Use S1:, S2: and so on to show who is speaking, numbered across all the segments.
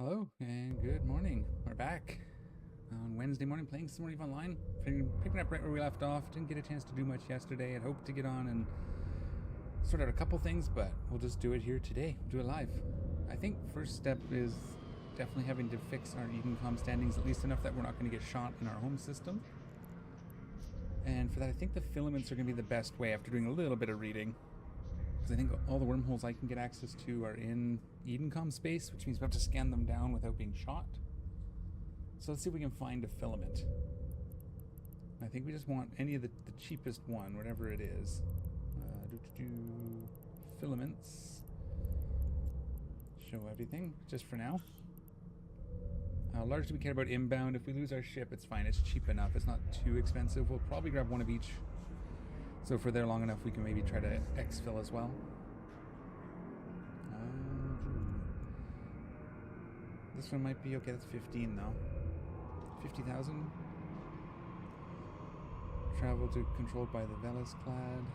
S1: Hello and good morning. We're back on Wednesday morning playing some more EVE Online. Picking up right where we left off. Didn't get a chance to do much yesterday. I'd hoped to get on and sort out a couple things, but we'll just do it here today. We'll do it live. I think first step is definitely having to fix our Eden.com standings at least enough that we're not going to get shot in our home system. And for that, I think the filaments are going to be the best way after doing a little bit of reading. Because I think all the wormholes I can get access to are in Eden.com space, which means we have to scan them down without being shot. So let's see if we can find a filament. I think we just want any of the cheapest one, whatever it is. Filaments. Show everything, just for now. Largely we care about inbound. If we lose our ship, it's fine. It's cheap enough. It's not too expensive. We'll probably grab one of each. So if we're there long enough, we can maybe try to exfil as well. This one might be okay. That's 15 though. 50,000. Travel to controlled by the Velas clad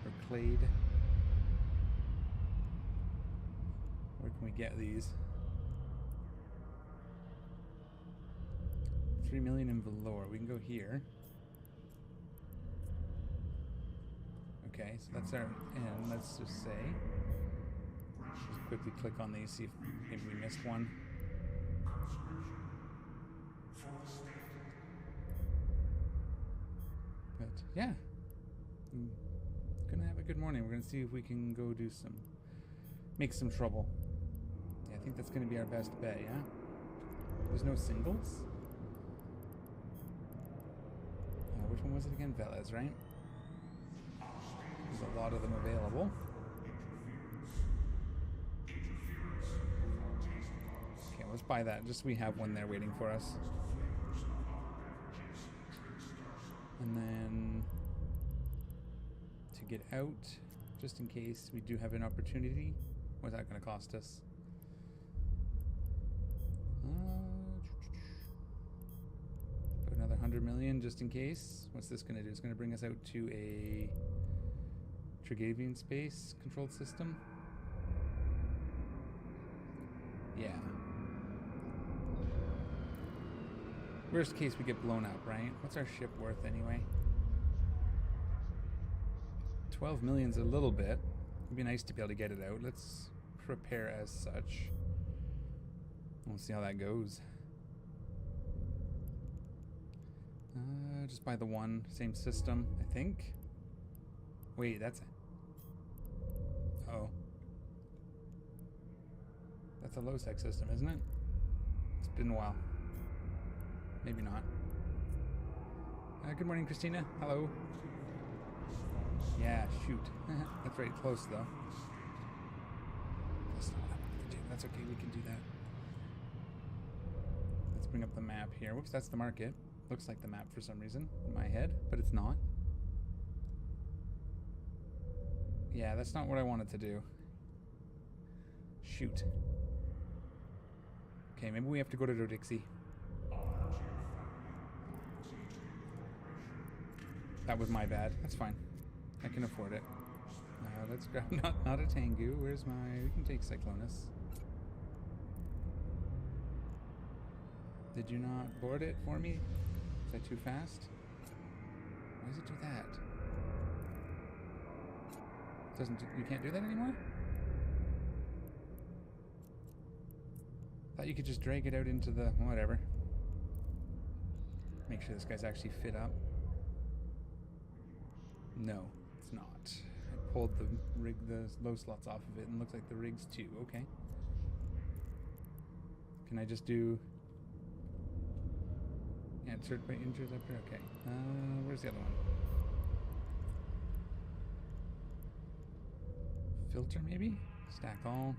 S1: or clade. Where can we get these? 3 million in Valor. We can go here. Okay, so that's our end. Let's just say. Just quickly click on these, see if maybe we missed one. But yeah, I'm gonna have a good morning. We're gonna see if we can go do make some trouble. Yeah, I think that's gonna be our best bet. Yeah. There's no singles. Which one was it again? Velas, right? There's a lot of them available. Okay, let's buy that. Just we have one there waiting for us. And then to get out, just in case we do have an opportunity. What's that going to cost us? Put another 100 million just in case. What's this going to do? It's going to bring us out to a Trigavian space controlled system. Yeah. Worst case, we get blown up, right? What's our ship worth anyway? 12 million's a little bit. It'd be nice to be able to get it out. Let's prepare as such. We'll see how that goes. Just buy the one, same system, I think. Wait, that's... Oh. That's a low-sec system, isn't it? It's been a while. Maybe not. Good morning, Christina. Hello. Yeah, shoot. That's very close, though. That's not what I wanted to do. That's okay, we can do that. Let's bring up the map here. Whoops, that's the market. Looks like the map for some reason in my head, but it's not. Yeah, that's not what I wanted to do. Shoot. Okay, maybe we have to go to Dodixie. That was my bad. That's fine. I can afford it. Let's grab not a Tengu. Where's my... We can take Cyclonus. Did you not board it for me? Is that too fast? Why does it do that? You can't do that anymore? Thought you could just drag it out into the... whatever. Make sure this guy's actually fit up. No, it's not. I pulled the low slots off of it and looks like the rig's too. Okay. Can I just do... Yeah, insert by inches up here. Okay. Where's the other one? Filter maybe? Stack all.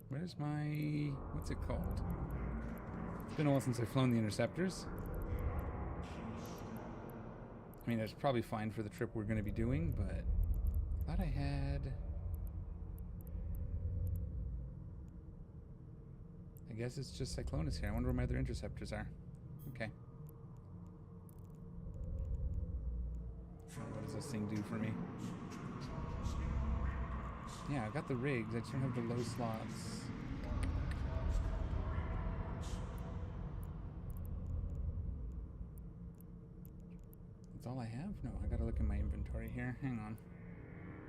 S1: Where's my... what's it called? It's been a while since I've flown the interceptors. I mean, that's probably fine for the trip we're going to be doing, but I thought I had... I guess it's just Cyclonus here. I wonder where my other interceptors are. Okay. What does this thing do for me? Yeah, I got the rigs. I just don't have the low slots. That's all I have? No, I gotta look in my inventory here. Hang on.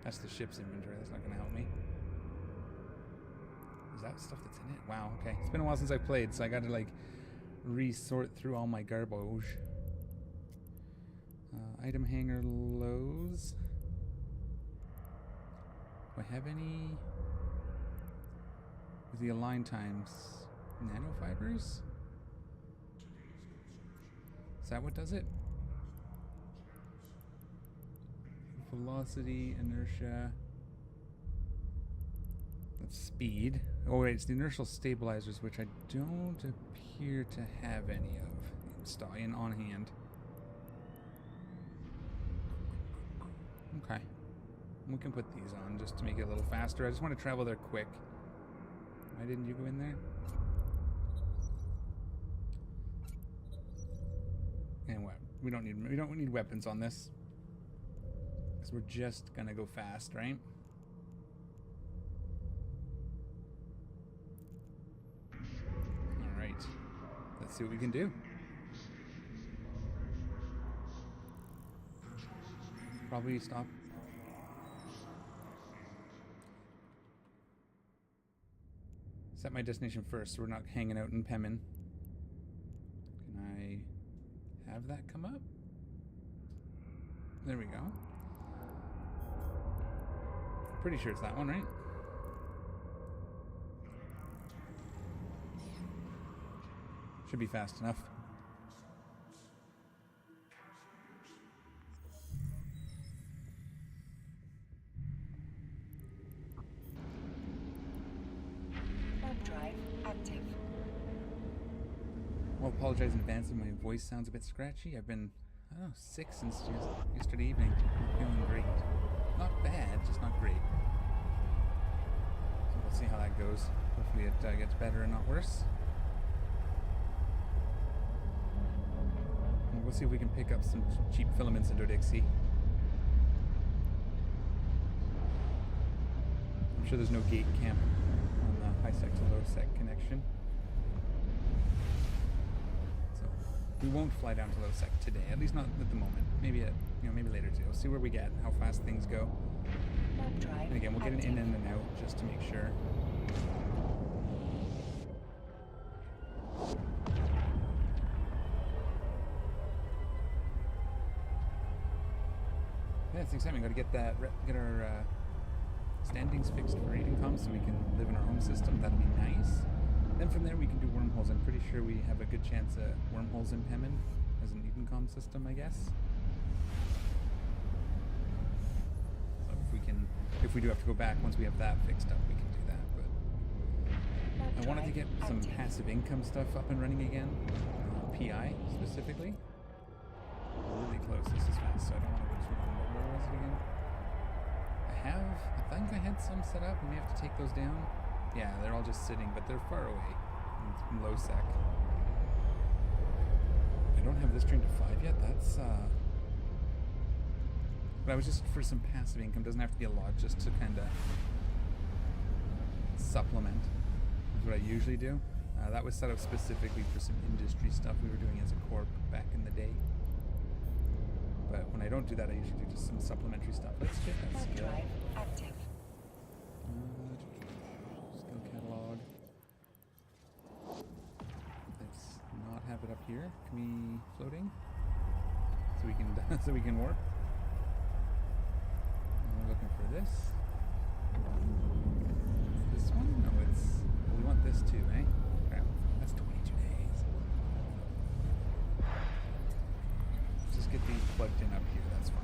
S1: That's the ship's inventory. That's not gonna help me. Is that stuff that's in it? Wow, okay. It's been a while since I played, so I gotta like resort through all my garbage. Item hanger lows. Do I have any with the align times? Nanofibers? Is that what does it? Velocity, inertia. That's speed. Oh wait, it's the inertial stabilizers, which I don't appear to have any of on hand. Okay. We can put these on just to make it a little faster. I just want to travel there quick. Why didn't you go in there? And what? We don't need weapons on this. Because we're just gonna go fast, right? Alright. Let's see what we can do. Probably stop. Set my destination first, so we're not hanging out in Pemin. Can I have that come up? There we go. Pretty sure it's that one, right? Should be fast enough.
S2: Drive active.
S1: Well, apologize in advance if my voice sounds a bit scratchy. I've been, I don't know, sick since yesterday evening. I'm feeling great. Not bad, just not great. So we'll see how that goes. Hopefully it gets better and not worse. And we'll see if we can pick up some cheap filaments into Dixie. I'm sure there's no gate camp on the high sec to low sec connection. So we won't fly down to low sec today, at least not at the moment. Maybe maybe later too. We'll see where we get, how fast things go. And again, we'll get an in and an out just to make sure. Yeah, it's exciting. Got to get our standings fixed for reading comms so we can live in our home system. That'll be nice. Then from there we can do wormholes. I'm pretty sure we have a good chance at wormholes in Pemin as an Edencom system, I guess. So if we do have to go back once we have that fixed up, we can do that. But I wanted to get some passive income stuff up and running again. PI specifically. We're really close. This is fast, so I don't want to go too long. Where was it again? I think I had some set up. We may have to take those down. Yeah, they're all just sitting, but they're far away. From low sec. I don't have this train to 5 yet. That's but I was just for some passive income. Doesn't have to be a lot, just to kind of supplement. Is what I usually do. That was set up specifically for some industry stuff we were doing as a corp back in the day. But when I don't do that, I usually do just some supplementary stuff. Let's get that skill.
S2: Drive active.
S1: Skill catalog. Let's not have it up here. Can we floating? So we can warp. And we're looking for this. This one? No, we want this too, eh? Crap. That's 22 days. Just get these plugged in up here, that's fine.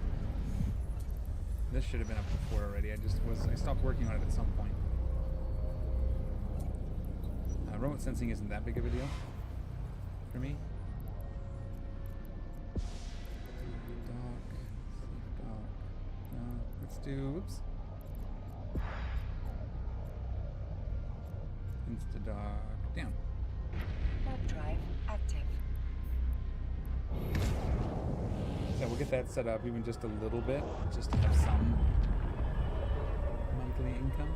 S1: This should have been up before already. I stopped working on it at some point. Remote sensing isn't that big of a deal for me. Dock. Let's do, whoops. Insta-dock down.
S2: Warp drive active.
S1: So we'll get that set up even just a little bit, just to have some monthly income.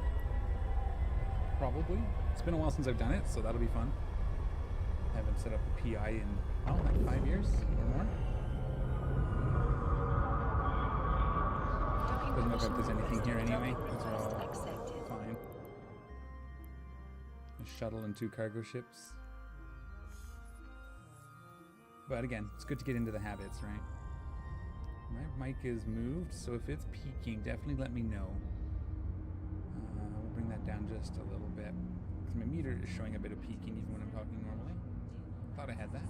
S1: Probably. It's been a while since I've done it, so that'll be fun. I haven't set up a PI in, like 5 years or more. Doesn't look like there's anything here anyway. Those are all fine. A shuttle and 2 cargo ships. But again, it's good to get into the habits, right? My mic is moved, so if it's peaking, definitely let me know. We'll bring that down just a little bit. Because my meter is showing a bit of peaking even when I'm talking normally. Thought I had that.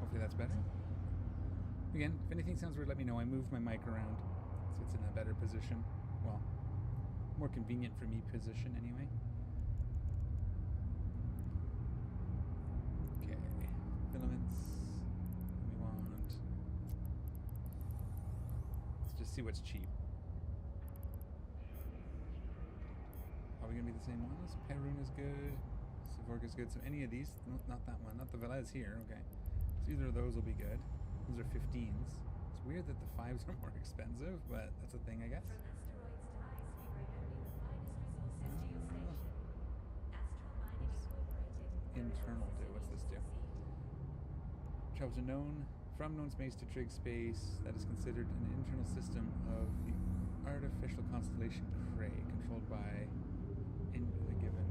S1: Hopefully that's better. Again, if anything sounds weird, let me know. I moved my mic around, so it's in a better position. Well, more convenient for me position anyway. Okay, filaments. We want... Let's just see what's cheap. Are we going to be the same ones? Perun is good. Savorg is good. So any of these? No, not that one. Not the Velez here. Okay. So either of those will be good. Those are 15s. It's weird that the 5s are more expensive, but that's a thing, I guess. Internal do. What's this do? Travel to from known space to trig space. That is considered an internal system of the artificial constellation Cray, controlled by in the given.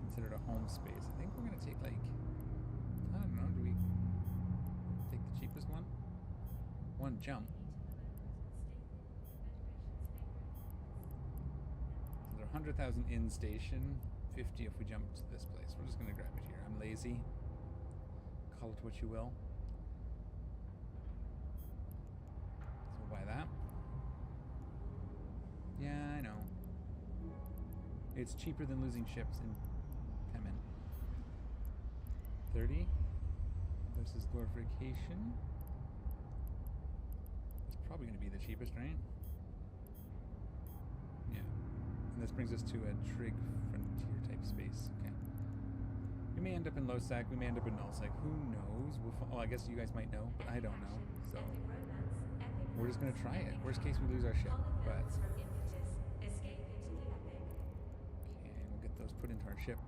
S1: Considered a home space. I think we're gonna take like, I don't know, do we take the cheapest one? One jump. So they're 100,000 in station, 50 if we jump to this place. We're just gonna grab it here. I'm lazy. Call it what you will. So we'll buy that. Yeah, I know. It's cheaper than losing ships in Pemin. 30 versus glorification. It's probably going to be the cheapest, right? Yeah. And this brings us to a trig frontier type space. Okay. We may end up in low sec, we may end up in null sec. Who knows? Well, I guess you guys might know, but I don't know. So we're just going to try it. Worst case, we lose our ship, but... Those put into our ship.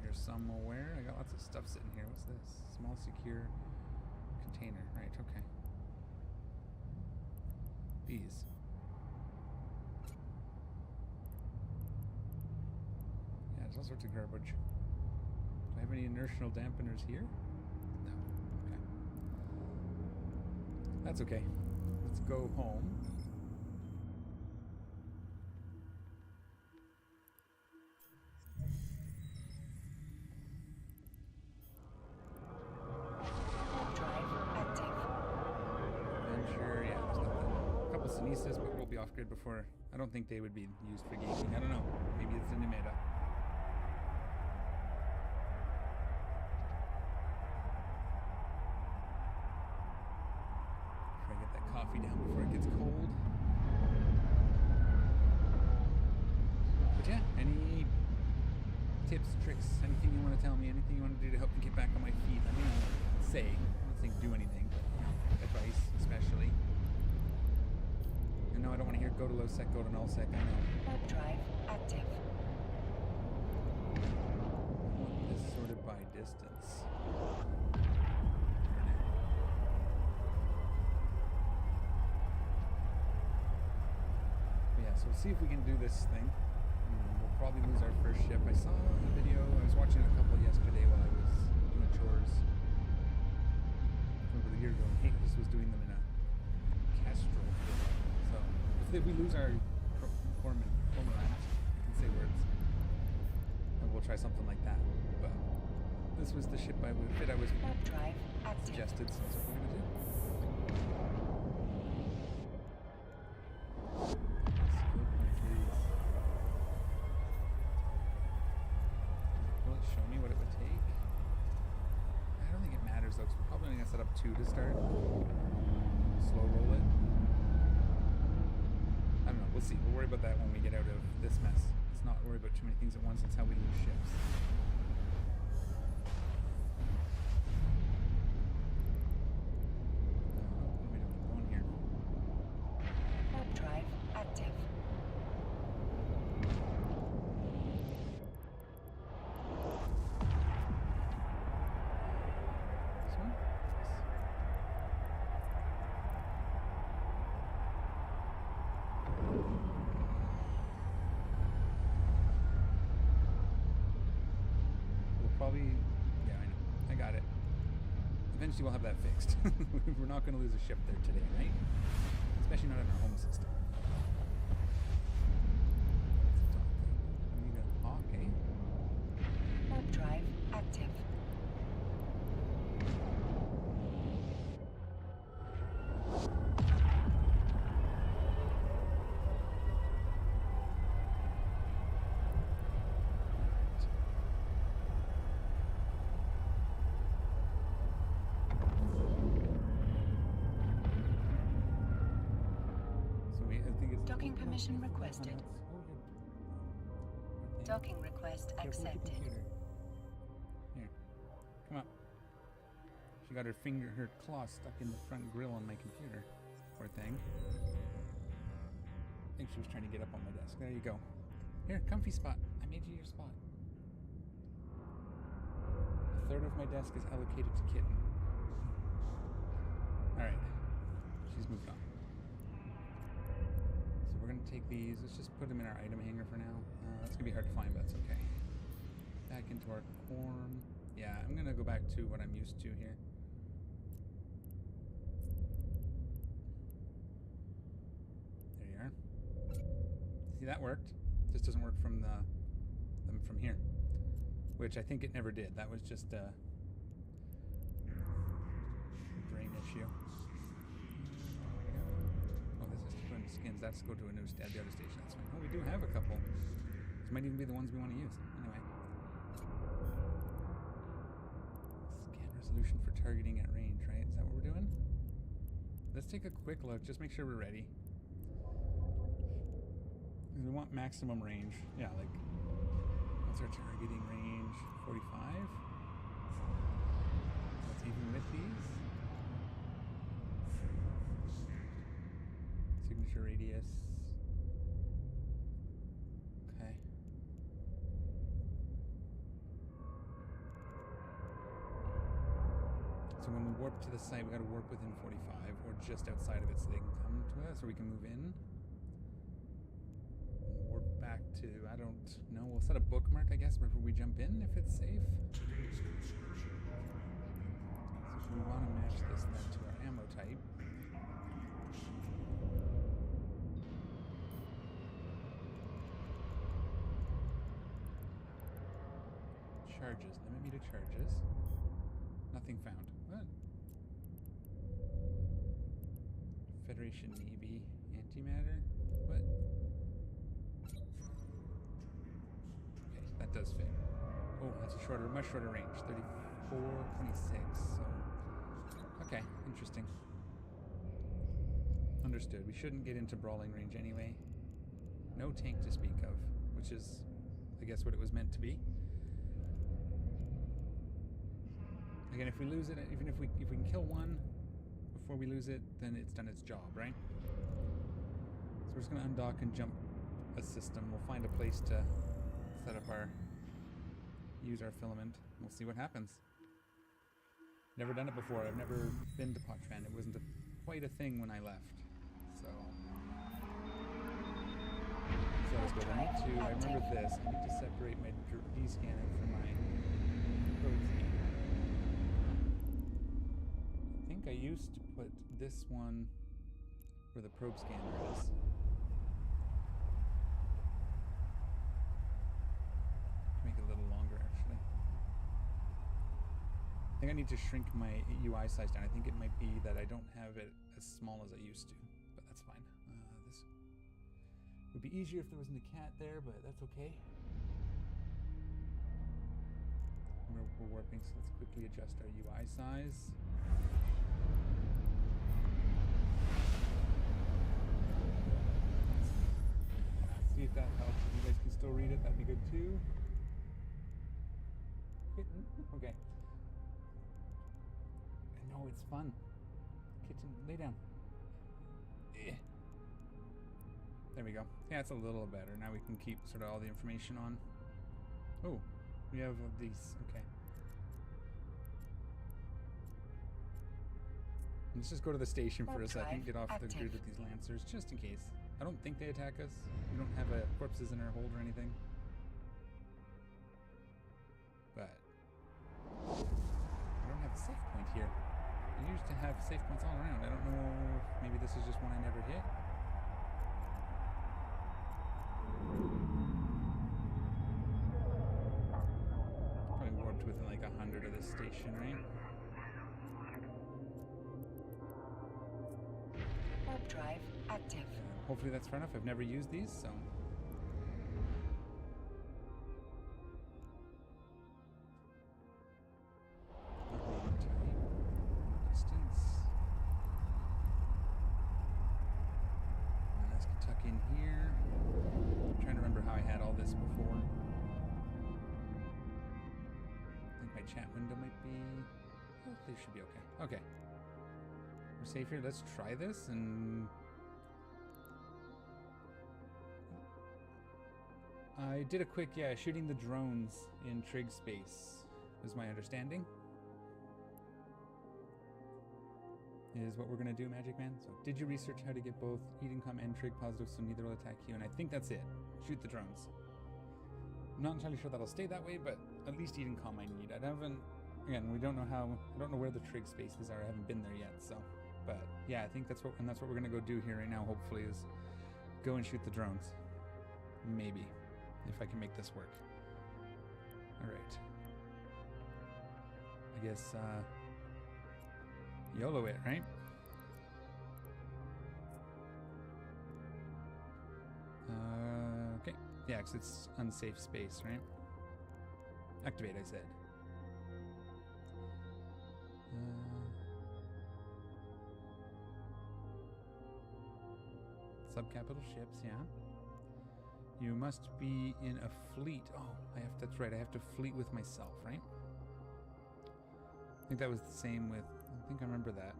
S1: Here's somewhere. I got lots of stuff sitting here. What's this? Small secure container. Right, okay. These. Yeah, there's all sorts of garbage. Do I have any inertial dampeners here? No. Okay. That's okay. Let's go home. But we'll be off grid before. I don't think they would be used for gaming. I don't know. Maybe it's in the meta. Try to get that coffee down before it gets cold. But yeah, any tips, tricks, anything you want to tell me, anything you want to do to help me get back on my feet? I mean, say. I'm not saying do anything, but advice, especially. No, I don't want to hear go to low sec, go to null sec. I know.
S2: Warp drive active.
S1: I want this sorted by distance. But yeah, so we'll see if we can do this thing. We'll probably lose our first ship. I saw a video. I was watching a couple yesterday while I was doing chores. Over a year ago. This was doing them in a Castrol. If we lose our cormorant, I can say words, we'll try something like that. But this was the ship I was suggested, so that's what we're going to do. Will it show me what it would take? I don't think it matters though, because we're probably only going to set up 2 to start. Slow roll it. I don't know, we'll see. We'll worry about that when we get out of this mess. Let's not worry about too many things at once. That's how we lose ships. What are we doing? Going here. probably... Yeah, I know. I got it. Eventually we'll have that fixed. We're not going to lose a ship there today, right? Especially not in our home system. We need a hawk, eh?
S2: Warp drive active. Docking permission requested. Docking request accepted.
S1: Here, come up. She got her claw stuck in the front grill on my computer. Poor thing. I think she was trying to get up on my desk. There you go. Here, comfy spot. I made you your spot. A third of my desk is allocated to Kitten. Alright. She's moved on. We're going to take these. Let's just put them in our item hanger for now. That's going to be hard to find, but that's okay. Back into our corn. Yeah, I'm going to go back to what I'm used to here. There you are. See, that worked. This doesn't work from them from here, which I think it never did. That was just a brain issue. Skins, that's go to a new the other station. That's fine. Oh, we do have a couple. These might even be the ones we want to use. Anyway. Scan resolution for targeting at range, right? Is that what we're doing? Let's take a quick look. Just make sure we're ready. We want maximum range. Yeah, like, what's our targeting range? 45? That's even with these? Signature radius. Okay. So when we warp to the site, we gotta warp within 45 or just outside of it so they can come to us, or we can move in. We'll warp back to, I don't know, we'll set a bookmark, I guess, before we jump in if it's safe. So we want to match this then to our ammo type. Charges. Limit me to charges. Nothing found. What? Federation Navy antimatter? What? Okay, that does fit. Oh, that's a much shorter range. 34.26. So, okay, interesting. Understood. We shouldn't get into brawling range anyway. No tank to speak of, which is, I guess, what it was meant to be. Again, if we lose it, even if we can kill one before we lose it, then it's done its job, right? So we're just going to undock and jump a system. We'll find a place to set up use our filament. We'll see what happens. Never done it before. I've never been to Potran. It wasn't quite a thing when I left. So let's go. I remember this. I need to separate my D-scanner from my code scanner. I used to put this one where the probe scanner is. Make it a little longer, actually. I think I need to shrink my UI size down. I think it might be that I don't have it as small as I used to, but that's fine. This would be easier if there wasn't a cat there, but that's okay. We're warping, so let's quickly adjust our UI size. See if that helps. If you guys can still read it, that'd be good too. Okay. No, it's fun. Kitten, lay down. There we go. Yeah, it's a little better. Now we can keep sort of all the information on. Oh, we have these. Okay. Let's just go to the station for a second, get off the grid with these Lancers, just in case. I don't think they attack us. We don't have corpses in our hold or anything. But used to have safe points all around. I don't know if maybe this is just one I never hit. Probably warped within like 100 of this station, right?
S2: Warp drive active.
S1: Hopefully that's far enough. I've never used these, so... Distance. Let's tuck in here. I'm trying to remember how I had all this before. I think my chat window might be... Oh, they should be okay. Okay. We're safe here. Let's try this and... I did a quick, shooting the drones in trig space was my understanding. Is what we're going to do, Magic Man. So, did you research how to get both Edencom and trig positive so neither will attack you? And I think that's it. Shoot the drones. I'm not entirely sure that'll stay that way, but at least Edencom I need. I haven't, again, we don't know how, I don't know where the trig spaces are. I haven't been there yet, so. But, yeah, I think that's what we're going to go do here right now, hopefully, is go and shoot the drones. Maybe. If I can make this work. Alright. I guess, YOLO it, right? Okay. Yeah, because it's unsafe space, right? Activate, I said. Subcapital ships, yeah. You must be in a fleet. Oh, that's right. I have to fleet with myself, right? I think that was the same with, I think I remember that.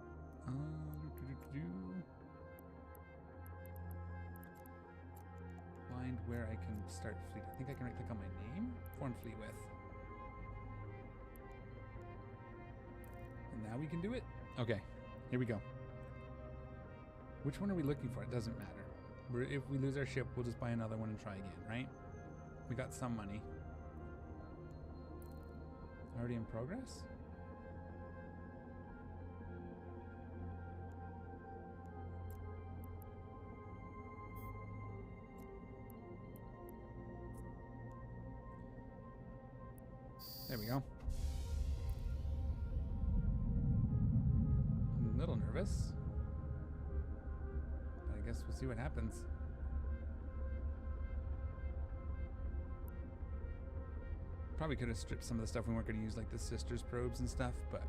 S1: Find where I can start fleet. I think I can right click on my name. Form fleet with. And now we can do it. Okay, here we go. Which one are we looking for? It doesn't matter. If we lose our ship, we'll just buy another one and try again, right? We got some money. Already in progress? There we go. I'm a little nervous. I guess we'll see what happens. Probably could have stripped some of the stuff we weren't going to use, like the sisters probes and stuff, but...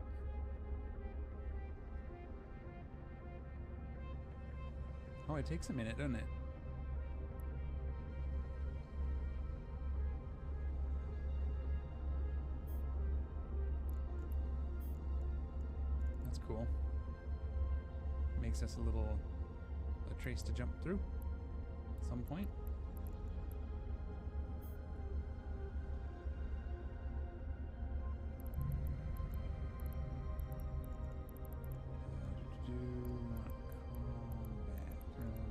S1: Oh, it takes a minute, doesn't it? That's cool. Makes us a trace to jump through at some point.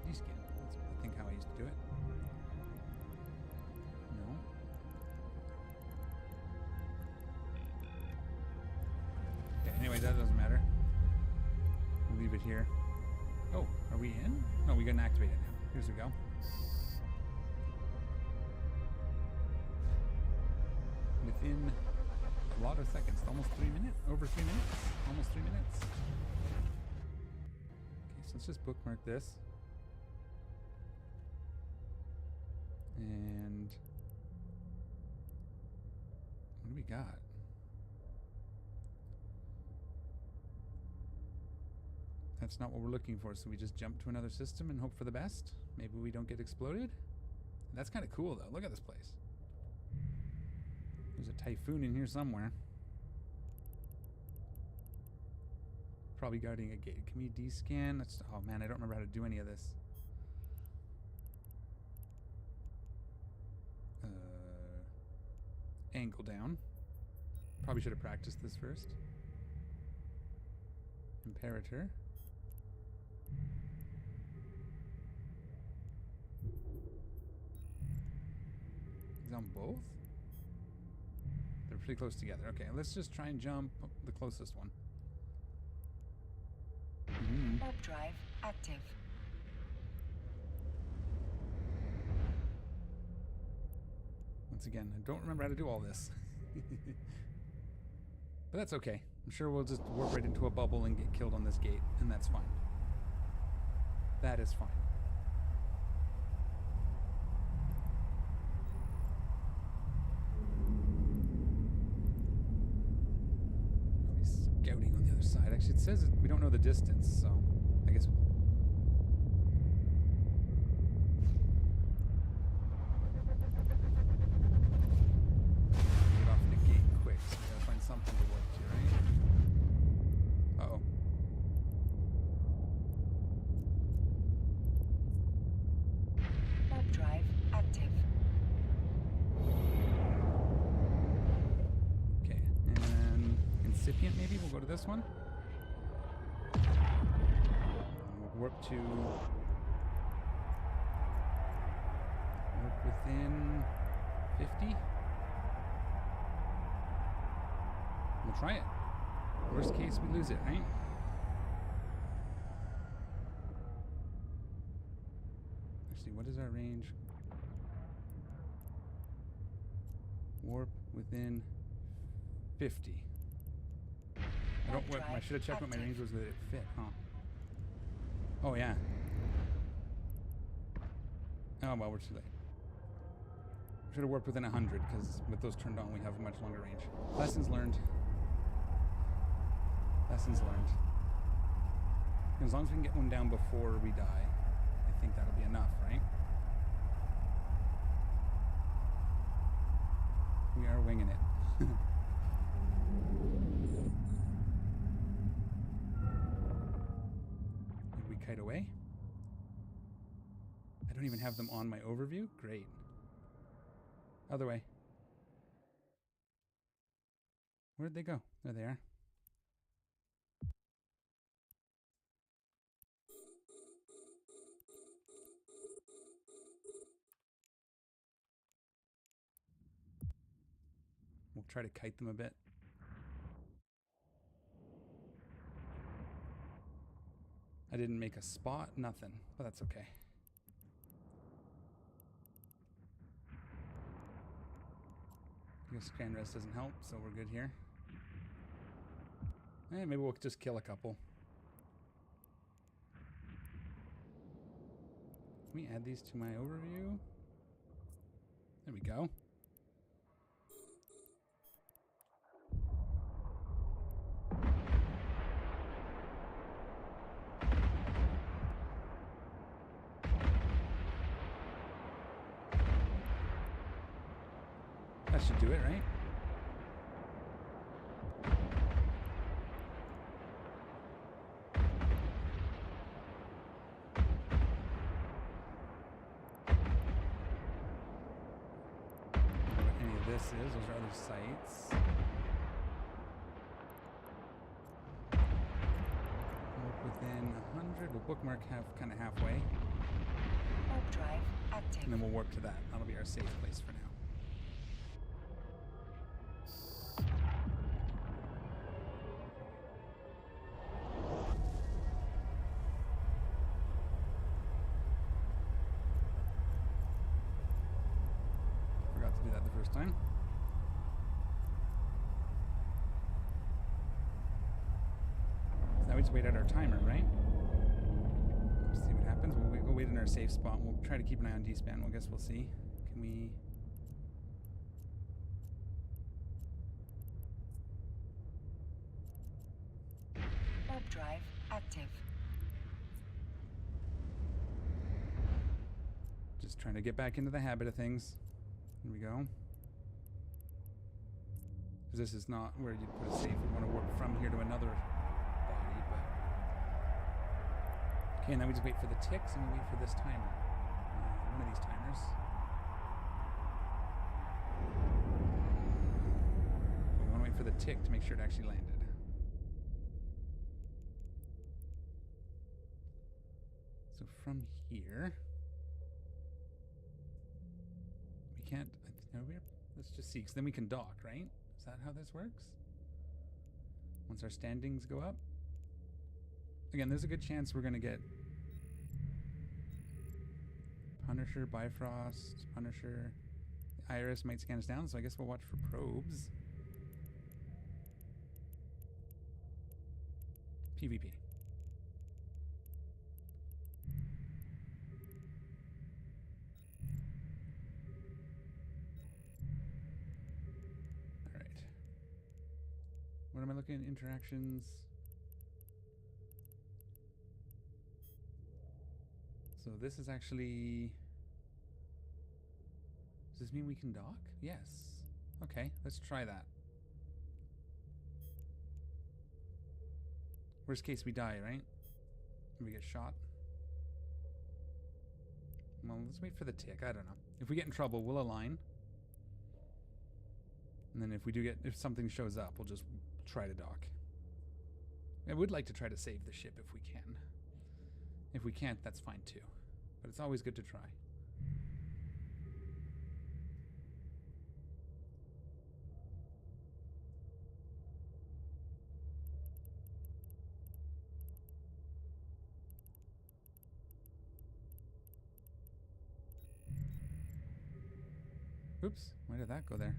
S1: Descan. That's, I think, how I used to do it. No. Okay, anyway, that doesn't matter. We'll leave it here. Oh, are we in? No, we can activate it now. Here we go. Within a lot of seconds, almost 3 minutes, over 3 minutes, almost 3 minutes. Okay, so let's just bookmark this. And what do we got? That's not what we're looking for, so we just jump to another system and hope for the best. Maybe we don't get exploded. That's kind of cool, though. Look at this place. There's a typhoon in here somewhere. Probably guarding a gate. Can we descan? That's, oh man, I don't remember how to do any of this. Angle down. Probably should have practiced this first. Imperator. He's on both? They're pretty close together. Okay, let's just try and jump the closest one.
S2: Warp drive active.
S1: Once again, I don't remember how to do all this. But that's okay. I'm sure we'll just warp right into a bubble and get killed on this gate, and that's fine. That is fine. Probably scouting on the other side. Actually, it says we don't know the distance, so I guess... Get off the gate quick, so we gotta find something to work to, right? Uh-oh.
S2: Warp drive active.
S1: Okay, and incipient maybe? We'll go to this one. We'll warp to... warp within 50? We'll try it. Worst case, we lose it, right? Actually, what is our range? Warp within 50. I should have checked what my range was, that it fit, huh? Oh, yeah. Oh, well, we're too late. Should have warped within 100, because with those turned on, we have a much longer range. Lessons learned. Lessons learned. As long as we can get one down before we die, I think that'll be enough, right? We are winging it. Did we kite away? I don't even have them on my overview? Great. Other way. Where'd they go? There they are. We'll try to kite them a bit. I didn't make a spot, nothing, but that's okay. I guess Grand Rest doesn't help, so we're good here. Maybe we'll just kill a couple. Can we add these to my overview? There we go. That should do it, right? This is, those are other sites. Within 100, we'll bookmark kind of halfway.
S2: Warp drive active.
S1: And then we'll warp to that. That'll be our safe place for now. Forgot to do that the first time. Now we just wait out our timer, right? Let's see what happens. We'll wait in our safe spot. We'll try to keep an eye on D-span. I guess we'll see. Can we...
S2: Warp drive active.
S1: Just trying to get back into the habit of things. Here we go. Because this is not where you put a safe. We want to warp from here to another body, but... Okay, and then we just wait for the ticks and we wait for this timer. One of these timers. We want to wait for the tick to make sure it actually landed. So from here... We can't... No, let's just see, because then we can dock, right? Is that how this works? Once our standings go up? again, there's a good chance we're going to get Punisher, Bifrost, Punisher. The IRS might scan us down, so I guess we'll watch for probes. PvP. Alright. What am I looking at? Interactions. So this is actually... Does this mean we can dock? Yes. Okay, let's try that. Worst case, we die, right? We get shot. Well, let's wait for the tick. I don't know. If we get in trouble, we'll align. And then if something shows up, we'll just try to dock. I would like to try to save the ship if we can. If we can't, that's fine too. But it's always good to try. Oops, why did that go there?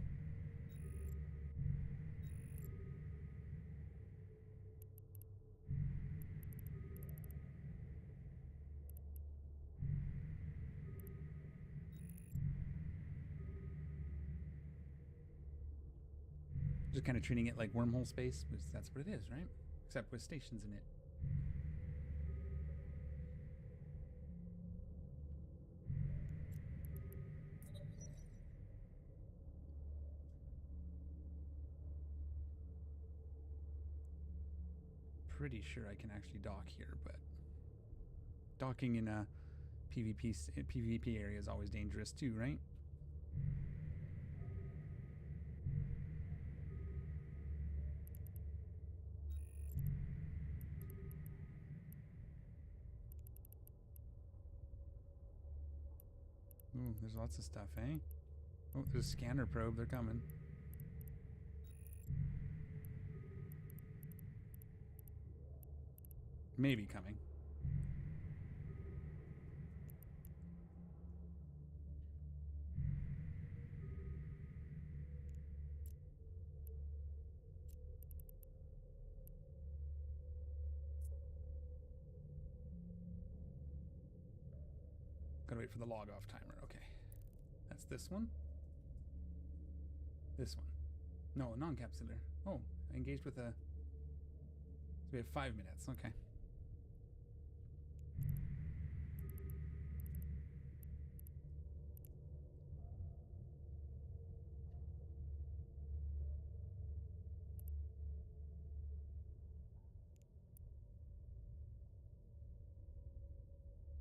S1: Just kind of treating it like wormhole space, because that's what it is, right? Except with stations in it. Pretty sure I can actually dock here, but docking in a PvP area is always dangerous too, right? Ooh, there's lots of stuff, eh? Oh, there's a scanner probe. They're coming. Maybe coming. Gotta wait for the log off timer. Okay. That's this one. This one. No, non-capsular. Oh, I engaged with a... So we have 5 minutes. Okay.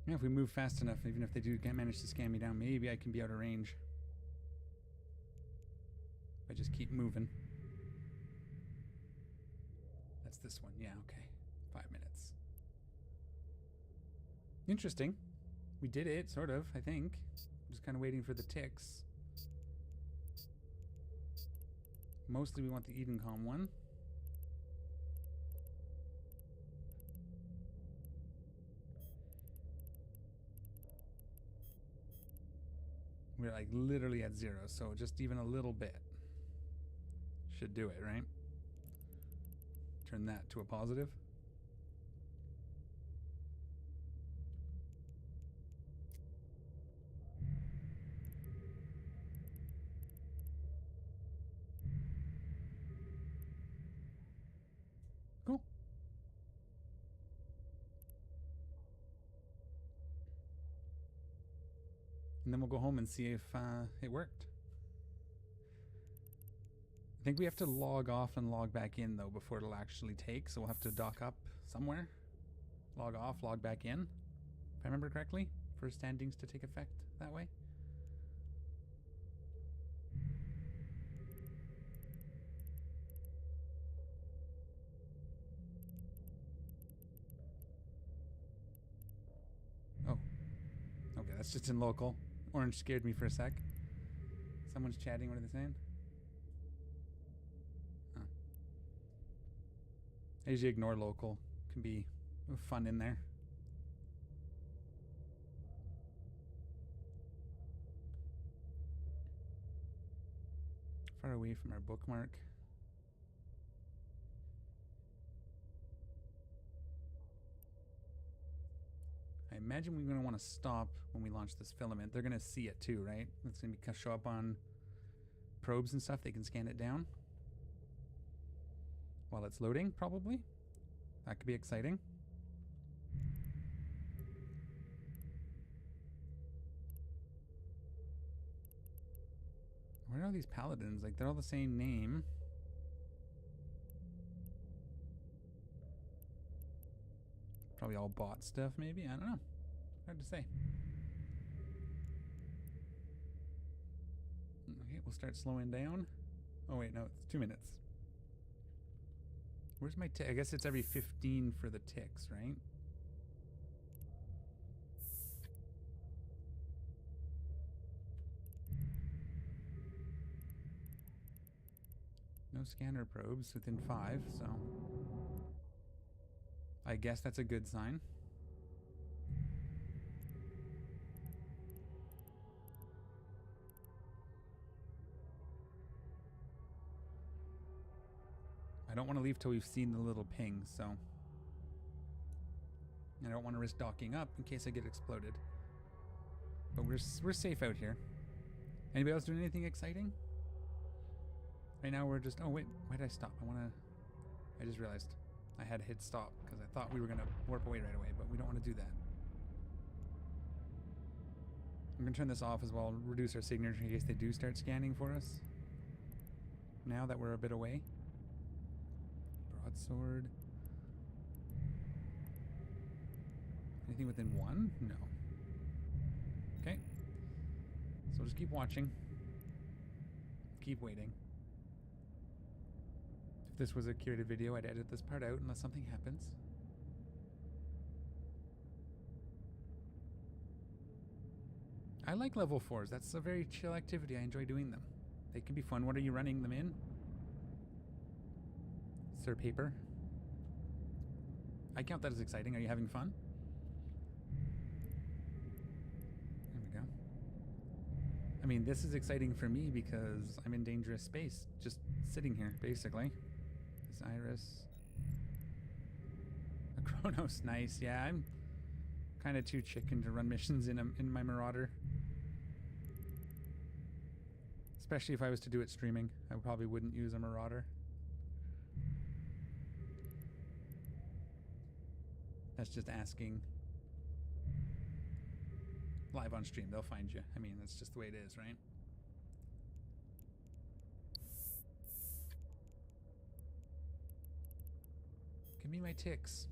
S1: Yeah, if we move fast enough, even if they do manage to scan me down, maybe I can be out of range. If I just keep moving. That's this one. Yeah, okay. 5 minutes. Interesting. We did it, sort of, I think. I'm just kind of waiting for the ticks. Mostly we want the Edencom one. We're like literally at 0, so just even a little bit should do it, right? Turn that to a positive. Cool. And then we'll go home and see if it worked. I think we have to log off and log back in, though, before it'll actually take. So we'll have to dock up somewhere. Log off, log back in. If I remember correctly, for standings to take effect that way. Oh. Okay, that's just in local. Orange scared me for a sec. Someone's chatting. What are they saying? Oh. I usually ignore local. Can be fun in there. Far away from our bookmark. I imagine we're going to want to stop when we launch this filament. They're going to see it too, right? It's going to show up on probes and stuff. They can scan it down while it's loading, probably. That could be exciting. Where are these paladins? Like, they're all the same name. Probably all bot stuff, maybe? I don't know. Hard to say. Okay, we'll start slowing down. Oh, wait, no, it's 2 minutes. Where's my tick? I guess it's every 15 for the ticks, right? No scanner probes within 5, so I guess that's a good sign. I don't want to leave till we've seen the little ping, so I don't want to risk docking up in case I get exploded. But we're safe out here. Anybody else doing anything exciting? Right now we're just... Oh, wait. Why did I stop? I just realized I had to hit stop because I thought we were going to warp away right away, but we don't want to do that. I'm going to turn this off as well, reduce our signature in case they do start scanning for us. Now that we're a bit away. Broadsword. Anything within 1? No. Okay. So just keep watching. Keep waiting. If this was a curated video, I'd edit this part out unless something happens. I like level 4s. That's a very chill activity. I enjoy doing them. They can be fun. What are you running them in? Sir Paper. I count that as exciting. Are you having fun? There we go. I mean, this is exciting for me because I'm in dangerous space. Just sitting here, basically. This Iris. A Chronos. Nice. Yeah, I'm kind of too chicken to run missions in my Marauder. Especially if I was to do it streaming. I probably wouldn't use a Marauder. That's just asking. Live on stream, they'll find you. I mean, that's just the way it is, right? Give me my ticks.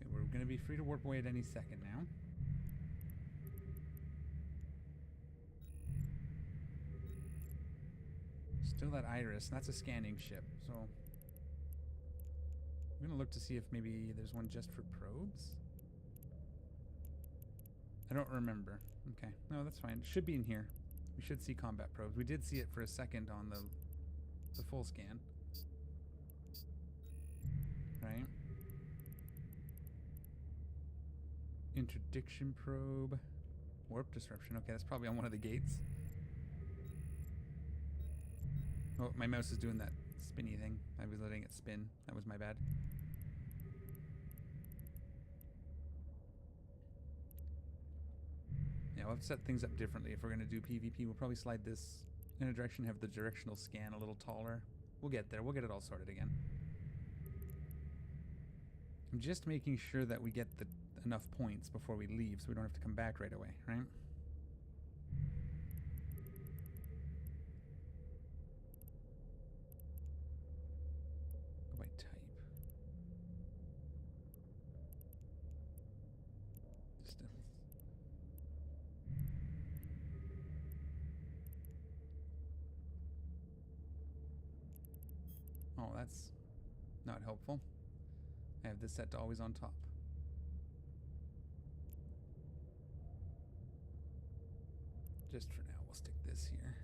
S1: Okay, we're going to be free to warp away at any second now. Still that Iris, and that's a scanning ship, so I'm going to look to see if maybe there's one just for probes. I don't remember. Okay, no, that's fine. It should be in here. We should see combat probes. We did see it for a second on the full scan. Right? Interdiction probe. Warp disruption. Okay, that's probably on one of the gates. Oh, my mouse is doing that spinny thing. I was letting it spin. That was my bad. Yeah, we'll have to set things up differently. If we're going to do PvP, we'll probably slide this in a direction, have the directional scan a little taller. We'll get there. We'll get it all sorted again. I'm just making sure that we get enough points before we leave so we don't have to come back right away, right? By type. Distance. Oh, that's not helpful. I have this set to always on top. Just for now, we'll stick this here.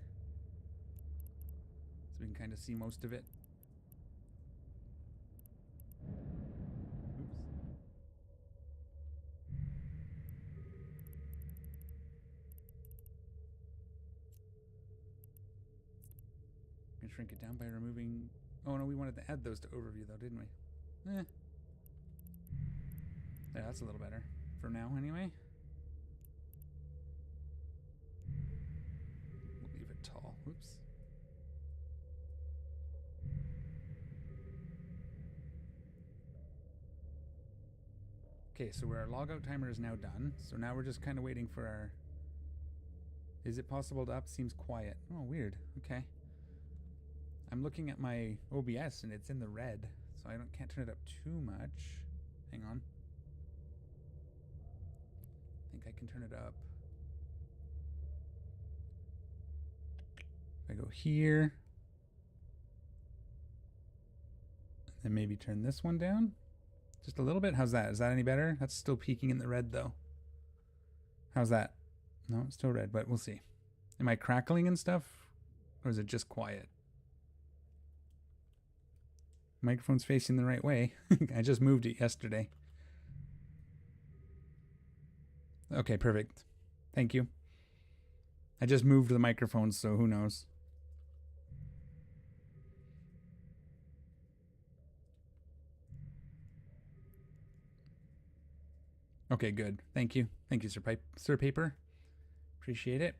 S1: So we can kind of see most of it. Oops. Can shrink it down by removing... Oh no, we wanted to add those to overview though, didn't we? Yeah, that's a little better. For now, anyway. We'll leave it tall. Oops. Okay, so our logout timer is now done. So now we're just kind of waiting for our... Is it possible to up? Seems quiet. Oh, weird. Okay. I'm looking at my OBS and it's in the red, so can't turn it up too much. Hang on. I think I can turn it up. If I go here, and maybe turn this one down just a little bit. How's that? Is that any better? That's still peaking in the red though. How's that? No, it's still red, but we'll see. Am I crackling and stuff? Or is it just quiet? Microphone's facing the right way. I just moved it yesterday. Okay, perfect. Thank you. I just moved the microphone, so who knows? Okay, good. Thank you. Thank you, Sir Paper. Appreciate it.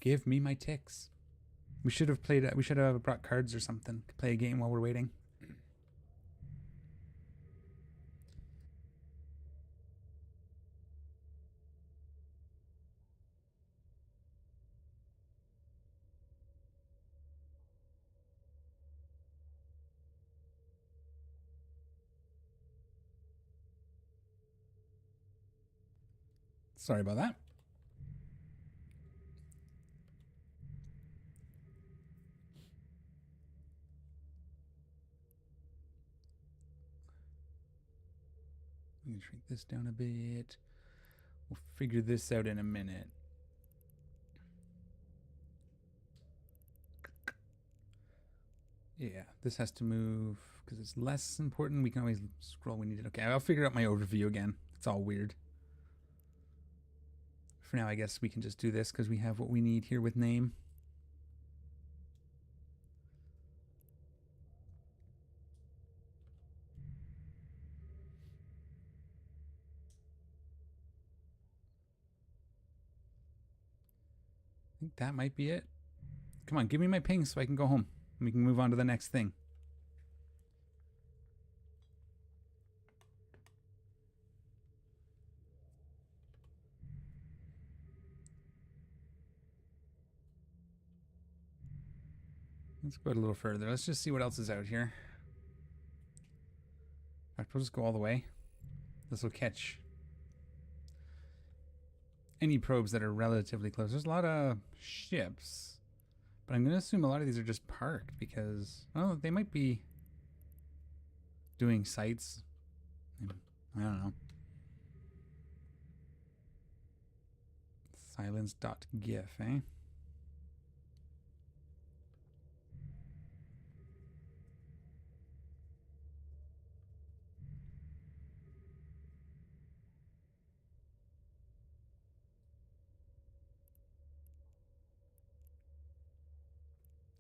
S1: Give me my ticks. We should have played. We should have brought cards or something. Play a game while we're waiting. Sorry about that. We can shrink this down a bit. We'll figure this out in a minute. Yeah, this has to move because it's less important. We can always scroll when needed. Okay, I'll figure out my overview again. It's all weird. For now, I guess we can just do this because we have what we need here with name. I think that might be it. Come on, give me my ping so I can go home. We can move on to the next thing. Let's go a little further. Let's just see what else is out here. In fact, we'll just go all the way. This will catch any probes that are relatively close. There's a lot of ships, but I'm going to assume a lot of these are just parked because, oh, they might be doing sites. I don't know. Silence.gif, eh?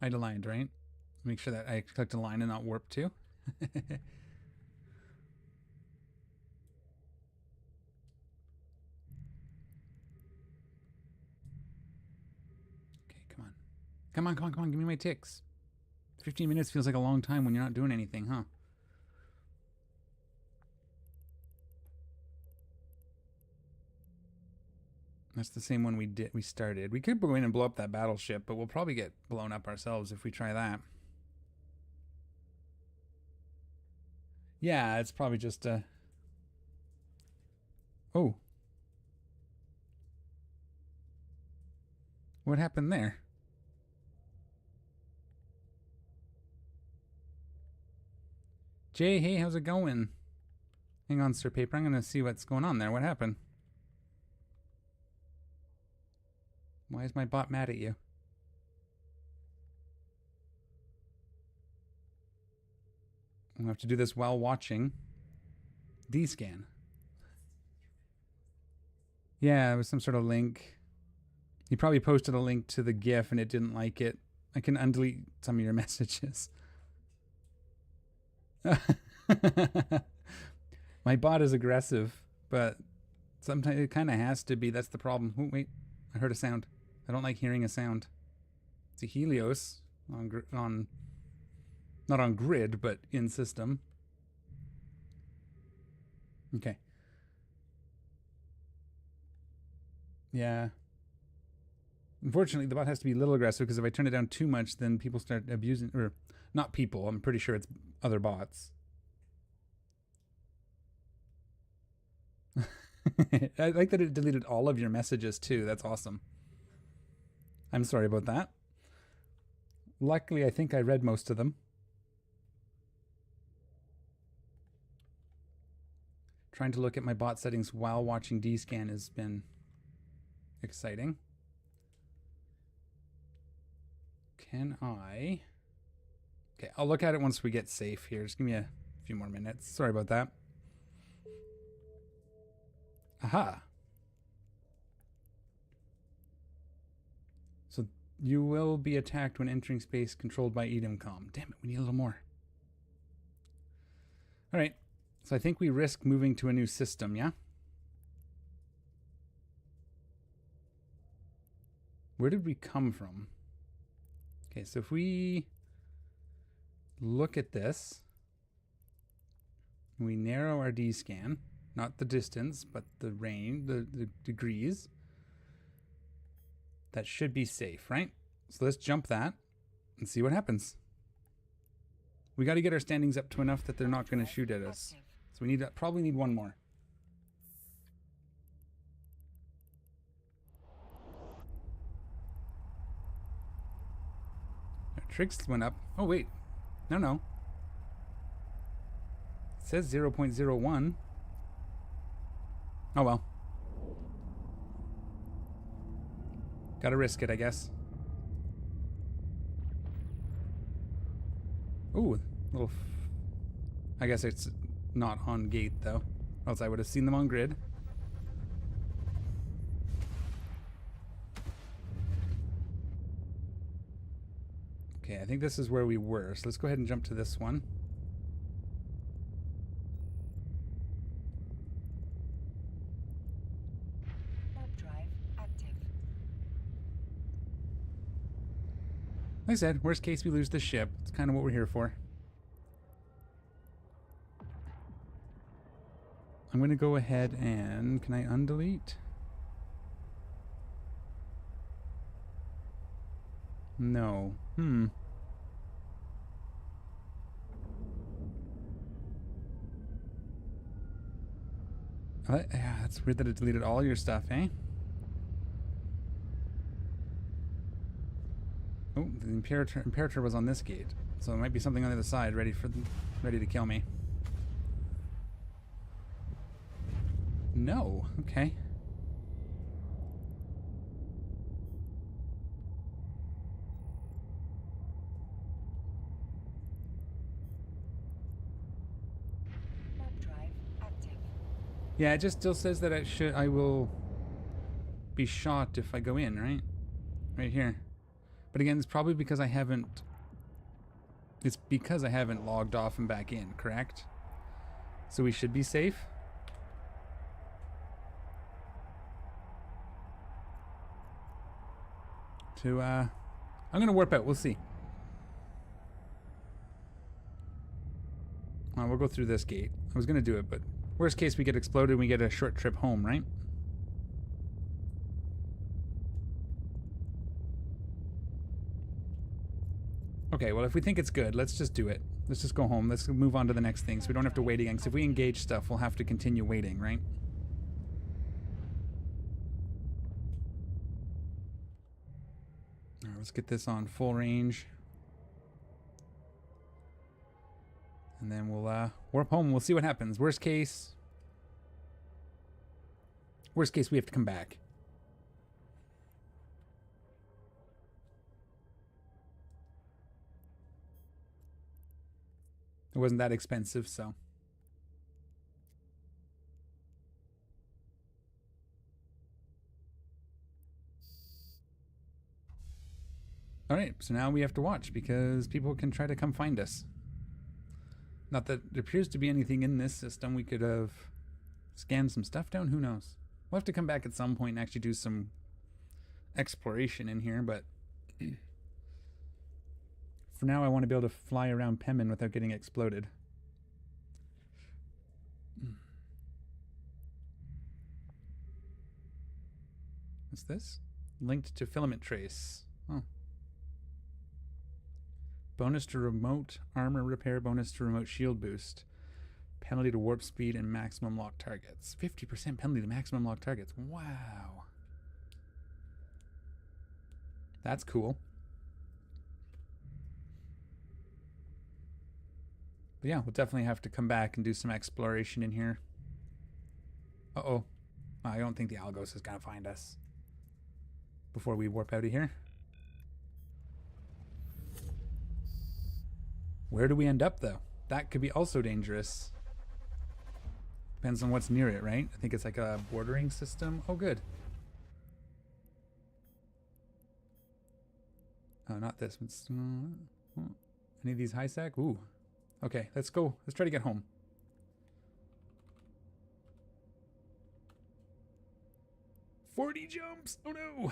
S1: I'd aligned, right? Make sure that I clicked align and not warp too. Okay, come on. Come on, come on, come on. Give me my ticks. 15 minutes feels like a long time when you're not doing anything, huh? That's the same one we started. We could go in and blow up that battleship, but we'll probably get blown up ourselves if we try that. Yeah, it's probably just a... Oh. What happened there? Jay, hey, how's it going? Hang on, Sir Paper. I'm going to see what's going on there. What happened? Why is my bot mad at you? I'll have to do this while watching D-scan. Yeah, it was some sort of link. You probably posted a link to the GIF and it didn't like it. I can undelete some of your messages. My bot is aggressive, but sometimes it kind of has to be. That's the problem. Oh, wait, I heard a sound. I don't like hearing a sound. It's a Helios on not on grid, but in system. Okay. Yeah. Unfortunately, the bot has to be a little aggressive because if I turn it down too much, then people start abusing, or not people, I'm pretty sure it's other bots. I like that it deleted all of your messages too. That's awesome. I'm sorry about that. Luckily, I think I read most of them. Trying to look at my bot settings while watching D-scan has been exciting. Can I? Okay, I'll look at it once we get safe here. Just give me a few more minutes. Sorry about that. Aha. So you will be attacked when entering space controlled by EDMCOM. Damn it, we need a little more. All right. So I think we risk moving to a new system, yeah? Where did we come from? Okay, so if we look at this, we narrow our D-scan, not the distance, but the range, the degrees. That should be safe, right? So let's jump that and see what happens. We got to get our standings up to enough that they're not going to shoot at us. So we probably need one more. Our tricks went up. Oh, wait. No. It says 0.01. Oh, well. Gotta risk it, I guess. Ooh, little... I guess it's not on gate, though. Else I would have seen them on grid. Okay, I think this is where we were. So let's go ahead and jump to this one. Like I said, worst case we lose the ship. It's kind of what we're here for. I'm going to go ahead and... Can I undelete? No. Yeah, that's weird that it deleted all your stuff, eh? Oh, the Imperator was on this gate. So there might be something on the other side ready to kill me. No. Okay. Yeah, it just still says that I will be shot if I go in, right? Right here. But again, it's probably because I haven't... It's because I haven't logged off and back in, correct? So we should be safe? I'm gonna warp out, we'll see. We'll go through this gate. I was gonna do it, but worst case we get exploded and we get a short trip home, right? Okay, well if we think it's good, let's just do it. Let's just go home. Let's move on to the next thing so we don't have to wait again. Because if we engage stuff, we'll have to continue waiting, right? Alright, let's get this on full range. And then we'll warp home. We'll see what happens. Worst case we have to come back. It wasn't that expensive, so. Alright, so now we have to watch because people can try to come find us. Not that there appears to be anything in this system. We could have scanned some stuff down. Who knows? We'll have to come back at some point and actually do some exploration in here, but for now I want to be able to fly around Pemin without getting exploded. What's this? Linked to filament trace. Oh. Bonus to remote armor repair, bonus to remote shield boost. Penalty to warp speed and maximum lock targets. 50% penalty to maximum lock targets. Wow. That's cool. But yeah, we'll definitely have to come back and do some exploration in here. Uh-oh. I don't think the Algos is going to find us before we warp out of here. Where do we end up, though? That could be also dangerous. Depends on what's near it, right? I think it's like a bordering system. Oh, good. Oh, not this. Any of these high sec? Ooh. Okay, let's go. Let's try to get home. "40 jumps! Oh no!"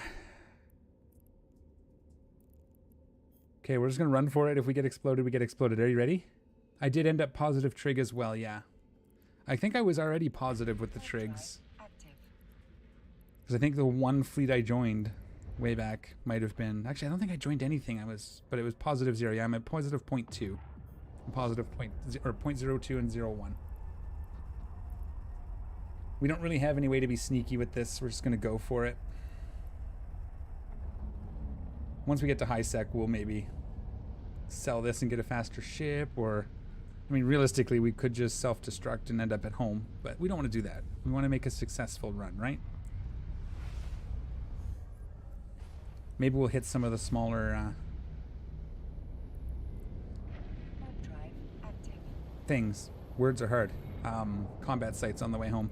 S1: Okay, we're just gonna run for it. If we get exploded, we get exploded. Are you ready? I did end up positive trig as well, yeah. I think I was already positive with the trigs. Because I think the one fleet I joined way back might have been... Actually, I don't think I joined anything. But it was positive 0. Yeah, I'm at positive 0.2. I'm positive 0.02 and 0.1. We don't really have any way to be sneaky with this. We're just going to go for it. Once we get to high sec, we'll maybe sell this and get a faster ship, or... I mean, realistically, we could just self-destruct and end up at home, but we don't want to do that. We want to make a successful run, right? Maybe we'll hit some of the smaller things. Words are hard. Combat sites on the way home.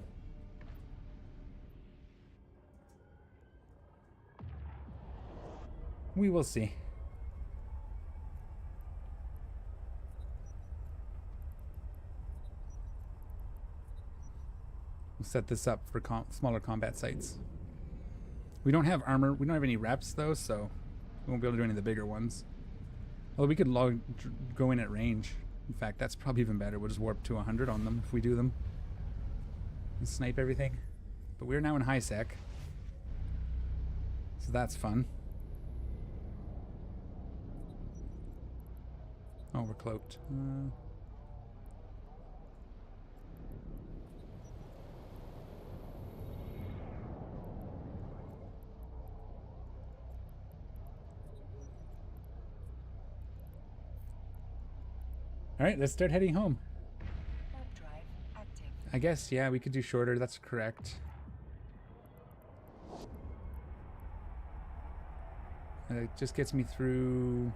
S1: We will see. We'll set this up for smaller combat sites. We don't have armor. We don't have any reps, though, so we won't be able to do any of the bigger ones. Although we could go in at range. In fact, that's probably even better. We'll just warp to 100 on them if we do them. And snipe everything. But we're now in high sec. So that's fun. Oh, we're cloaked. Alright, let's start heading home.
S2: Drive active.
S1: I guess, yeah, we could do shorter. That's correct. It just gets me through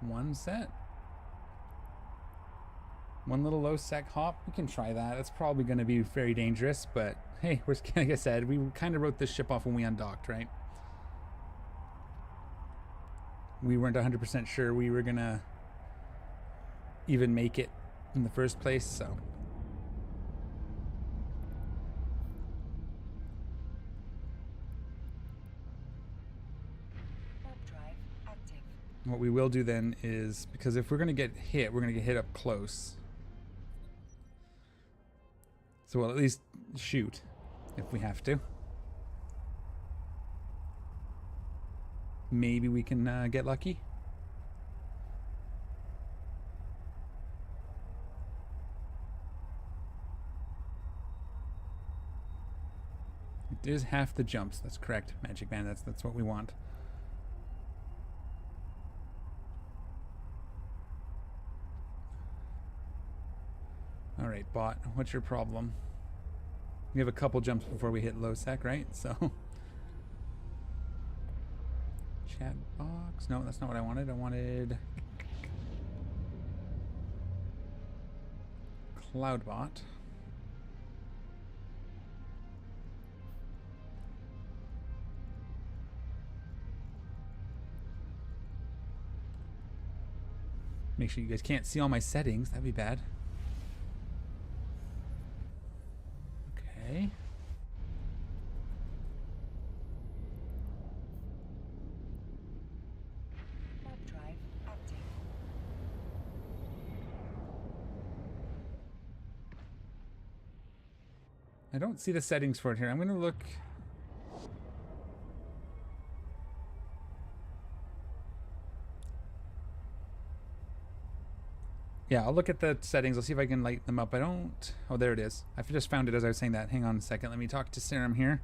S1: one set. One little low sec hop. We can try that. It's probably going to be very dangerous, but hey, like I said, we kind of wrote this ship off when we undocked, right? We weren't 100% sure we were going to even make it in the first place, so.
S2: Drive active.
S1: What we will do then is, because if we're going to get hit, we're going to get hit up close. So we'll at least shoot if we have to. Maybe we can get lucky. It is half the jumps. That's correct, Magic Man. That's what we want. All right, bot. What's your problem? We have a couple jumps before we hit low sec, right? So. Chat box. No, that's not what I wanted. I wanted Cloudbot. Make sure you guys can't see all my settings. That'd be bad. Okay.
S2: Warp drive active.
S1: I don't see the settings for it here. I'm going to look. Yeah, I'll look at the settings. I'll see if I can light them up. I don't... Oh, there it is. I just found it as I was saying that. Hang on a second. Let me talk to Serum here.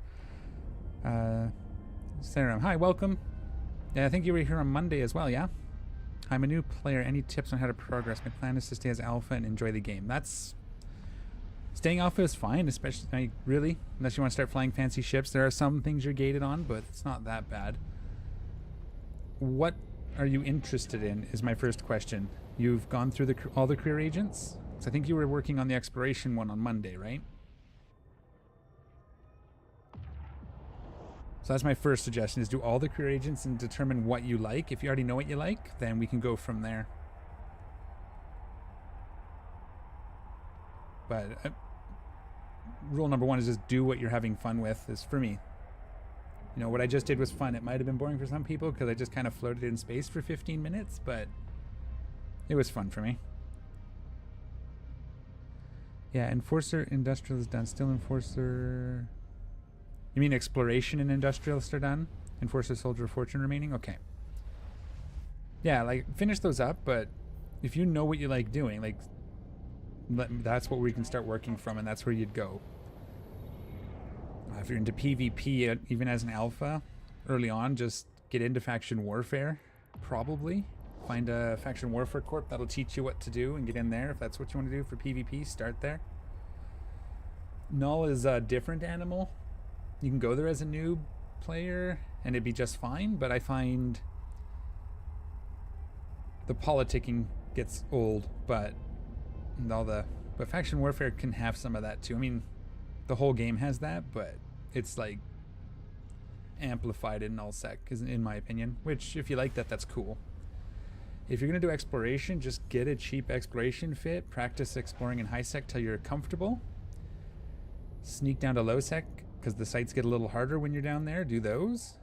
S1: Serum, hi, welcome. Yeah, I think you were here on Monday as well, yeah? I'm a new player. Any tips on how to progress? My plan is to stay as alpha and enjoy the game. That's... Staying alpha is fine, especially... really? Unless you want to start flying fancy ships. There are some things you're gated on, but it's not that bad. What are you interested in, is my first question. You've gone through all the career agents? So I think you were working on the exploration one on Monday, right? So that's my first suggestion, is do all the career agents and determine what you like. If you already know what you like, then we can go from there. But rule number one is just do what you're having fun with, is for me. You know, what I just did was fun. It might have been boring for some people because I just kind of floated in space for 15 minutes, but it was fun for me. Yeah, Enforcer, Industrial is done. Still Enforcer... You mean Exploration and Industrialist are done? Enforcer, Soldier of Fortune remaining? Okay. Yeah, like, finish those up, but if you know what you like doing, like, that's what we can start working from, and that's where you'd go. If you're into PvP, even as an alpha, early on, just get into faction warfare, probably. Find a faction warfare corp that'll teach you what to do and get in there. If that's what you want to do for PvP, start there. Null is a different animal. You can go there as a noob player and it'd be just fine, but I find the politicking gets old, but faction warfare can have some of that too. I mean, the whole game has that, but it's like amplified in nullsec, in my opinion, which if you like that, that's cool. If you're going to do exploration, just get a cheap exploration fit. Practice exploring in high sec till you're comfortable. Sneak down to low sec, because the sites get a little harder when you're down there. Do those.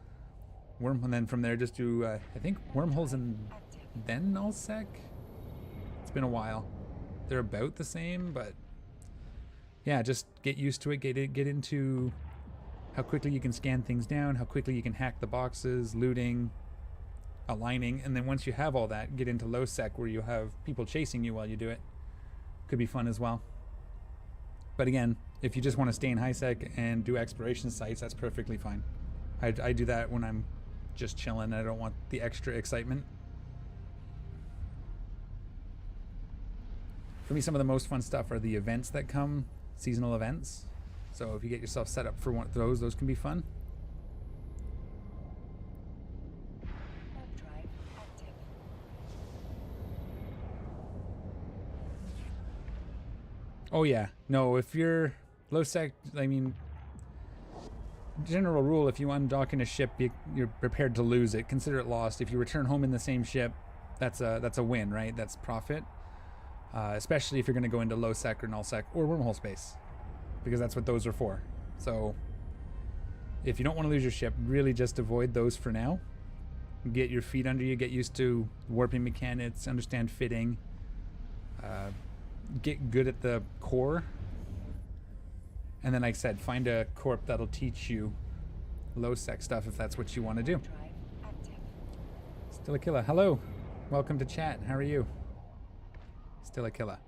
S1: And then from there, just do, I think, wormholes and then null sec. It's been a while. They're about the same, but yeah, just get used to it. Get into how quickly you can scan things down, how quickly you can hack the boxes, looting, aligning, and then once you have all that, get into low sec where you have people chasing you while you do it. Could be fun as well. But again, if you just want to stay in high sec and do exploration sites, that's perfectly fine. I do that when I'm just chilling. I don't want the extra excitement. For me, some of the most fun stuff are the events that come, seasonal events. So if you get yourself set up for one of those can be fun. Oh yeah, no, if you're low sec, I mean, general rule, if you undock in a ship, you're prepared to lose it. Consider it lost. If you return home in the same ship, that's a win, right? That's profit. Especially if you're going to go into low sec or null sec or wormhole space, because that's what those are for. So if you don't want to lose your ship, really just avoid those for now. Get your feet under you, get used to warping mechanics, understand fitting, get good at the core, and then like I said, find a corp that'll teach you low sec stuff if that's what you want to do. Still a killer. Hello, welcome to chat. How are you? Still a killer.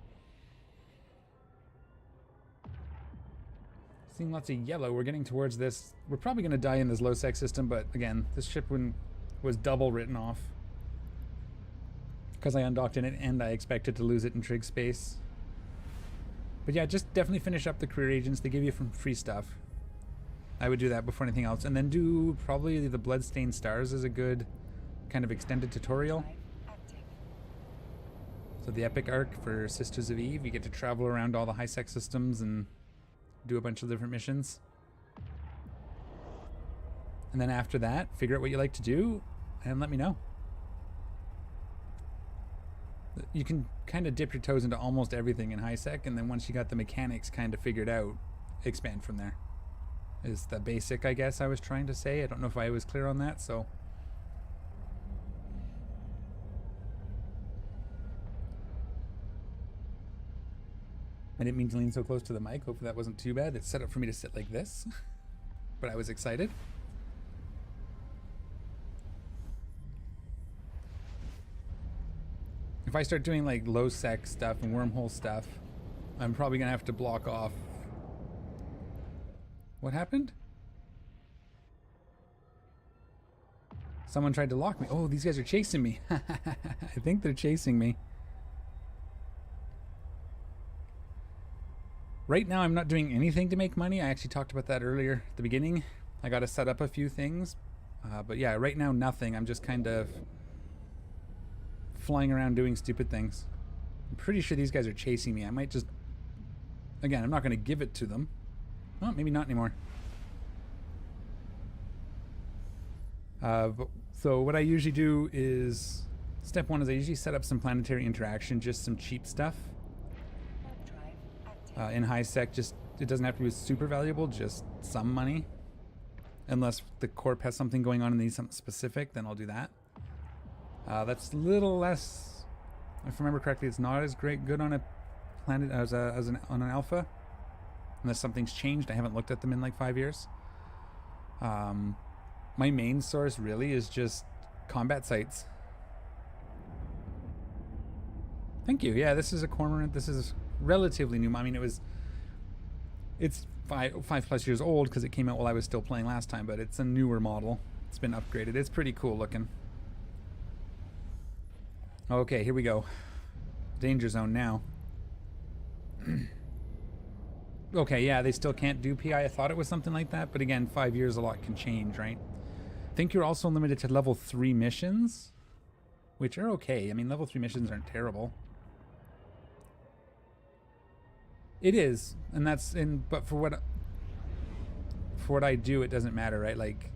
S1: Seeing lots of yellow. We're getting towards this. We're probably going to die in this low sec system, but again, this ship was double written off because I undocked in it and I expected to lose it in trig space. But yeah, just definitely finish up the career agents. They give you some free stuff. I would do that before anything else, and then do probably the Bloodstained Stars as a good kind of extended tutorial. So the epic arc for Sisters of Eve, you get to travel around all the high-sec systems and do a bunch of different missions. And then after that, figure out what you like to do and let me know. You can kind of dip your toes into almost everything in high-sec, and then once you got the mechanics kind of figured out, expand from there. Is the basic, I guess, I was trying to say. I don't know if I was clear on that, so... I didn't mean to lean so close to the mic. Hopefully that wasn't too bad. It's set up for me to sit like this. But I was excited. If I start doing like low sec stuff and wormhole stuff, I'm probably gonna have to block off. What happened? Someone tried to lock me. Oh, these guys are chasing me. I think they're chasing me. Right now, I'm not doing anything to make money. I actually talked about that earlier at the beginning. I got to set up a few things. But yeah, right now, nothing. I'm just kind of flying around doing stupid things. I'm pretty sure these guys are chasing me. I might just... Again, I'm not going to give it to them. Well, maybe not anymore. So what I usually do is... Step one is I usually set up some planetary interaction, just some cheap stuff. In high sec, just it doesn't have to be super valuable, just some money. Unless the corp has something going on and needs something specific, then I'll do that. That's a little less, if I remember correctly, it's not as good on a planet as on an alpha. Unless something's changed. I haven't looked at them in like 5 years. My main source really is just combat sites. Thank you. Yeah, this is a cormorant. This is relatively new. I mean, it's five plus years old because it came out while I was still playing last time, but it's a newer model. It's been upgraded. It's pretty cool looking. Okay, here we go. Danger zone now. Okay, yeah, they still can't do PI. I thought it was something like that, but again, 5 years, a lot can change, right? I think you're also limited to level 3 missions, which are okay. I mean, level 3 missions aren't terrible. It is, and that's in. But for what I do, it doesn't matter, right? Like,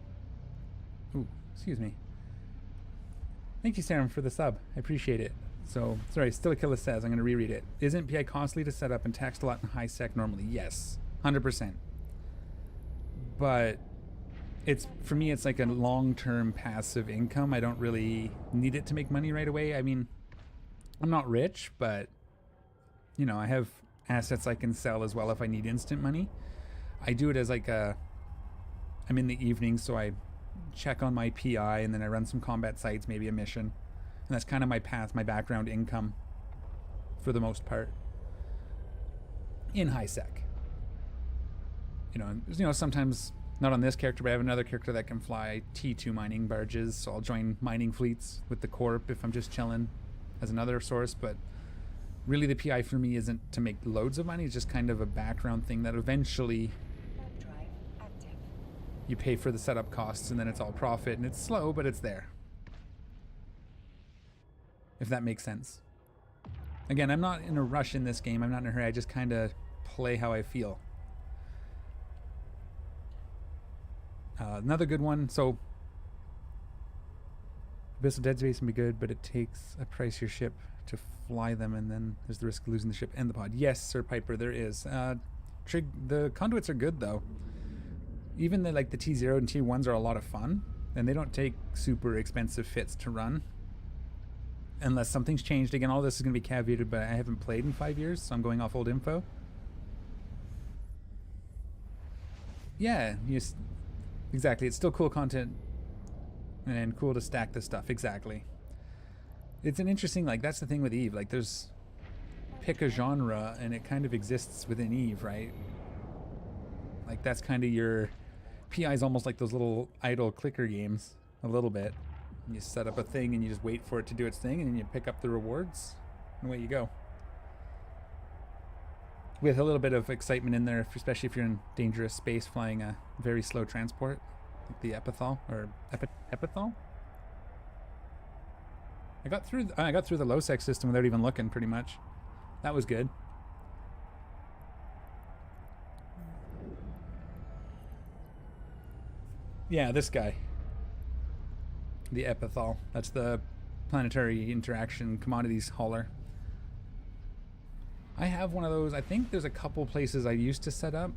S1: ooh, excuse me. Thank you, Sarum, for the sub. I appreciate it. So, sorry, Still Killer says, I'm going to reread it. Isn't PI costly to set up and taxed a lot in high sec normally? Yes, 100%. But it's for me, it's like a long-term passive income. I don't really need it to make money right away. I mean, I'm not rich, but you know, I have assets I can sell as well if I need instant money. I do it as like I'm in the evening, so I check on my PI and then I run some combat sites, maybe a mission. And that's kind of my path, my background income for the most part in high sec. You know, sometimes not on this character, but I have another character that can fly T2 mining barges, so I'll join mining fleets with the corp if I'm just chilling as another source. But really the PI for me isn't to make loads of money. It's just kind of a background thing that eventually you pay for the setup costs and then it's all profit, and it's slow, but it's there. If that makes sense. Again, I'm not in a rush in this game. I'm not in a hurry. I just kind of play how I feel. Another good one. So Abyssal Dead Space can be good, but it takes a price your ship to fly them, and then there's the risk of losing the ship and the pod. Yes, Sir Piper, there is. The conduits are good though. Even the T0 and T1s are a lot of fun, and they don't take super expensive fits to run. Unless something's changed. Again, all this is going to be caveated, but I haven't played in 5 years, so I'm going off old info. Yeah, exactly. It's still cool content and cool to stack the stuff. Exactly. It's an interesting, that's the thing with Eve. There's pick a genre, and it kind of exists within Eve, right? That's kind of your PI is almost like those little idle clicker games, a little bit. You set up a thing and you just wait for it to do its thing, and then you pick up the rewards, and away you go. With a little bit of excitement in there, especially if you're in dangerous space flying a very slow transport, like the Epithal, or Epithal? I got through the low sec system without even looking, pretty much. That was good. Yeah, this guy. The epithal. That's the planetary interaction commodities hauler. I have one of those. I think there's a couple places I used to set up.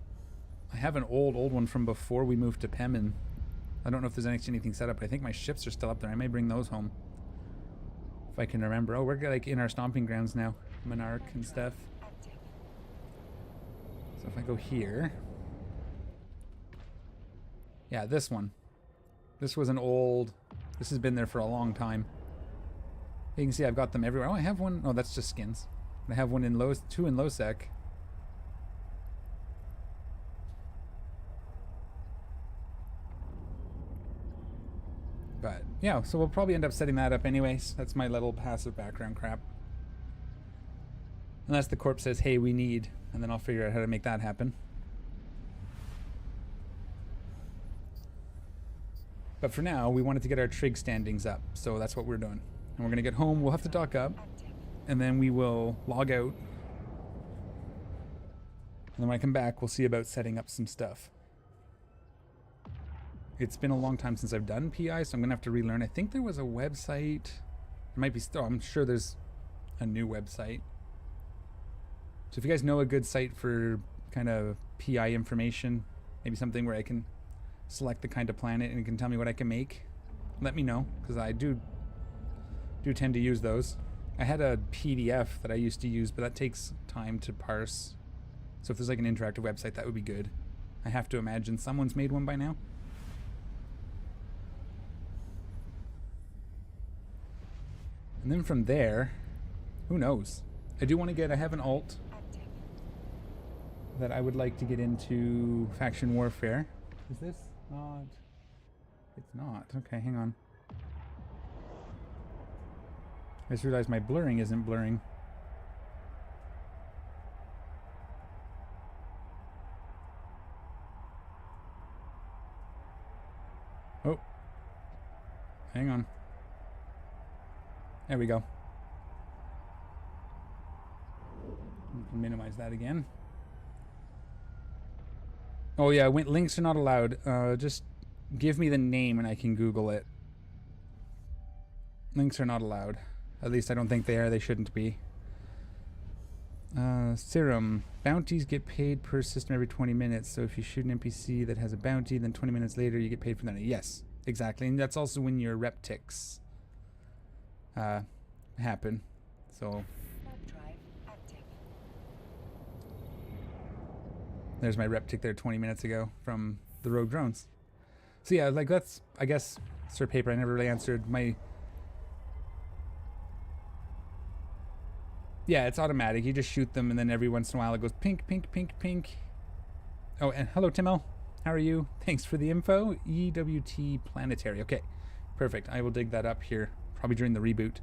S1: I have an old one from before we moved to Pemin. I don't know if there's anything set up, but I think my ships are still up there. I may bring those home. If I can remember. Oh, we're like in our stomping grounds now. Monarch and stuff. So if I go here. Yeah, this one. This was an old... This has been there for a long time. You can see I've got them everywhere. Oh, I have one. Oh, that's just skins. I have one in low... 2 in low sec. But, yeah, so we'll probably end up setting that up anyways. That's my little passive background crap. Unless the corp says, hey, we need... And then I'll figure out how to make that happen. But for now, we wanted to get our trig standings up. So that's what we're doing. And we're going to get home. We'll have to dock up. And then we will log out. And then when I come back, we'll see about setting up some stuff. It's been a long time since I've done PI, so I'm going to have to relearn. I think there was a website. There might be still. I'm sure there's a new website. So if you guys know a good site for kind of PI information, maybe something where I can select the kind of planet and it can tell me what I can make, let me know, because I do tend to use those. I had a PDF that I used to use, but that takes time to parse. So if there's like an interactive website, that would be good. I have to imagine someone's made one by now. And then from there, who knows? I do want to get, I have an alt that I would like to get into faction warfare. Is this not? It's not. Okay, hang on. I just realized my blurring isn't blurring. Oh. Hang on. There we go. Minimize that again. Oh yeah, links are not allowed. Just give me the name and I can Google it. Links are not allowed. At least I don't think they are. They shouldn't be. Serum. Bounties get paid per system every 20 minutes. So if you shoot an NPC that has a bounty, then 20 minutes later you get paid for that. Yes, exactly. And that's also when your rep ticks happen. So there's my rep tick there 20 minutes ago from the rogue drones. So yeah, like that's, I guess, Sir Paper, I never really answered my... Yeah, it's automatic. You just shoot them and then every once in a while it goes pink, pink, pink, pink. Oh, and hello, Timo. How are you? Thanks for the info. EWT Planetary. Okay, perfect. I will dig that up here, probably during the reboot.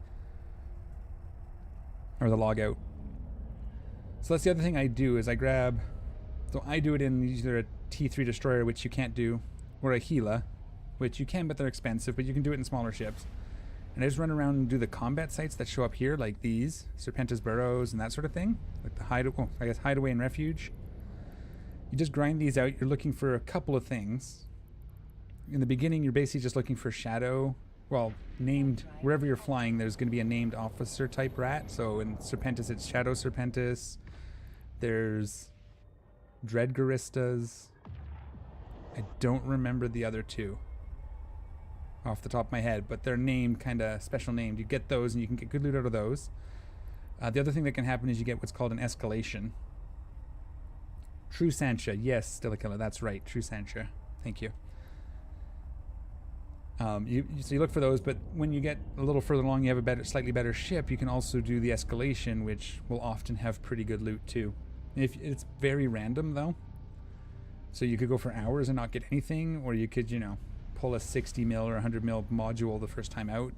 S1: Or the logout. So that's the other thing I do is I grab... So I do it in either a T3 destroyer, which you can't do, or a Gila, which you can, but they're expensive, but you can do it in smaller ships. And I just run around and do the combat sites that show up here, like these, Serpentis Burrows and that sort of thing, like the hideaway and refuge. You just grind these out. You're looking for a couple of things. In the beginning, you're basically just looking for shadow. Well, named, wherever you're flying, there's going to be a named officer type rat. So in Serpentis, it's Shadow Serpentis. There's Dreadgaristas. I don't remember the other two off the top of my head, but they're named, kind of special named. You get those and you can get good loot out of those. The other thing that can happen is you get what's called an escalation. True Sancha. Yes, Stilakilla, that's right. True Sancha. Thank you. So you look for those, but when you get a little further along, you have a slightly better ship, you can also do the escalation, which will often have pretty good loot too. It's very random though. So you could go for hours and not get anything, or you could, you know, pull a 60 mil or 100 mil module the first time out,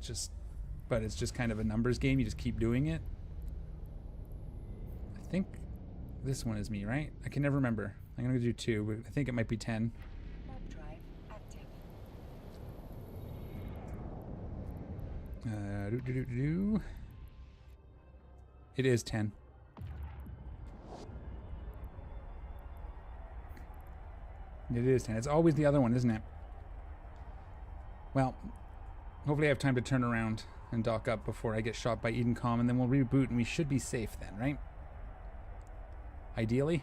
S1: but it's just kind of a numbers game. You just keep doing it. I think this one is me, right? I can never remember. I'm gonna do 2, but I think it might be 10. It is 10. It is 10. It's always the other one, isn't it? Well, hopefully I have time to turn around and dock up before I get shot by Edencom, and then we'll reboot, and we should be safe then, right? Ideally.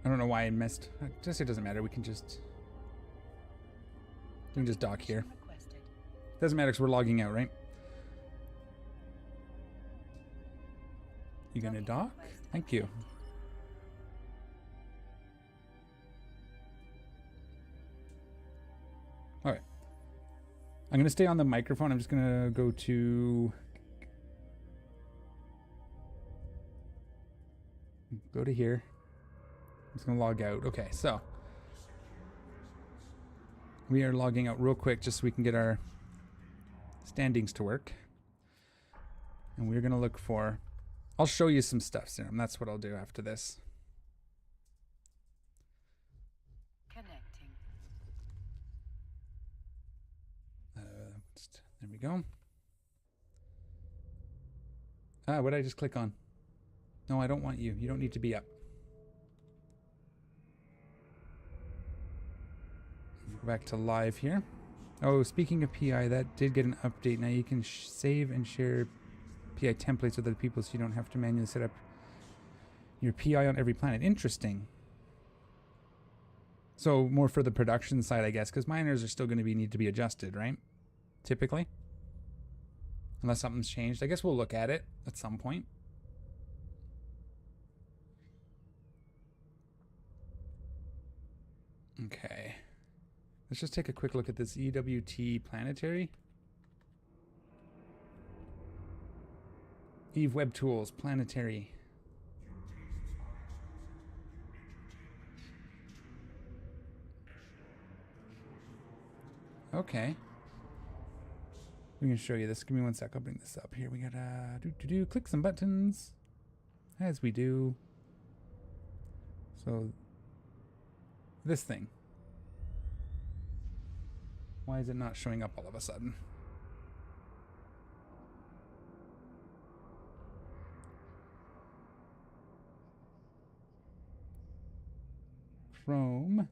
S1: I don't know why I missed. Just it doesn't matter. We can just dock here. Doesn't matter because we're logging out, right? You gonna dock? Thank you. All right. I'm gonna stay on the microphone. I'm just gonna go to here. I'm just gonna log out. Okay, so we are logging out real quick just so we can get our standings to work. And we're gonna look for, I'll show you some stuff, Serum. That's what I'll do after this.
S2: Connecting.
S1: There we go. What did I just click on? No, I don't want you. You don't need to be up. Go back to live here. Oh, speaking of PI, that did get an update. Now you can save and share PI templates with other people so you don't have to manually set up your PI on every planet. Interesting. So more for the production side, I guess, because miners are still going to need to be adjusted, right? Typically. Unless something's changed. I guess we'll look at it at some point. Okay. Let's just take a quick look at this EWT planetary. Eve Web Tools, planetary. Okay. We can show you this. Give me one sec. I'll bring this up here. We gotta click some buttons as we do. So this thing. Why is it not showing up all of a sudden? Chrome.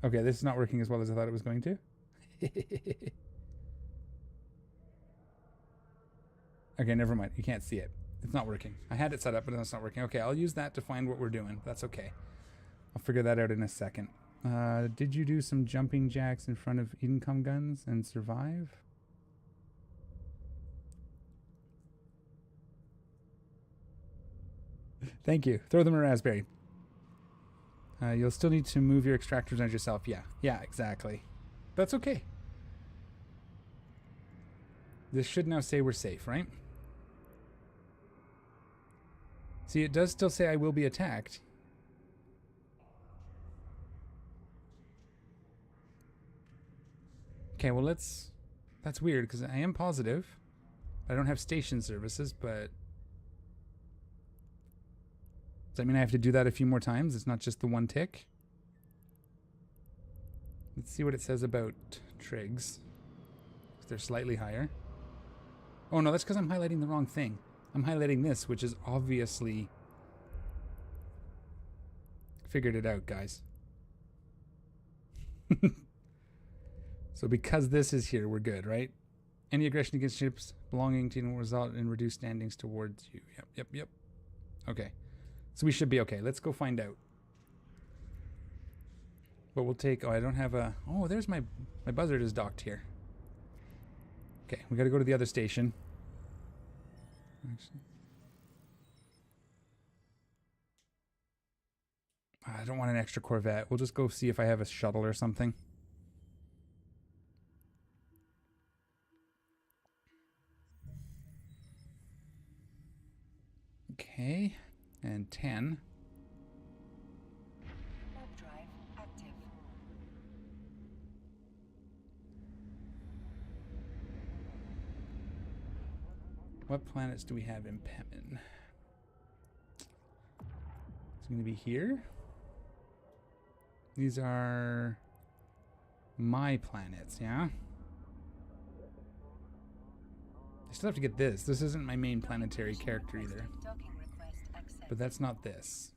S1: Okay, this is not working as well as I thought it was going to. Okay, never mind. You can't see it. It's not working. I had it set up, but it's not working. Okay, I'll use that to find what we're doing. That's okay. I'll figure that out in a second. Did you do some jumping jacks in front of Edencom guns and survive? Thank you. Throw them a raspberry. You'll still need to move your extractors on yourself. Yeah, exactly. That's okay. This should now say we're safe, right? See, it does still say I will be attacked. Okay, well that's weird because I am positive. I don't have station services, but does that mean I have to do that a few more times? It's not just the one tick. Let's see what it says about trigs. They're slightly higher. Oh no, that's because I'm highlighting the wrong thing. I'm highlighting this, which is obviously figured it out, guys. So because this is here, we're good, right? Any aggression against ships belonging to you will result in reduced standings towards you. Yep. Okay. So we should be okay. Let's go find out. But we'll take... Oh, I don't have a... Oh, there's my buzzard is docked here. Okay, we got to go to the other station. Actually, I don't want an extra Corvette. We'll just go see if I have a shuttle or something. Okay, and 10.
S2: Warp drive active.
S1: What planets do we have in Pemin? going to be here. These are my planets, yeah? I still have to get this. This isn't my main planetary character either. But that's not this.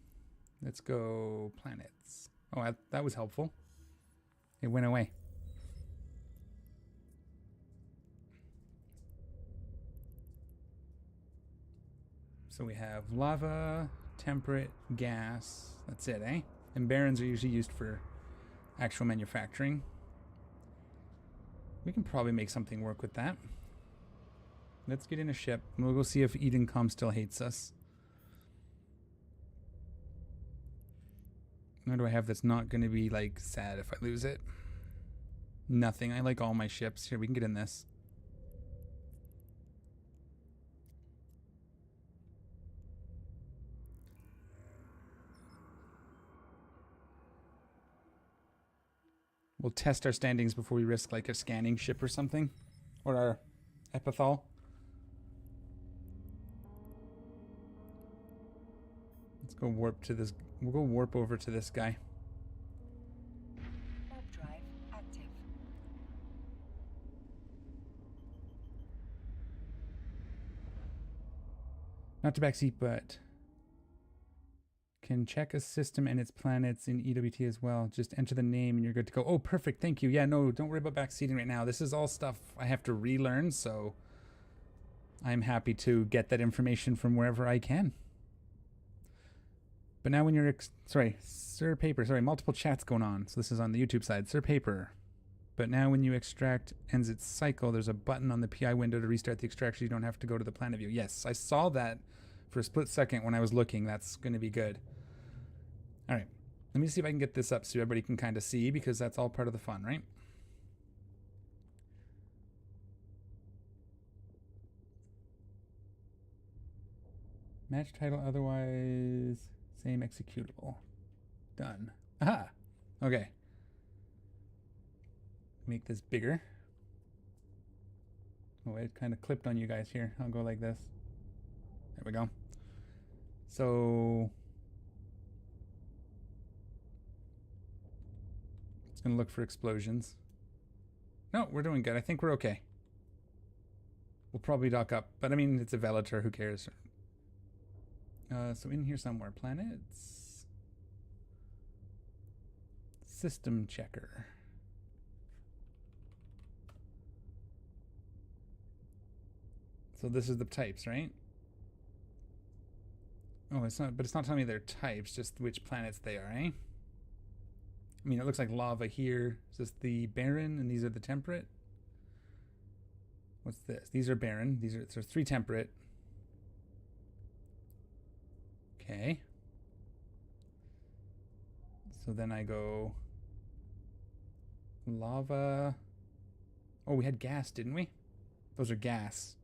S1: Let's go planets. Oh, that was helpful. It went away. So we have lava, temperate, gas. That's it, eh? And barrens are usually used for actual manufacturing. We can probably make something work with that. Let's get in a ship. And we'll go see if Edencom still hates us. What do I have that's not going to be, like, sad if I lose it? Nothing. I like all my ships. Here, we can get in this. We'll test our standings before we risk, like, a scanning ship or something. Or our epithal. Let's go warp to this. We'll go warp over to this guy.
S2: Warp drive active.
S1: Not to backseat, but can check a system and its planets in EWT as well. Just enter the name and you're good to go. Oh, perfect. Thank you. Yeah, no, don't worry about backseating right now. This is all stuff I have to relearn, so I'm happy to get that information from wherever I can. But now when you're, sorry, Sir Paper, sorry, multiple chats going on. So this is on the YouTube side, Sir Paper. But now when you extract ends its cycle, there's a button on the PI window to restart the extraction. You don't have to go to the planet view. Yes, I saw that for a split second when I was looking. That's going to be good. All right, let me see if I can get this up so everybody can kind of see, because that's all part of the fun, right? Match title, otherwise same executable. Done. Aha! Okay. Make this bigger. Oh, it kind of clipped on you guys here. I'll go like this. There we go. So it's going to look for explosions. No, we're doing good. I think we're okay. We'll probably dock up, but I mean, it's a Velator. Who cares? So in here somewhere, planets, system checker. So this is the types, right? Oh, it's not, but it's not telling me their types, just which planets they are, eh? I mean, it looks like lava here. Is this the barren, and these are the temperate? What's this? These are barren. These are, so 3 temperate. Okay. So then I go lava. Oh, we had gas, didn't we? Those are gas.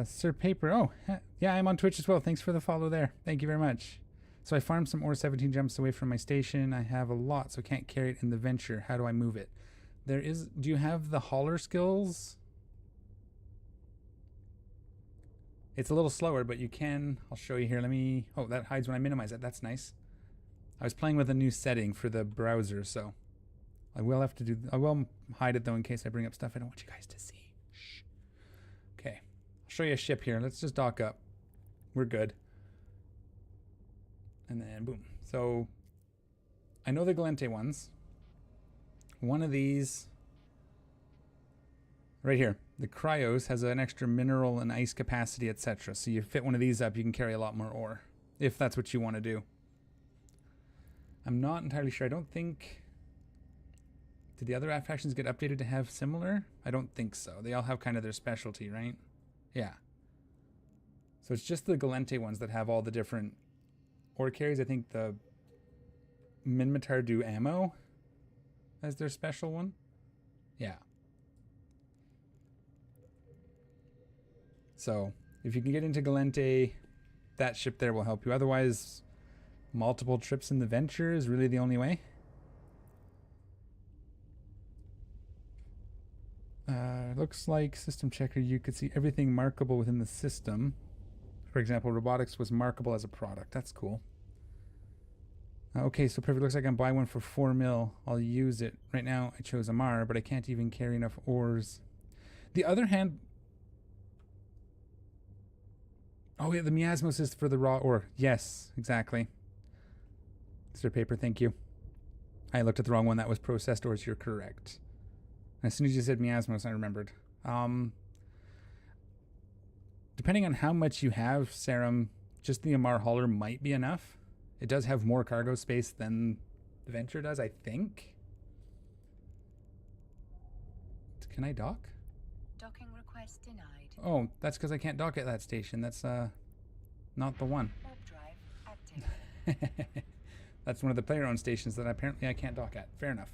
S1: Sir Paper. Oh, yeah, I'm on Twitch as well. Thanks for the follow there. Thank you very much. So I farmed some ore 17 jumps away from my station. I have a lot, so I can't carry it in the venture. How do I move it? There is, do you have the hauler skills? It's a little slower, but you can, I'll show you here. Let me, oh, that hides when I minimize it. That's nice. I was playing with a new setting for the browser, so I will have to do, I will hide it though in case I bring up stuff I don't want you guys to see. Shh. Okay, I'll show you a ship here. Let's just dock up. We're good. And then boom. So I know the Galente ones. One of these right here, the Cryos, has an extra mineral and ice capacity, etc. So you fit one of these up, you can carry a lot more ore, if that's what you want to do. I'm not entirely sure. I don't think, did the other factions get updated to have similar? I don't think so. They all have kind of their specialty, right? Yeah. So it's just the Galente ones that have all the different ore carries. I think the Minmatar do ammo as their special one. Yeah. So if you can get into Galente, that ship there will help you. Otherwise, multiple trips in the venture is really the only way. Looks like system checker, you could see everything markable within the system. For example, robotics was markable as a product. That's cool. Okay, so perfect. Looks like I can buy one for 4 mil. I'll use it. Right now, I chose Amar, but I can't even carry enough ores. The other hand... Oh, yeah, the miasmos is for the raw ore. Yes, exactly. Mr. Paper, thank you. I looked at the wrong one. That was processed ores. You're correct. As soon as you said miasmos, I remembered. Depending on how much you have, Serum, just the Amar hauler might be enough. It does have more cargo space than the Venture does, I think. Can I dock?
S2: Docking request denied.
S1: Oh, that's because I can't dock at that station. That's not the one.
S2: Warp drive active.
S1: That's one of the player-owned stations that apparently I can't dock at. Fair enough.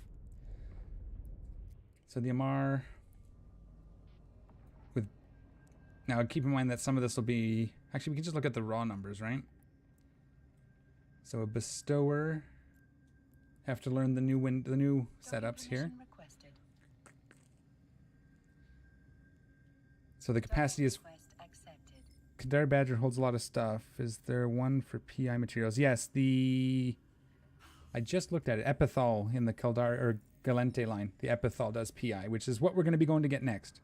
S1: So the Amar... with... Now, keep in mind that some of this will be... Actually, we can just look at the raw numbers, right? So a bestower... Have to learn the new setups here.
S2: Requested.
S1: So the capacity is... Kadar Badger holds a lot of stuff. Is there one for PI materials? Yes, the... I just looked at it. Epithal in the Kildar or Galente line. The Epithal does PI, which is what we're going to be going to get next.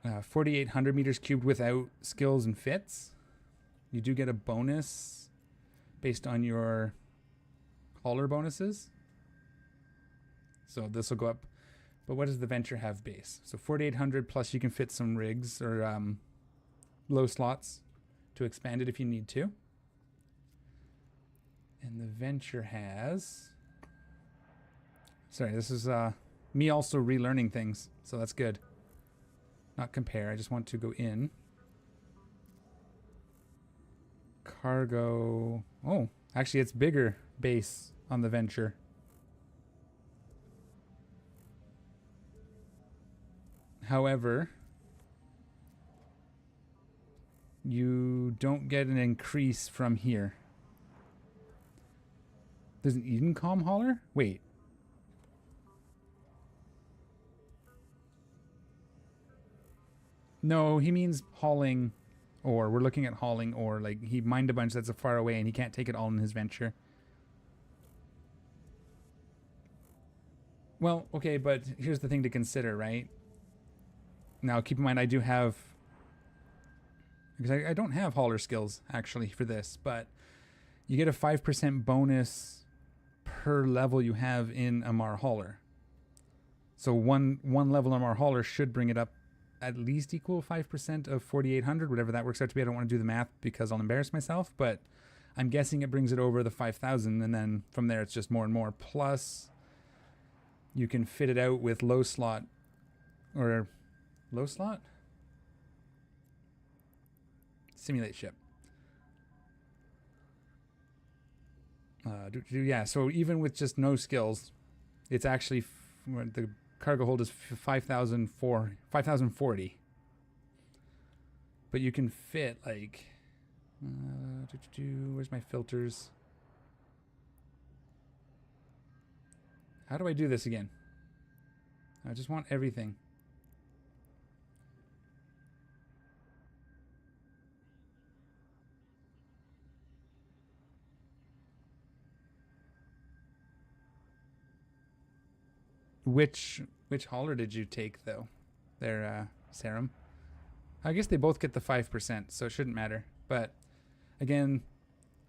S1: 4,800 meters cubed without skills and fits. You do get a bonus based on your hauler bonuses. So this will go up. But what does the Venture have base? So 4,800 plus you can fit some rigs or low slots to expand it if you need to. And the Venture has... Sorry, this is me also relearning things, so that's good. Not compare, I just want to go in. Cargo... Oh, actually it's bigger base on the Venture. However, you don't get an increase from here. There's an Edencom hauler? Wait. No, he means hauling ore. We're looking at hauling ore. Like, he mined a bunch that's far away and he can't take it all in his Venture. Well, okay, but here's the thing to consider, right? Now, keep in mind, I do have... Because I don't have hauler skills, actually, for this. But you get a 5% bonus per level you have in Amar hauler. So one level Amar hauler should bring it up at least equal 5% of 4,800, whatever that works out to be. I don't want to do the math because I'll embarrass myself. But I'm guessing it brings it over the 5,000. And then from there, it's just more and more. Plus, you can fit it out with low slot or... Low slot? Simulate ship. Yeah, so even with just no skills, it's actually... the cargo hold is 5,040. But you can fit, like... where's my filters? How do I do this again? I just want everything. Which hauler did you take, though? Their Serum? I guess they both get the 5%, so it shouldn't matter. But, again,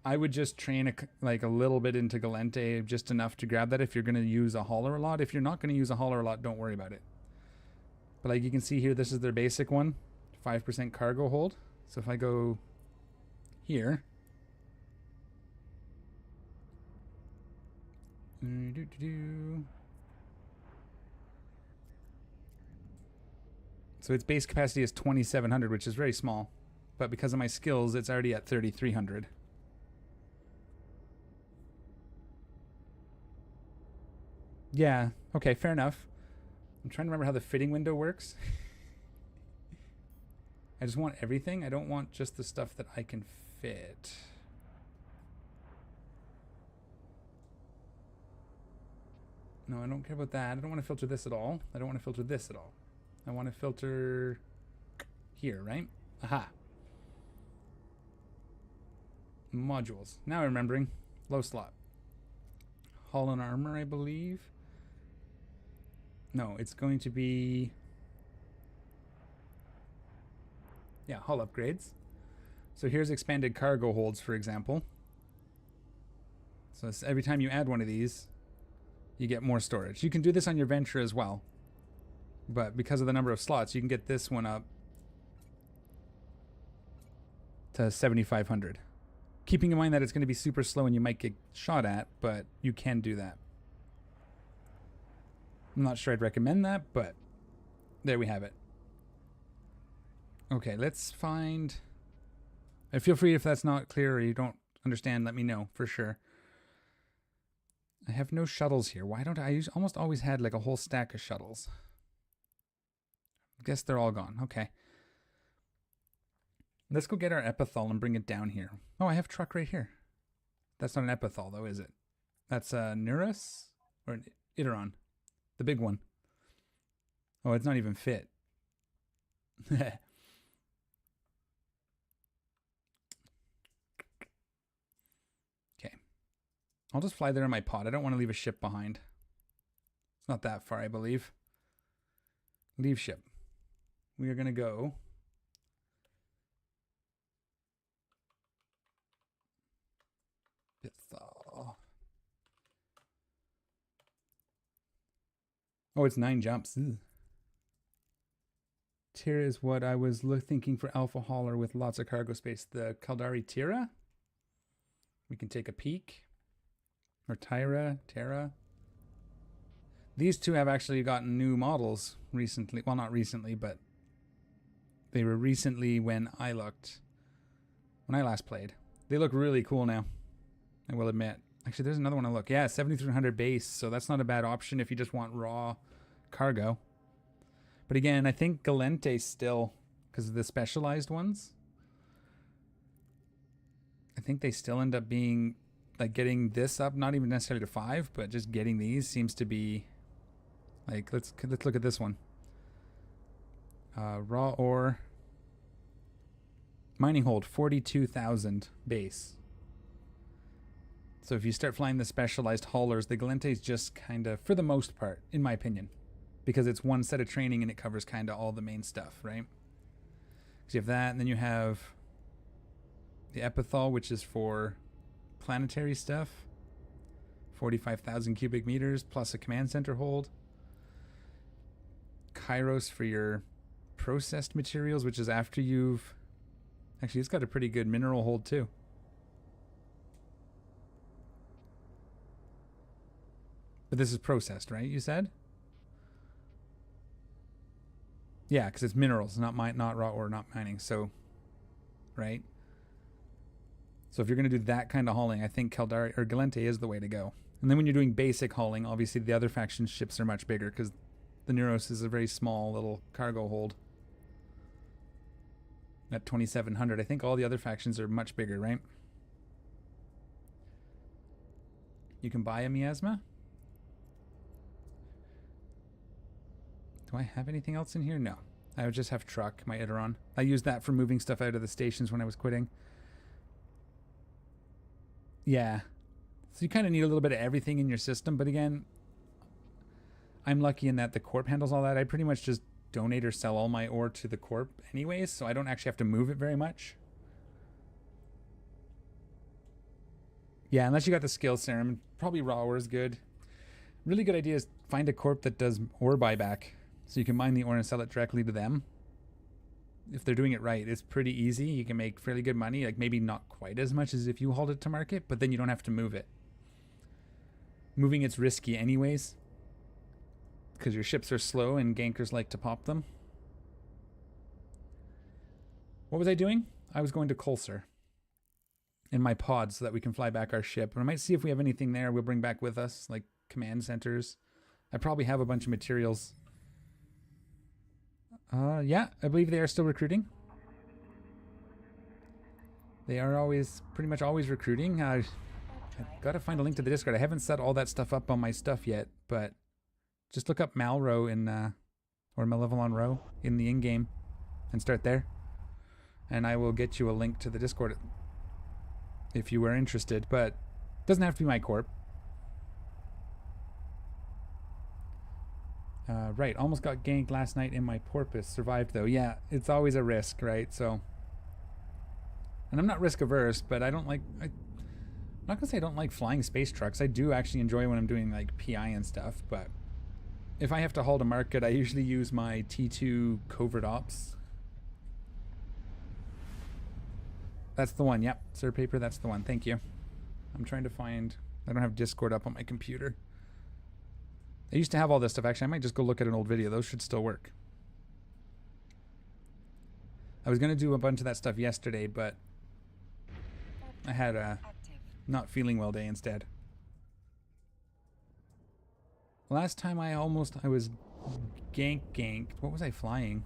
S1: I would just train a little bit into Galente, just enough to grab that if you're going to use a hauler a lot. If you're not going to use a hauler a lot, don't worry about it. But like you can see here, this is their basic one. 5% cargo hold. So if I go here... So its base capacity is 2,700, which is very small. But because of my skills, it's already at 3,300. Yeah, okay, fair enough. I'm trying to remember how the fitting window works. I just want everything. I don't want just the stuff that I can fit. No, I don't care about that. I don't want to filter this at all. I don't want to filter this at all. I want to filter here, right? Aha. Modules. Now I'm remembering. Low slot. Hull and armor, I believe. No, it's going to be... Yeah, hull upgrades. So here's expanded cargo holds, for example. So every time you add one of these, you get more storage. You can do this on your Venture as well. But because of the number of slots, you can get this one up to 7,500. Keeping in mind that it's going to be super slow and you might get shot at, but you can do that. I'm not sure I'd recommend that, but there we have it. Okay, let's find... Feel free if that's not clear or you don't understand, let me know for sure. I have no shuttles here. Why don't I almost always had like a whole stack of shuttles. I guess they're all gone. Okay. Let's go get our epithal and bring it down here. Oh, I have a truck right here. That's not an epithal though, is it? That's a Neurus or an Iteron. The big one. Oh, it's not even fit. Okay. I'll just fly there in my pod. I don't want to leave a ship behind. It's not that far, I believe. Leave ship. We are going to go... Oh, it's 9 jumps. Ugh. Tira is what I was thinking for Alpha Hauler with lots of cargo space. The Caldari Tira. We can take a peek. Or Terra. These two have actually gotten new models recently. Well, not recently, but they were recently when I looked. When I last played. They look really cool now. I will admit. Actually, there's another one to look. Yeah, 7,300 base. So that's not a bad option if you just want raw cargo. But again, I think Galente still, because of the specialized ones, I think they still end up being, like, getting this up, not even necessarily to 5, but just getting these seems to be, like, let's look at this one. Raw ore. Mining hold, 42,000 base. So if you start flying the specialized haulers, the Galente is just kind of, for the most part, in my opinion, because it's one set of training and it covers kind of all the main stuff, right? Because you have that, and then you have the epithal, which is for planetary stuff. 45,000 cubic meters plus a command center hold. Kairos for your processed materials, which is after you've... Actually, it's got a pretty good mineral hold too. But this is processed, right? You said? Yeah, because it's minerals, not raw ore, not mining. So, right? So if you're going to do that kind of hauling, I think Caldari or Galente is the way to go. And then when you're doing basic hauling, obviously the other faction ships are much bigger because the Neuros is a very small little cargo hold. At 2,700, I think all the other factions are much bigger, right? You can buy a miasma. Do I have anything else in here? No. I would just have truck, my Iteron. I used that for moving stuff out of the stations when I was quitting. Yeah. So you kind of need a little bit of everything in your system, but again, I'm lucky in that the Corp handles all that. I pretty much just donate or sell all my ore to the Corp anyways, so I don't actually have to move it very much. Yeah, unless you got the skill serum. Probably raw ore is good. Really good idea is find a Corp that does ore buyback. So you can mine the ore and sell it directly to them. If they're doing it right, it's pretty easy. You can make fairly good money. Like maybe not quite as much as if you hauled it to market, but then you don't have to move it. Moving it's risky anyways, because your ships are slow and gankers like to pop them. What was I doing? I was going to Colser in my pod so that we can fly back our ship. And I might see if we have anything there we'll bring back with us, like command centers. I probably have a bunch of materials. Yeah, I believe they are still recruiting. They are pretty much always recruiting. I've got to find a link to the Discord. I haven't set all that stuff up on my stuff yet, but just look up Malro or Malevolon Row in the in-game and start there. and I will get you a link to the Discord if you were interested, but it doesn't have to be my corp. Right, almost got ganked last night in my porpoise. Survived though. Yeah, it's always a risk, right? So, and I'm not risk averse, but I don't like. I'm not gonna say I don't like flying space trucks. I do actually enjoy when I'm doing like PI and stuff. But if I have to hold a market, I usually use my T2 covert ops. That's the one. Yep, Sir Paper. That's the one. Thank you. I'm trying to find. I don't have Discord up on my computer. I used to have all this stuff. Actually, I might just go look at an old video. Those should still work. I was going to do a bunch of that stuff yesterday, but I had a not feeling well day instead. Last time I was ganked. What was I flying?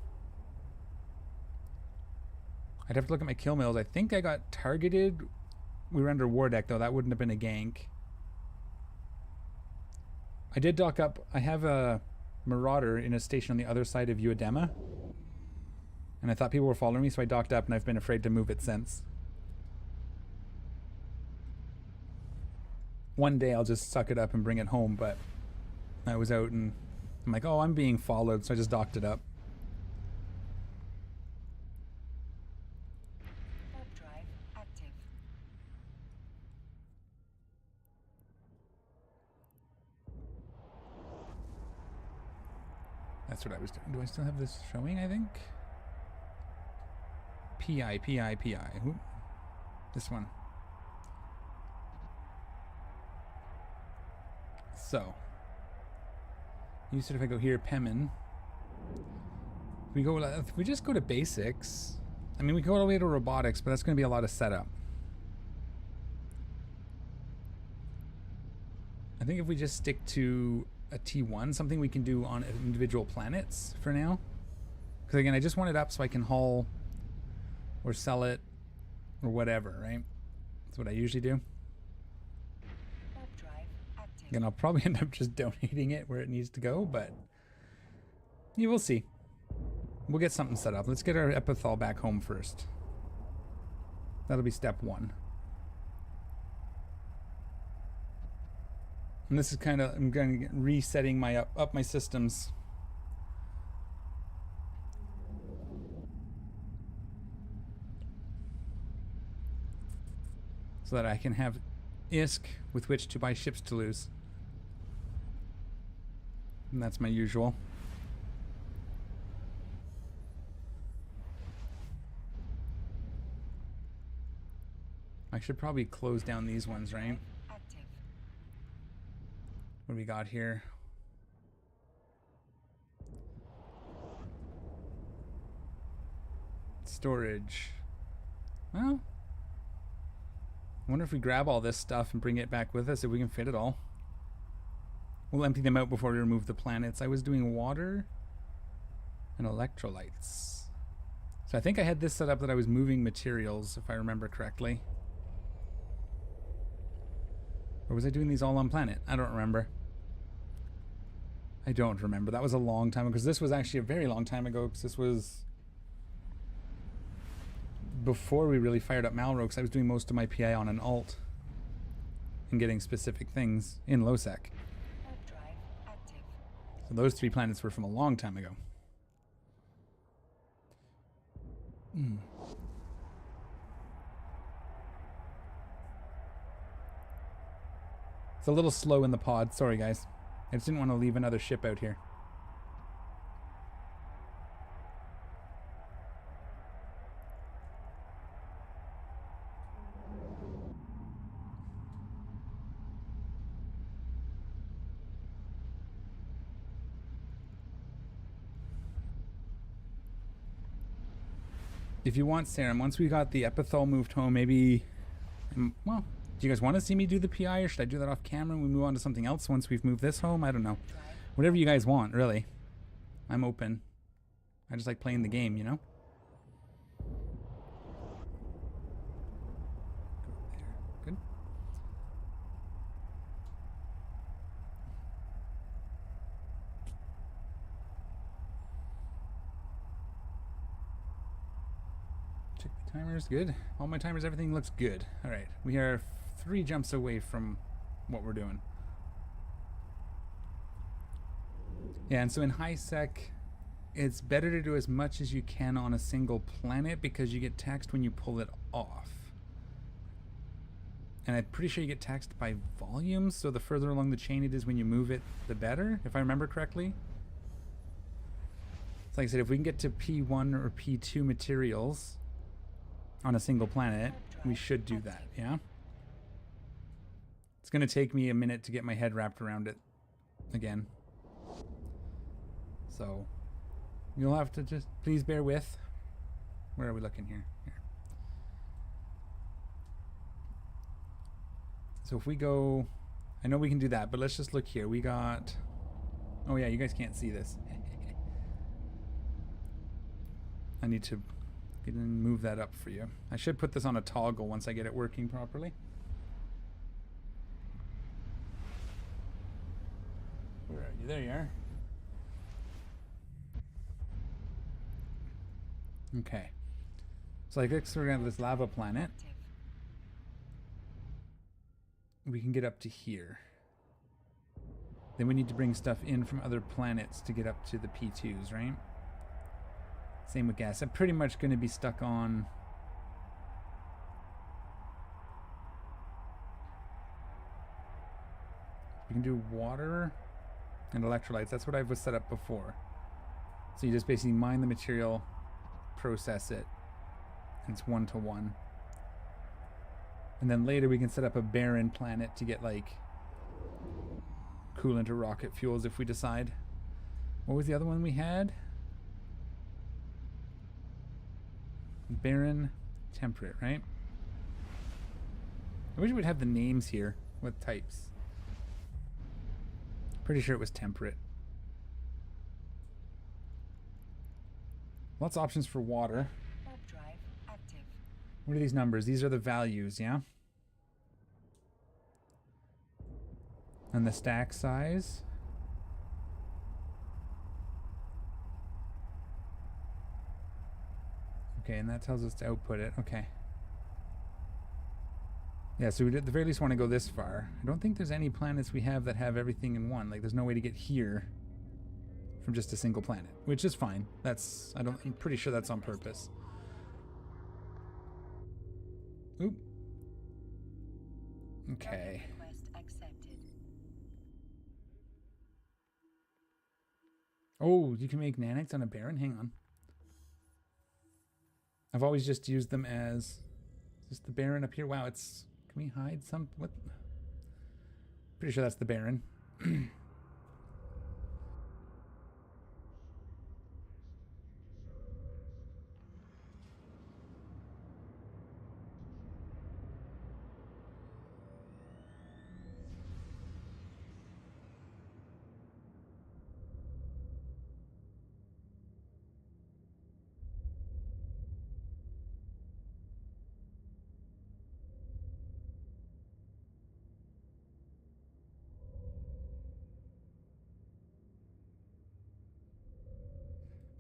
S1: I'd have to look at my kill mills. I think I got targeted. We were under war deck, though. That wouldn't have been a gank. I did dock up. I have a Marauder in a station on the other side of Uedema. And I thought people were following me, so I docked up, and I've been afraid to move it since. One day I'll just suck it up and bring it home, but I was out and I'm like, oh, I'm being followed, so I just docked it up.
S2: Drive active.
S1: That's what I was doing. Do I still have this showing, I think? PI. Ooh. This one. So. You said if I go here, Pemin. If we just go to basics. I mean, we go all the way to robotics, but that's going to be a lot of setup. I think if we just stick to a T1, something we can do on individual planets for now. Because again, I just want it up so I can haul or sell it or whatever, right? That's what I usually do. Again, I'll probably end up just donating it where it needs to go, but you will see. We'll get something set up. Let's get our epithal back home first. That'll be step one. And this is kind of, I'm going to get resetting my up my systems. So that I can have ISK with which to buy ships to lose. And that's my usual. I should probably close down these ones, right? What do we got here? Storage. Well, I wonder if we grab all this stuff and bring it back with us, if we can fit it all. We'll empty them out before we remove the planets. I was doing water and electrolytes. So I think I had this set up that I was moving materials, if I remember correctly. Or was I doing these all on planet? I don't remember. I don't remember. That was a long time ago, because this was actually a very long time ago, because this was before we really fired up Malro, because I was doing most of my PI on an alt and getting specific things in LOSEC. So those 3 planets were from a long time ago. It's a little slow in the pod. Sorry, guys. I just didn't want to leave another ship out here. If you want, Serum, once we got the epithal moved home, maybe... well, do you guys want to see me do the PI, or should I do that off camera and we move on to something else once we've moved this home? I don't know. Whatever you guys want, really. I'm open. I just like playing the game, you know? Good. Check the timers. Good. All my timers, everything looks good. All right. We are 3 jumps away from what we're doing. Yeah, and so in high sec, it's better to do as much as you can on a single planet because you get taxed when you pull it off. And I'm pretty sure you get taxed by volume, so the further along the chain it is when you move it, the better, if I remember correctly. So like I said, if we can get to P1 or P2 materials on a single planet, we should do that, yeah? It's going to take me a minute to get my head wrapped around it again. So you'll have to just please bear with. Where are we looking here? Here. So if we go, I know we can do that, but let's just look here. We got, oh yeah, you guys can't see this. I need to get and move that up for you. I should put this on a toggle once I get it working properly. Where are you? There you are. Okay. So like this, we're gonna have this lava planet. We can get up to here. Then we need to bring stuff in from other planets to get up to the P2s, right? Same with gas. I'm pretty much going to be stuck on... We can do water and electrolytes. That's what I was set up before. So you just basically mine the material, process it, and it's 1-to-1. And then later we can set up a barren planet to get like coolant or rocket fuels if we decide. What was the other one we had? Barren, temperate, right? I wish we'd have the names here with types. Pretty sure it was temperate. Lots of options for water.
S2: Warp drive active.
S1: What are these numbers? These are the values, yeah? And the stack size. Okay, and that tells us to output it. Okay. Yeah, so we at the very least want to go this far. I don't think there's any planets we have that have everything in one. Like, there's no way to get here from just a single planet, which is fine. I'm pretty sure that's on purpose. Oop. Okay.
S2: Request accepted.
S1: Oh, you can make nanites on a Baron? Hang on. I've always just used them as just the Baron up here. Wow, it's... Can we hide some... What? Pretty sure that's the Baron.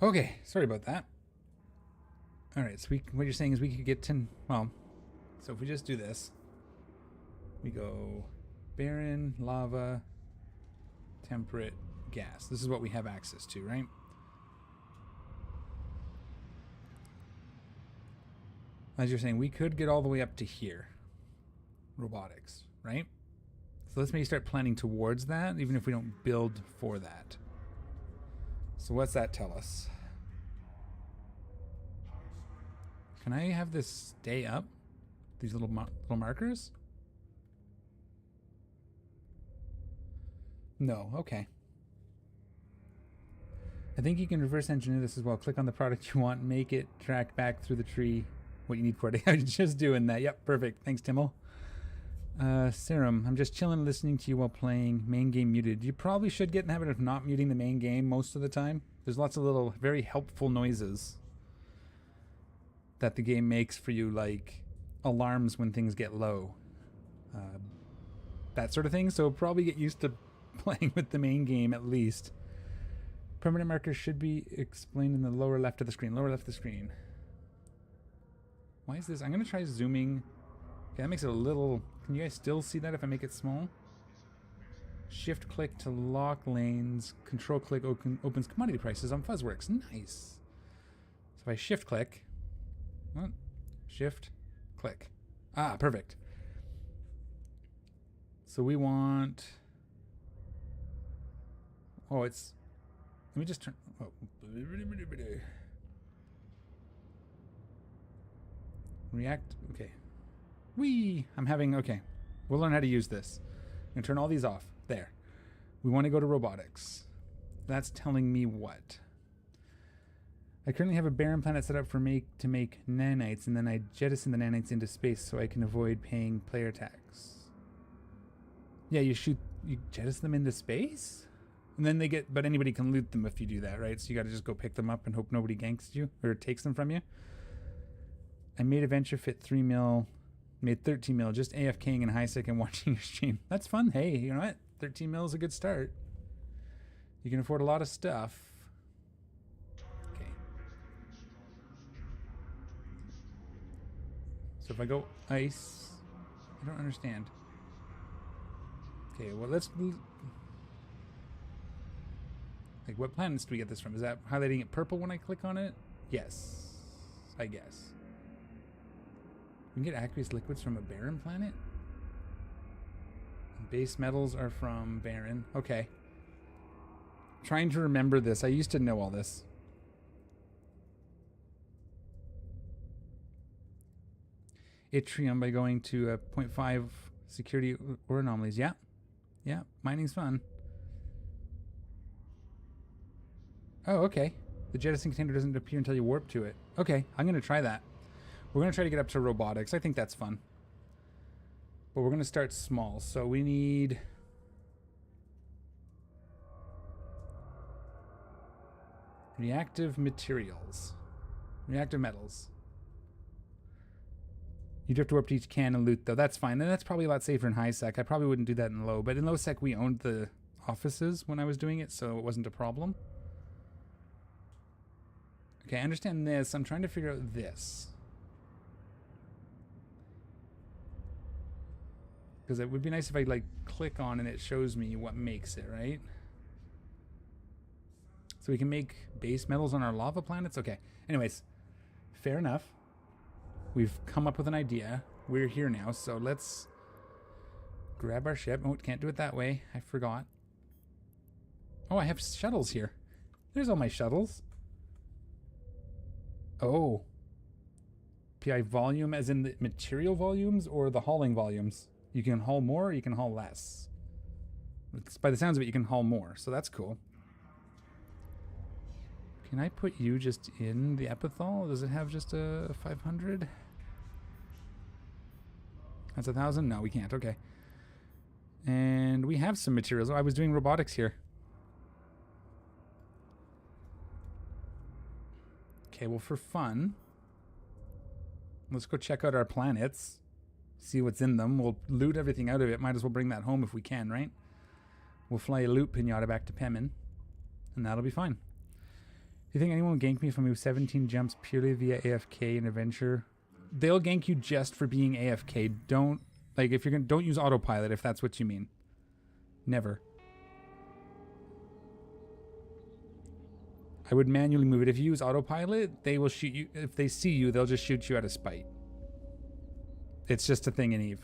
S1: Okay, sorry about that. All right, so what you're saying is we could get to, well, so if we just do this, we go barren, lava, temperate, gas. This is what we have access to, right? As you're saying, we could get all the way up to here. Robotics, right? So let's maybe start planning towards that, even if we don't build for that. So what's that tell us? Can I have this stay up? These little markers? No, okay. I think you can reverse engineer this as well. Click on the product you want, make it track back through the tree what you need for it. I'm just doing that. Yep, perfect. Thanks, Timmel. Serum, I'm just chilling listening to you while playing. Main game muted. You probably should get in the habit of not muting the main game most of the time. There's lots of little very helpful noises that the game makes for you, like alarms when things get low. That sort of thing. So probably get used to playing with the main game at least. Permanent markers should be explained in the lower left of the screen. Lower left of the screen. Why is this? I'm going to try zooming. Okay, that makes it a little... Can you guys still see that if I make it small? Shift click to lock lanes. Control click opens commodity prices on Fuzzworks. Nice. So if I shift click... What? Shift click. Ah, perfect. So we want... Oh, it's... Let me just turn... Oh. React... Okay. Whee! I'm having... Okay. We'll learn how to use this. I'm going to turn all these off. There. We want to go to robotics. That's telling me what? I currently have a barren planet set up for to make nanites, and then I jettison the nanites into space so I can avoid paying player tax. Yeah, you jettison them into space? And then they get... But anybody can loot them if you do that, right? So you got to just go pick them up and hope nobody ganks you or takes them from you. I made a venture fit 3 mil... Made 13 mil, just AFKing in high sec and watching your stream. That's fun. Hey, you know what? 13 mil is a good start. You can afford a lot of stuff. Okay. So if I go ice, I don't understand. Okay, well let's... Like, what planets do we get this from? Is that highlighting it purple when I click on it? Yes, I guess. We can get aqueous liquids from a barren planet? Base metals are from barren. Okay. Trying to remember this. I used to know all this. Yttrium by going to a 0.5 security or anomalies. Yeah. Yeah. Mining's fun. Oh, okay. The jettison container doesn't appear until you warp to it. Okay. I'm going to try that. We're going to try to get up to robotics. I think that's fun. But we're going to start small. So we need... reactive materials. Reactive metals. You do have to warp to each can and loot, though. That's fine. And that's probably a lot safer in high sec. I probably wouldn't do that in low. But in low sec, we owned the offices when I was doing it, so it wasn't a problem. Okay, I understand this. I'm trying to figure out this. Because it would be nice if I like click on and it shows me what makes it, right? So we can make base metals on our lava planets? Okay. Anyways, fair enough. We've come up with an idea. We're here now, so let's grab our ship. Oh, can't do it that way. I forgot. Oh, I have shuttles here. There's all my shuttles. Oh. PI volume as in the material volumes or the hauling volumes? You can haul more or you can haul less. It's, by the sounds of it, you can haul more, so that's cool. Can I put you just in the epithal? Does it have just a 500? That's 1,000? No, we can't. Okay. And we have some materials. Oh, I was doing robotics here. Okay, well, for fun, let's go check out our planets. See what's in them. We'll loot everything out of it. Might as well bring that home if we can, right? We'll fly a loot pinata back to Pemin, and that'll be fine. Do you think anyone will gank me if I move 17 jumps purely via AFK in adventure? They'll gank you just for being AFK. Don't, like, if you're gonna, don't use autopilot if that's what you mean. Never. I would manually move it. If you use autopilot, they will shoot you. If they see you, they'll just shoot you out of spite. It's just a thing in Eve.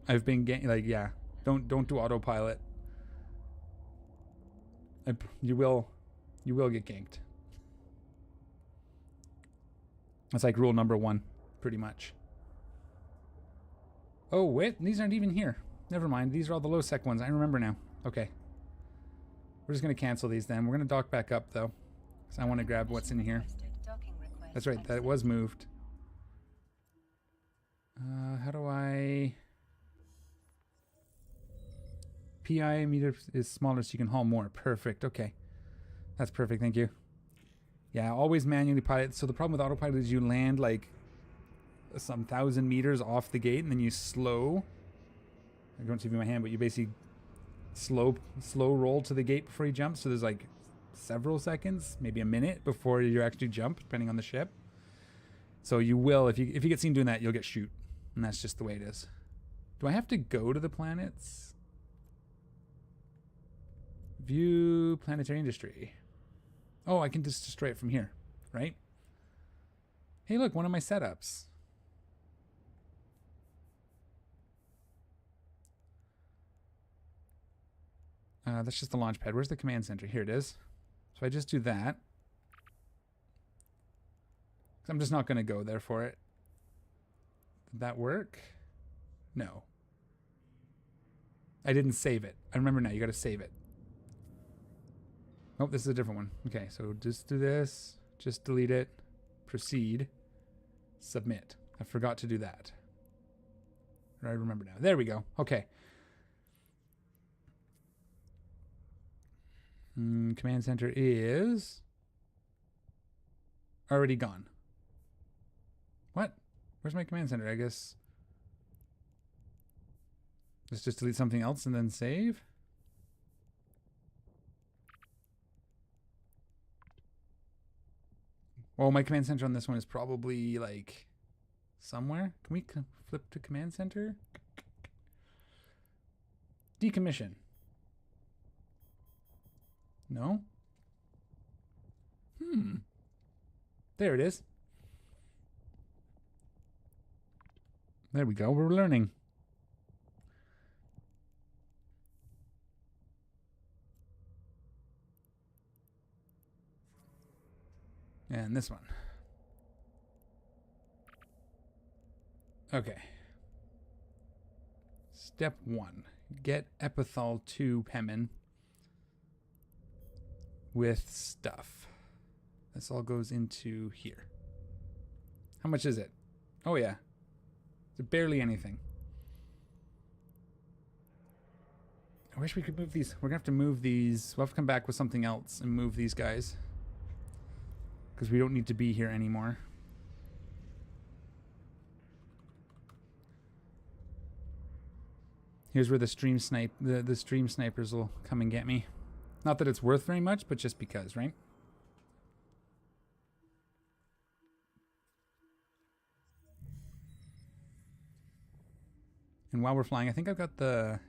S1: I've been like, yeah. Don't do autopilot. You will get ganked. That's like rule number 1, pretty much. Oh wait, these aren't even here. Never mind. These are all the low sec ones. I remember now. Okay. We're just gonna cancel these then. We're gonna dock back up though, because I want to grab what's in here. That's right. That was moved. How do I... PI meter is smaller so you can haul more. Perfect. Okay. That's perfect. Thank you. Yeah, always manually pilot. So the problem with autopilot is you land like some 1,000 meters off the gate and then you slow. I don't see my hand, but you basically slow roll to the gate before you jump. So there's like several seconds, maybe a minute before you actually jump, depending on the ship. So you will, if you get seen doing that, you'll get shoot. And that's just the way it is. Do I have to go to the planets? View planetary industry. Oh, I can just destroy it from here, right? Hey, look, one of my setups. That's just the launch pad. Where's the command center? Here it is. So I just do that. I'm just not going to go there for it. Did that work? No. I didn't save it. I remember now. You got to save it. Oh, this is a different one. Okay, so just do this. Just delete it. Proceed. Submit. I forgot to do that. I remember now. There we go. Okay. Command center is already gone. What? Where's my command center? I guess let's just delete something else and then save. Well, my command center on this one is probably like somewhere. Can we flip to command center? Decommission. No? There it is. There we go. We're learning. And this one. Okay. Step 1. Get epithal to Pemin with stuff. This all goes into here. How much is it? Oh yeah. It's barely anything. I wish we could move these. We're gonna have to move these. We'll have to come back with something else and move these guys, because we don't need to be here anymore. Here's where the stream snipers will come and get me. Not that it's worth very much, but just because, right? And while we're flying, I think I've got the,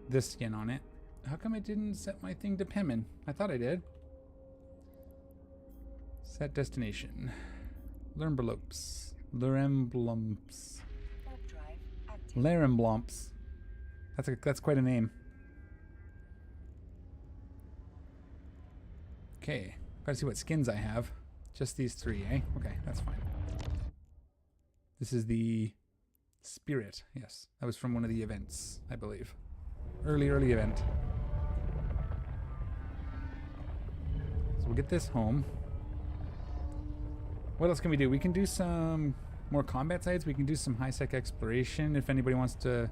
S1: this skin on it. How come I didn't set my thing to Pemin? I thought I did. Set destination. Lermblumps. Leremblumps. Leremblumps. That's quite a name. Okay. Gotta see what skins I have. Just these 3, eh? Okay, that's fine. This is the Spirit. Yes, that was from one of the events, I believe. Early event. So we'll get this home. What else can we do? We can do some more combat sites. We can do some high-sec exploration if anybody wants to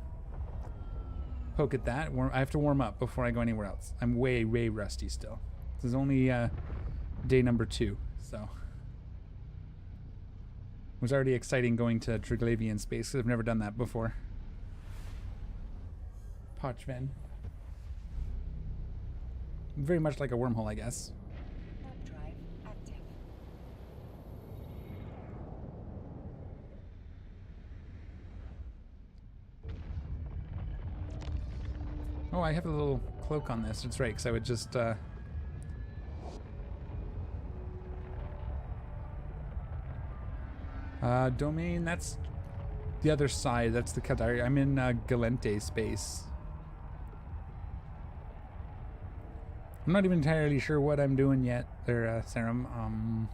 S1: poke at that. I have to warm up before I go anywhere else. I'm way rusty still. This is only day number 2, so it was already exciting going to Triglavian space because I've never done that before. Pochven. Very much like a wormhole, I guess.
S2: Drive active.
S1: Oh, I have a little cloak on this. That's right, because I would just domain, that's the other side. That's the Qatari. I'm in Galente space. I'm not even entirely sure what I'm doing yet there, Serum.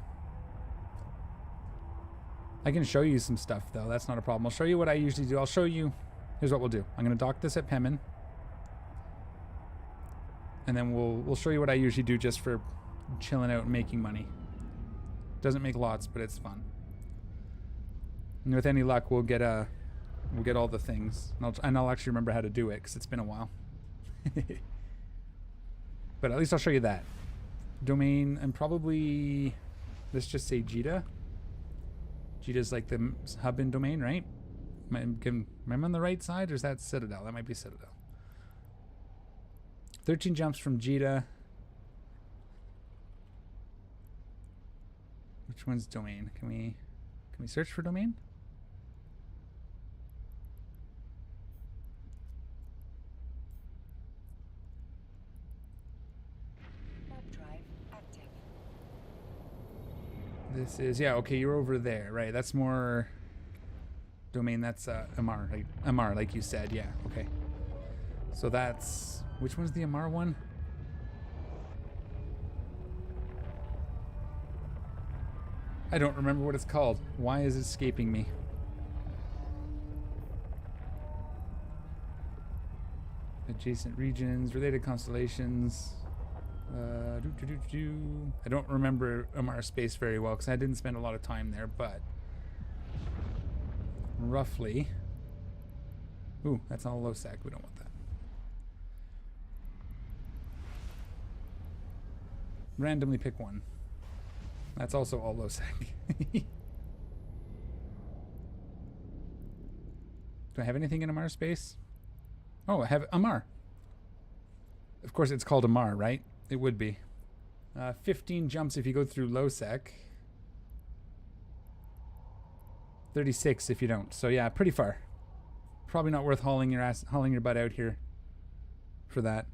S1: I can show you some stuff, though. That's not a problem. I'll show you what I usually do. I'll show you. Here's what we'll do. I'm going to dock this at Pemin. And then we'll show you what I usually do just for chilling out and making money. Doesn't make lots, but it's fun. And with any luck, we'll get all the things, and I'll actually remember how to do it because it's been a while. But at least I'll show you that domain, and probably let's just say Jita. Jita's like the hub in domain, right? Am I on the right side, or is that Citadel? That might be Citadel. 13 jumps from Jita. Which one's domain? Can we search for domain?
S2: Map drive active.
S1: This is, yeah, okay, you're over there, right? That's more domain. That's Amar, like Amar, like you said. Yeah, okay. So that's, which one's the Amar one? I don't remember what it's called. Why is it escaping me? Adjacent regions, related constellations. I don't remember Amar space very well because I didn't spend a lot of time there, but roughly. Ooh, that's all low sec. We don't want that. Randomly pick one. That's also all low sec. Do I have anything in Amar space? Oh, I have Amar. Of course, it's called Amar, right? It would be. 15 jumps if you go through low sec. 36 if you don't. So yeah, pretty far. Probably not worth hauling your butt out here for that.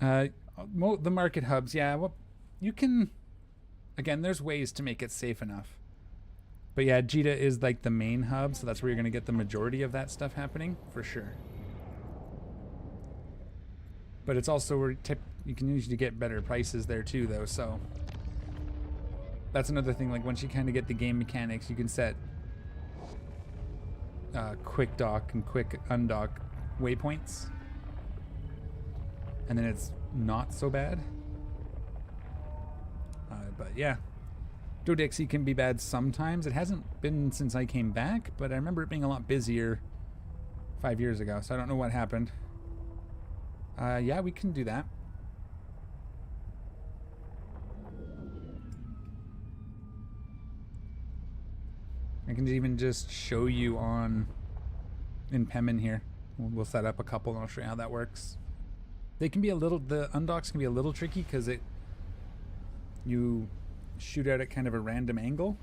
S1: The market hubs, yeah. Well, you can. Again, there's ways to make it safe enough. But yeah, Jita is like the main hub, so that's where you're gonna get the majority of that stuff happening for sure. But it's also where you can usually get better prices there too, though. So that's another thing. Like once you kind of get the game mechanics, you can set quick dock and quick undock waypoints, and then it's not so bad. But yeah, Dodexy can be bad sometimes. It hasn't been since I came back, but I remember it being a lot busier 5 years ago. So I don't know what happened. Yeah, we can do that. I can even just show you in Pemin here. We'll set up a couple and I'll show you how that works. They can be the undocks can be a little tricky because you shoot out at kind of a random angle.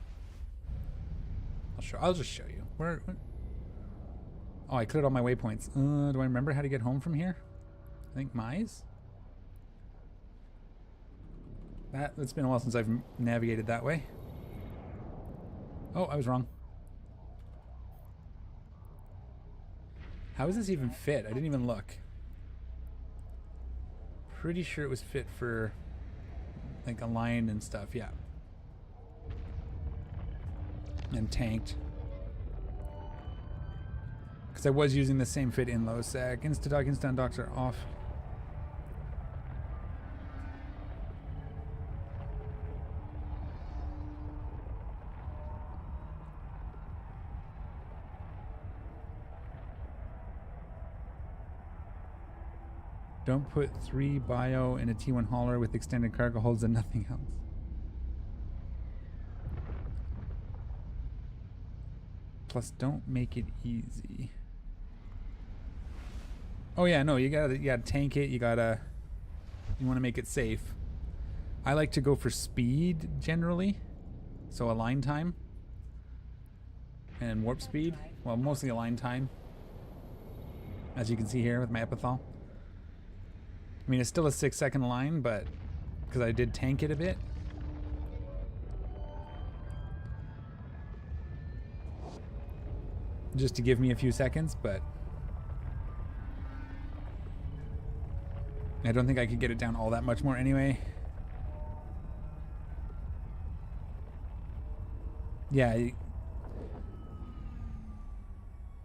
S1: I'll just show you. Where? Oh, I cleared all my waypoints. Do I remember how to get home from here? I think Mize? It's been a while since I've navigated that way. Oh, I was wrong. How is this even fit? I didn't even look. Pretty sure it was fit for like a line and stuff, yeah. And tanked. Because I was using the same fit in low sec. Instadock, instant docks are off. Don't put 3 bio in a T1 hauler with extended cargo holds and nothing else. Plus, don't make it easy. Oh yeah, no, you gotta tank it. You want to make it safe. I like to go for speed generally, so align time and warp speed. Well, mostly align time, as you can see here with my epithal. I mean, it's still a 6-second line, but because I did tank it a bit. Just to give me a few seconds, but I don't think I could get it down all that much more anyway. Yeah.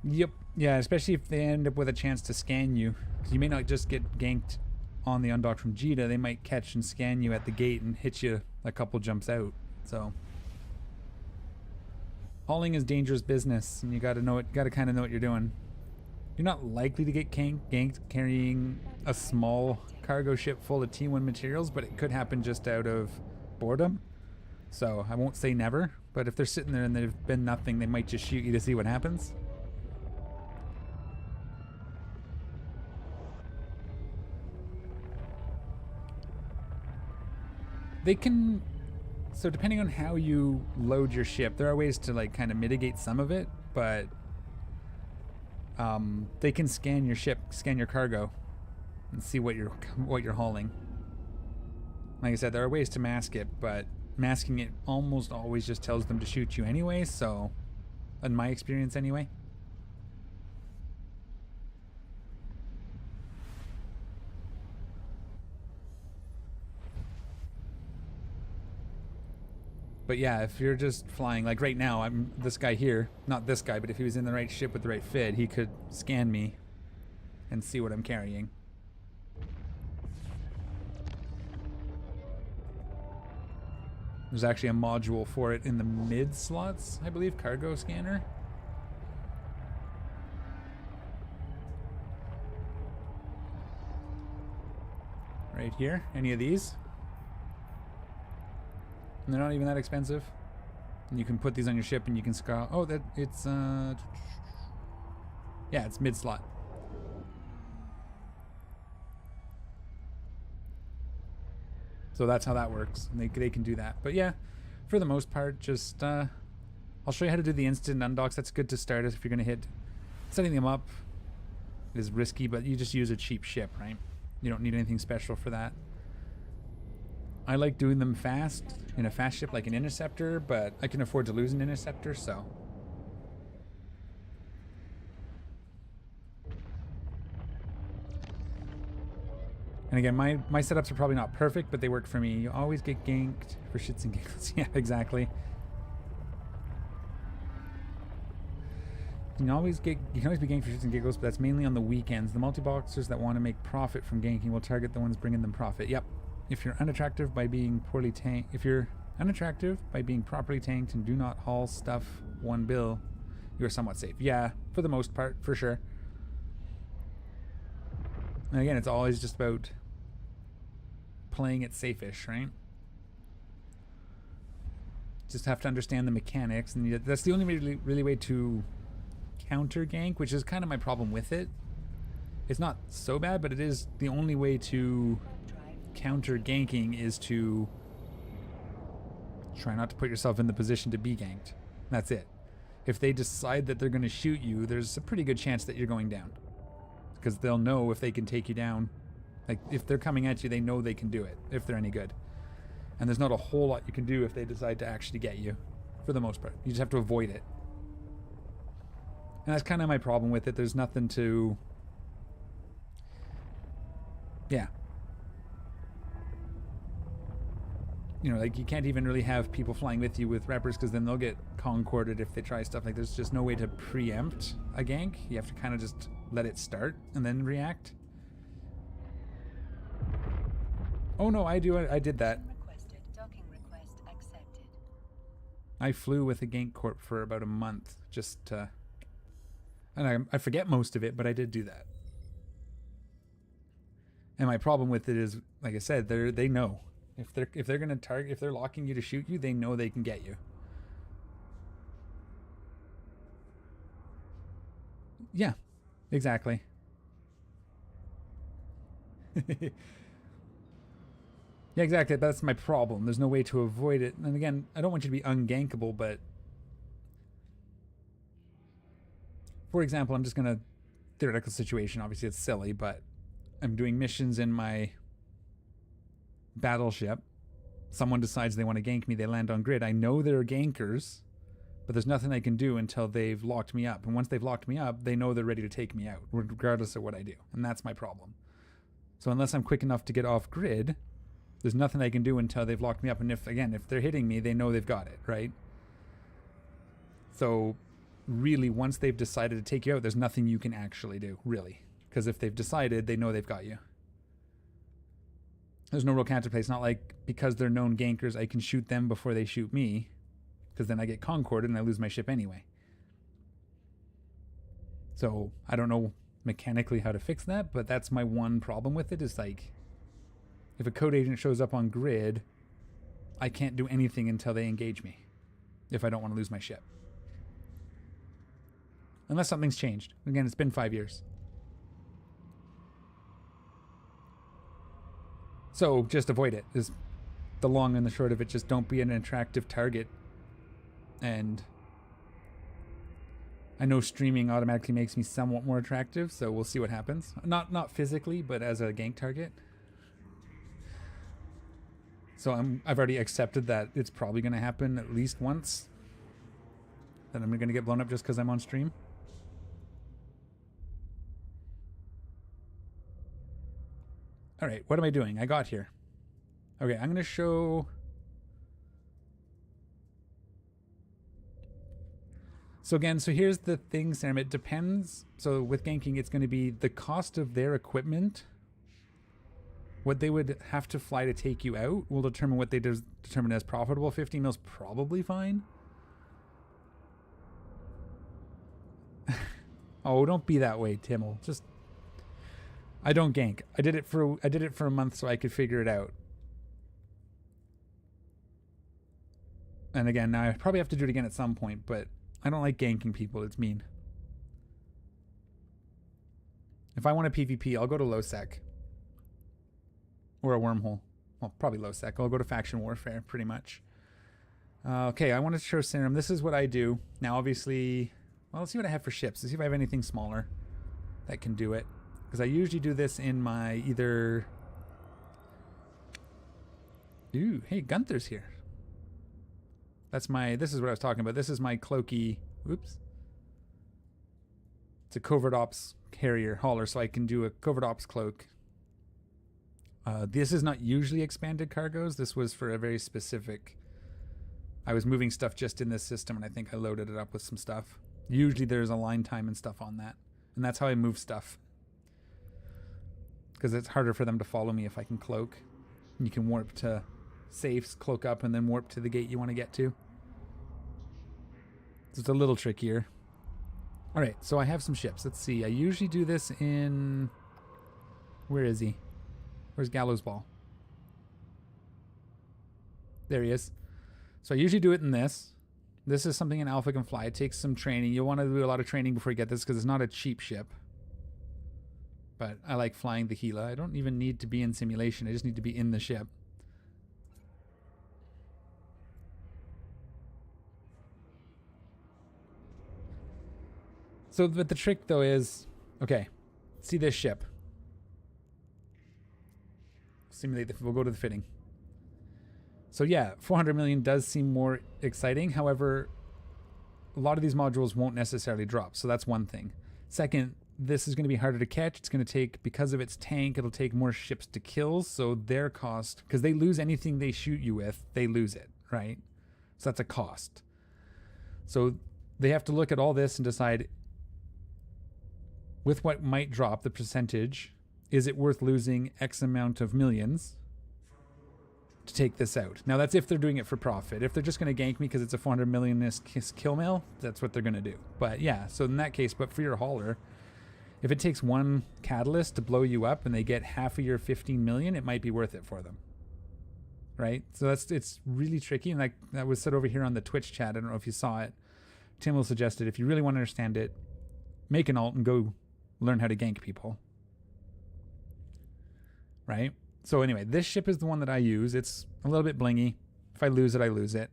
S1: Yep. Yeah, especially if they end up with a chance to scan you. Because you may not just get ganked on the undock from Jita, they might catch and scan you at the gate and hit you a couple jumps out. So hauling is dangerous business, and you got to kind of know what you're doing. You're not likely to get ganked carrying a small cargo ship full of T1 materials, but it could happen just out of boredom. So I won't say never, but if they're sitting there and they've been nothing, they might just shoot you to see what happens. They can So depending on how you load your ship, there are ways to like kind of mitigate some of it, but they can scan your ship, scan your cargo, and see what you're hauling. Like I said, there are ways to mask it, but masking it almost always just tells them to shoot you anyway, so in my experience anyway. But yeah, if you're just flying, like right now, I'm this guy here, not this guy, but if he was in the right ship with the right fit, he could scan me and see what I'm carrying. There's actually a module for it in the mid slots, I believe, cargo scanner. Right here, any of these. And they're not even that expensive. And you can put these on your ship and you can scout. Oh, that it's yeah, it's mid slot. So that's how that works. And they can do that. But yeah, for the most part, just I'll show you how to do the instant undocks. That's good to start if you're gonna hit. Setting them up is risky, but you just use a cheap ship, right? You don't need anything special for that. I like doing them fast in a fast ship like an interceptor, but I can afford to lose an interceptor, so. And again, my setups are probably not perfect, but they work for me. You always get ganked for shits and giggles. Yeah, exactly. You can always be ganked for shits and giggles, but that's mainly on the weekends. The multi-boxers that want to make profit from ganking will target the ones bringing them profit. Yep. If you're unattractive by being properly tanked and do not haul stuff one bill, you are somewhat safe. Yeah, for the most part, for sure. And again, it's always just about playing it safe-ish, right? Just have to understand the mechanics, and that's the only really way to counter gank, which is kind of my problem with it. It's not so bad, but it is the only way to counter ganking is to try not to put yourself in the position to be ganked. That's it. If they decide that they're going to shoot you, there's a pretty good chance that you're going down, because they'll know if they can take you down. Like, if they're coming at you, they know they can do it if they're any good. And there's not a whole lot you can do if they decide to actually get you, for the most part. You just have to avoid it. And that's kind of my problem with it. There's nothing to... Yeah. You know, like, you can't even really have people flying with you with reppers, because then they'll get concorded if they try stuff. Like, there's just no way to preempt a gank. You have to kind of just let it start and then react. Oh no, I did that.
S2: Docking request accepted.
S1: I flew with a gank corp for about a month just to... And I forget most of it, but I did do that. And my problem with it is, like I said, they know. If they're gonna target, if they're locking you to shoot you, they know they can get you. Yeah, exactly. Yeah, exactly. That's my problem. There's no way to avoid it. And again, I don't want you to be ungankable, but for example, I'm just gonna theoretical situation. Obviously, it's silly, but I'm doing missions in my battleship. Someone decides they want to gank me. They land on grid. I know they're gankers, but there's nothing I can do until they've locked me up. And once they've locked me up, they know they're ready to take me out, regardless of what I do. And that's my problem. So unless I'm quick enough to get off grid, there's nothing I can do until they've locked me up. And if they're hitting me, they know they've got it, right? So really, once they've decided to take you out, there's nothing you can actually do, really. Because if they've decided, they know they've got you. There's no real counterplay. It's not like, because they're known gankers, I can shoot them before they shoot me, because then I get concorded and I lose my ship anyway. So I don't know mechanically how to fix that, but that's my one problem with it, is like, if a code agent shows up on grid, I can't do anything until they engage me, if I don't want to lose my ship. Unless something's changed. Again, it's been 5 years. So just avoid it. the long and the short of it, just don't be an attractive target. And I know streaming automatically makes me somewhat more attractive, so we'll see what happens. Not physically, but as a gank target. So I've already accepted that it's probably going to happen at least once. That I'm going to get blown up just because I'm on stream. All right, what am I doing? I got here. Okay, I'm going to show... So again, so here's the thing, Sam. It depends. So with ganking, it's going to be the cost of their equipment. What they would have to fly to take you out will determine what they determine as profitable. 15 mil's probably fine. Oh, don't be that way, Timmel. Just... I don't gank. I did it for a month so I could figure it out. And again, now I probably have to do it again at some point, but I don't like ganking people. It's mean. If I want a PvP, I'll go to low sec. Or a wormhole. Well, probably low sec. I'll go to faction warfare, pretty much. Okay, I want to show Serum. This is what I do. Now, obviously... Well, let's see what I have for ships. Let's see if I have anything smaller that can do it. Because I usually do this in my either... Ooh, hey, Gunther's here. That's my... This is what I was talking about. This is my cloaky... Oops. It's a covert ops carrier hauler, so I can do a covert ops cloak. This is not usually expanded cargoes. This was for a very specific... I was moving stuff just in this system, and I think I loaded it up with some stuff. Usually there's a line time and stuff on that. And that's how I move stuff. Because it's harder for them to follow me if I can cloak. And you can warp to safes, cloak up, and then warp to the gate you want to get to. So it's a little trickier. Alright, so I have some ships. Let's see. I usually do this in... Where is he? Where's Gallows Ball? There he is. So I usually do it in this. This is something an alpha can fly. It takes some training. You'll want to do a lot of training before you get this because it's not a cheap ship. But I like flying the Gila. I don't even need to be in simulation. I just need to be in the ship. So but the trick though is, okay, see this ship. Simulate we'll go to the fitting. So yeah, 400 million does seem more exciting. However, a lot of these modules won't necessarily drop. So that's one thing. Second, this is going to be harder to catch. It's going to take, because of its tank, it'll take more ships to kill. So their cost, because they lose anything they shoot you with, they lose it, right? So that's a cost. So they have to look at all this and decide, with what might drop, the percentage, is it worth losing X amount of millions to take this out? Now that's if they're doing it for profit. If they're just going to gank me because it's a 400 millionist kill mail, that's what they're going to do. But yeah, so in that case, but for your hauler, if it takes one catalyst to blow you up and they get half of your 15 million, it might be worth it for them. Right? So it's really tricky. And like that was said over here on the Twitch chat. I don't know if you saw it. Tim will suggested if you really want to understand it, make an alt and go learn how to gank people. Right? So anyway, this ship is the one that I use. It's a little bit blingy. If I lose it, I lose it.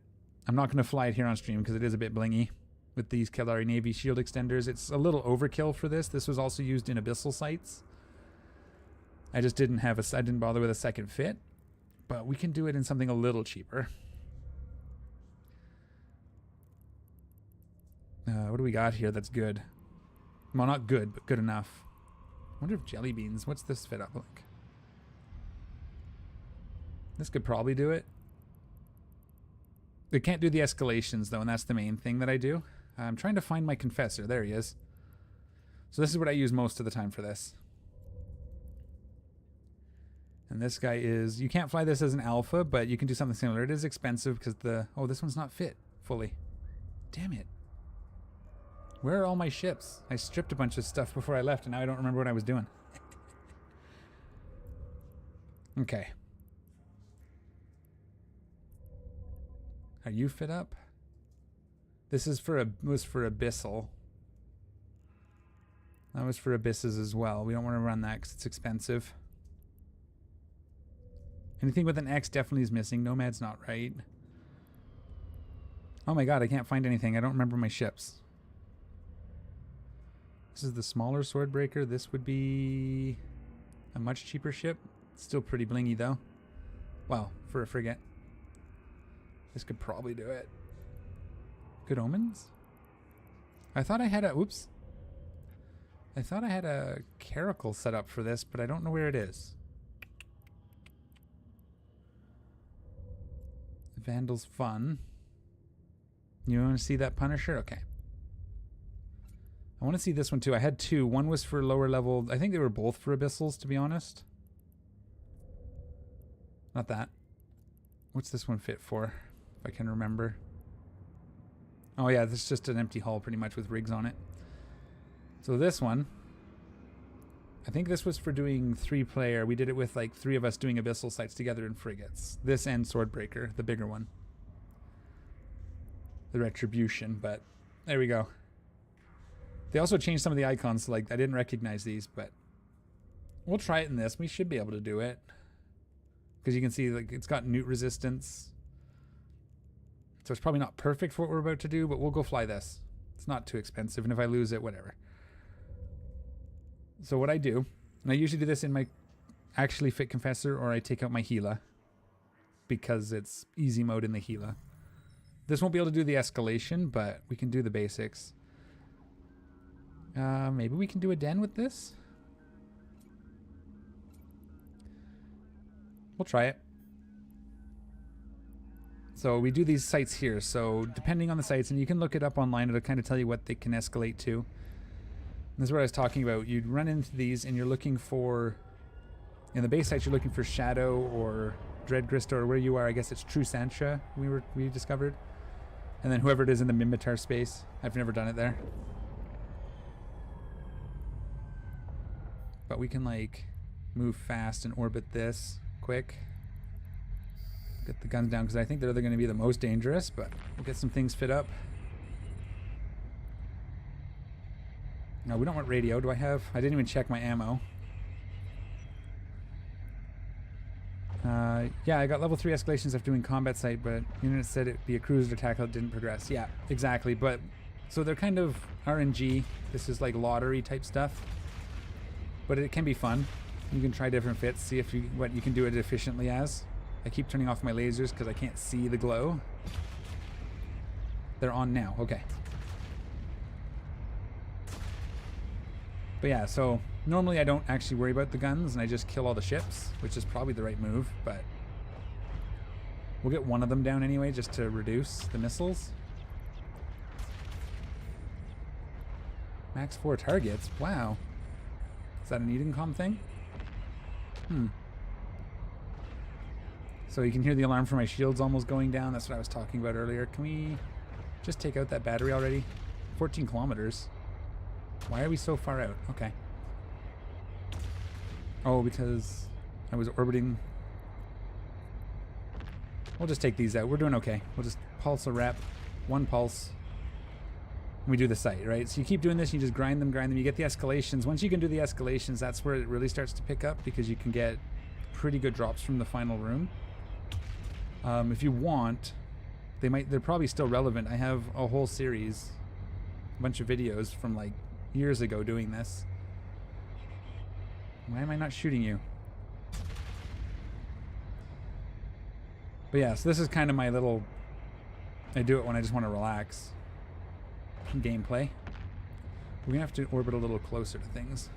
S1: I'm not going to fly it here on stream because it is a bit blingy with these Kelari Navy shield extenders. It's a little overkill for this. This was also used in abyssal sites. I just didn't have I didn't bother with a second fit, but we can do it in something a little cheaper. What do we got here that's good? Well, not good, but good enough. I wonder if jelly beans, what's this fit up like? This could probably do it. They can't do the escalations though, and that's the main thing that I do. I'm trying to find my confessor. There he is. So this is what I use most of the time for this. And this guy is... You can't fly this as an alpha, but you can do something similar. It is expensive because the... Oh, this one's not fit fully. Damn it. Where are all my ships? I stripped a bunch of stuff before I left, and now I don't remember what I was doing. Okay. Are you fit up? This is for was for Abyssal. That was for Abysses as well. We don't want to run that because it's expensive. Anything with an X definitely is missing. Nomad's not right. Oh my god, I can't find anything. I don't remember my ships. This is the smaller Swordbreaker. This would be a much cheaper ship. Still pretty blingy though. Wow, for a frigate. This could probably do it. Good Omens? I thought I had a... Oops. I thought I had a Caracal set up for this, but I don't know where it is. Vandal's fun. You want to see that Punisher? Okay. I want to see this one too. I had two. One was for lower level. I think they were both for Abyssals, to be honest. Not that. What's this one fit for? If I can remember. Oh yeah, this is just an empty hull pretty much with rigs on it. So this one, I think this was for doing 3-player. We did it with like 3 of us doing Abyssal sites together in frigates. This and Swordbreaker, the bigger one. The Retribution, but there we go. They also changed some of the icons, so like I didn't recognize these, but we'll try it in this. We should be able to do it. Because you can see like it's got newt resistance. So it's probably not perfect for what we're about to do, but we'll go fly this. It's not too expensive, and if I lose it, whatever. So what I do, and I usually do this in my actually fit Confessor, or I take out my Gila, because it's easy mode in the Gila. This won't be able to do the escalation, but we can do the basics. Maybe we can do a den with this? We'll try it. So we do these sites here. So depending on the sites, and you can look it up online, it'll kind of tell you what they can escalate to. And this is what I was talking about. You'd run into these and you're looking for, in the base sites, you're looking for Shadow or Dreadgrista, or where you are, I guess it's True Sancha we discovered. And then whoever it is in the Mimitar space. I've never done it there. But we can like move fast and orbit this quick. Get the guns down because I think they're going to be the most dangerous, but we'll get some things fit up. No, we don't want radio. Do I have? I didn't even check my ammo. Yeah, I got level 3 escalations after doing combat site, but unit said it'd be a cruiser to tackle. It didn't progress. Yeah, exactly. But so they're kind of RNG. This is like lottery type stuff, but it can be fun. You can try different fits, see if what you can do it efficiently as. I keep turning off my lasers because I can't see the glow. They're on now. Okay. But yeah, so normally I don't actually worry about the guns and I just kill all the ships, which is probably the right move, but we'll get one of them down anyway just to reduce the missiles. Max 4 targets? Wow. Is that an Edencom thing? So you can hear the alarm for my shields almost going down. That's what I was talking about earlier. Can we just take out that battery already? 14 kilometers. Why are we so far out? Okay. Oh, because I was orbiting. We'll just take these out. We're doing okay. We'll just pulse a rep. One pulse. And we do the site, right? So you keep doing this, you just grind them. You get the escalations. Once you can do the escalations, that's where it really starts to pick up because you can get pretty good drops from the final room. If you want, they're probably still relevant. I have a whole series, a bunch of videos from like years ago doing this. Why am I not shooting you? But yeah, so this is kind of my little, I do it when I just want to relax. Gameplay. We're gonna have to orbit a little closer to things.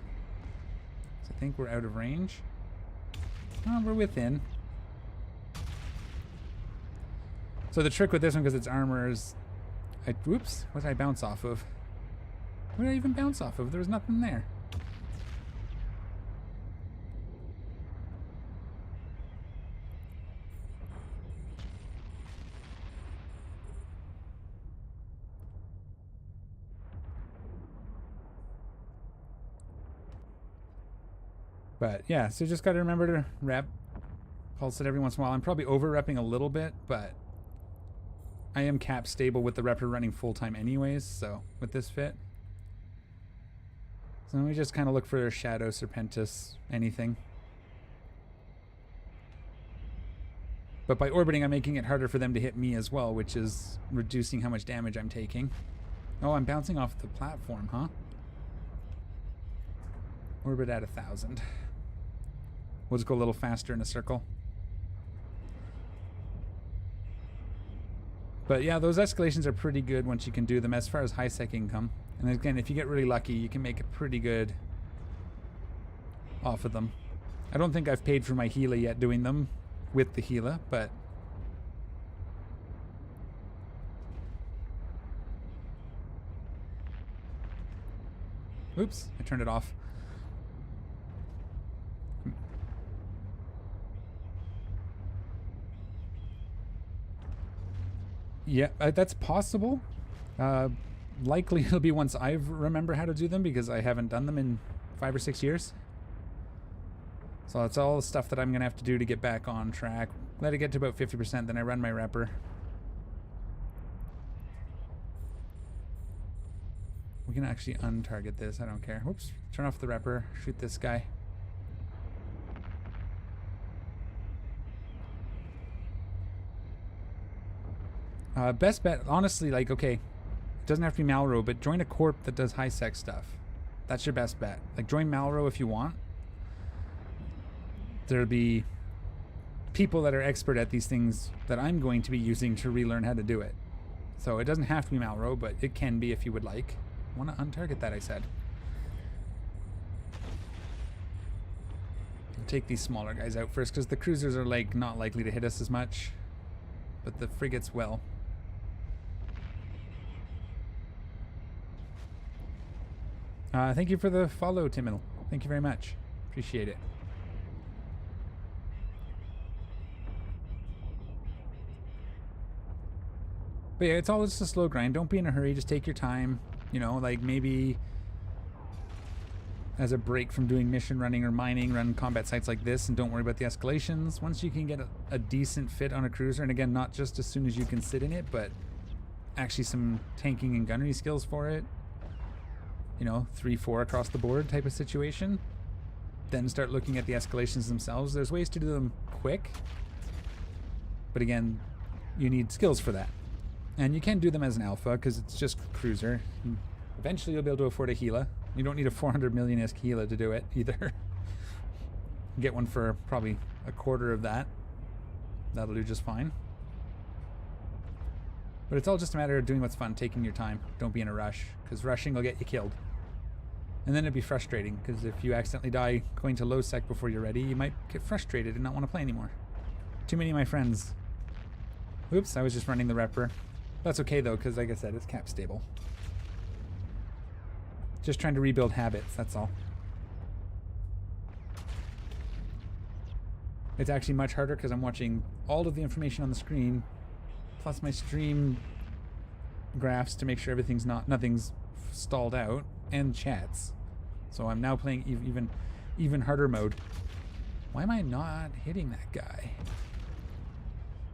S1: So I think we're out of range. Oh, we're within. So the trick with this one, because it's armor, is... Whoops, what did I bounce off of? What did I even bounce off of? There was nothing there. But yeah, so just got to remember to rep, pulse it every once in a while. I'm probably over-repping a little bit, but I am cap stable with the repper running full-time anyways, so with this fit. So then we just kind of look for Shadow, Serpentis, anything. But by orbiting, I'm making it harder for them to hit me as well, which is reducing how much damage I'm taking. Oh, I'm bouncing off the platform, huh? Orbit at 1,000. We'll just go a little faster in a circle. But yeah, those escalations are pretty good once you can do them as far as high sec income. And again, if you get really lucky, you can make it pretty good off of them. I don't think I've paid for my Gila yet doing them with the Gila, but oops, I turned it off. Yeah, that's possible. Likely it'll be once I remember how to do them, because I haven't done them in 5 or 6 years. So that's all the stuff that I'm going to have to do to get back on track. Let it get to about 50%, then I run my repper. We can actually untarget this, I don't care. Whoops, turn off the repper, shoot this guy. Best bet, honestly, like, okay, it doesn't have to be Malro, but join a corp that does high sec stuff. That's your best bet. Like, join Malro if you want. There'll be people that are expert at these things that I'm going to be using to relearn how to do it. So it doesn't have to be Malro, but it can be if you would like. I want to untarget that, I said. I'll take these smaller guys out first, because the cruisers are, like, not likely to hit us as much. But the frigates will. Thank you for the follow, Timil. Thank you very much. Appreciate it. But yeah, it's all just a slow grind. Don't be in a hurry. Just take your time. You know, like maybe as a break from doing mission running or mining, run combat sites like this and don't worry about the escalations. Once you can get a decent fit on a cruiser, and again, not just as soon as you can sit in it, but actually some tanking and gunnery skills for it. You know, 3-4 across the board type of situation. Then start looking at the escalations themselves. There's ways to do them quick. But again, you need skills for that. And you can do them as an alpha because it's just cruiser. Eventually you'll be able to afford a Gila. You don't need a 400 million-esque Gila to do it either. Get one for probably a quarter of that. That'll do just fine. But it's all just a matter of doing what's fun, taking your time. Don't be in a rush, because rushing will get you killed. And then it'd be frustrating, because if you accidentally die going to low sec before you're ready, you might get frustrated and not want to play anymore. Too many of my friends. Oops, I was just running the repper. That's okay though, because like I said, it's cap stable. Just trying to rebuild habits, that's all. It's actually much harder because I'm watching all of the information on the screen, plus my stream graphs to make sure nothing's stalled out, and chats. So I'm now playing even harder mode. Why am I not hitting that guy?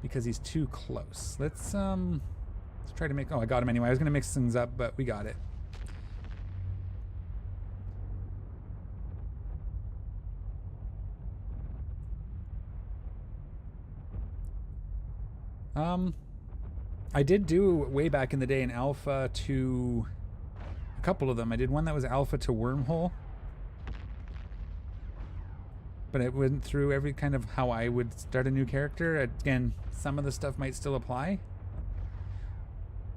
S1: Because he's too close. Let's try to make... Oh, I got him anyway. I was going to mix things up, but we got it. I did do way back in the day an alpha to a couple of them. I did one that was alpha to wormhole, but it went through every kind of how I would start a new character. Again, some of the stuff might still apply.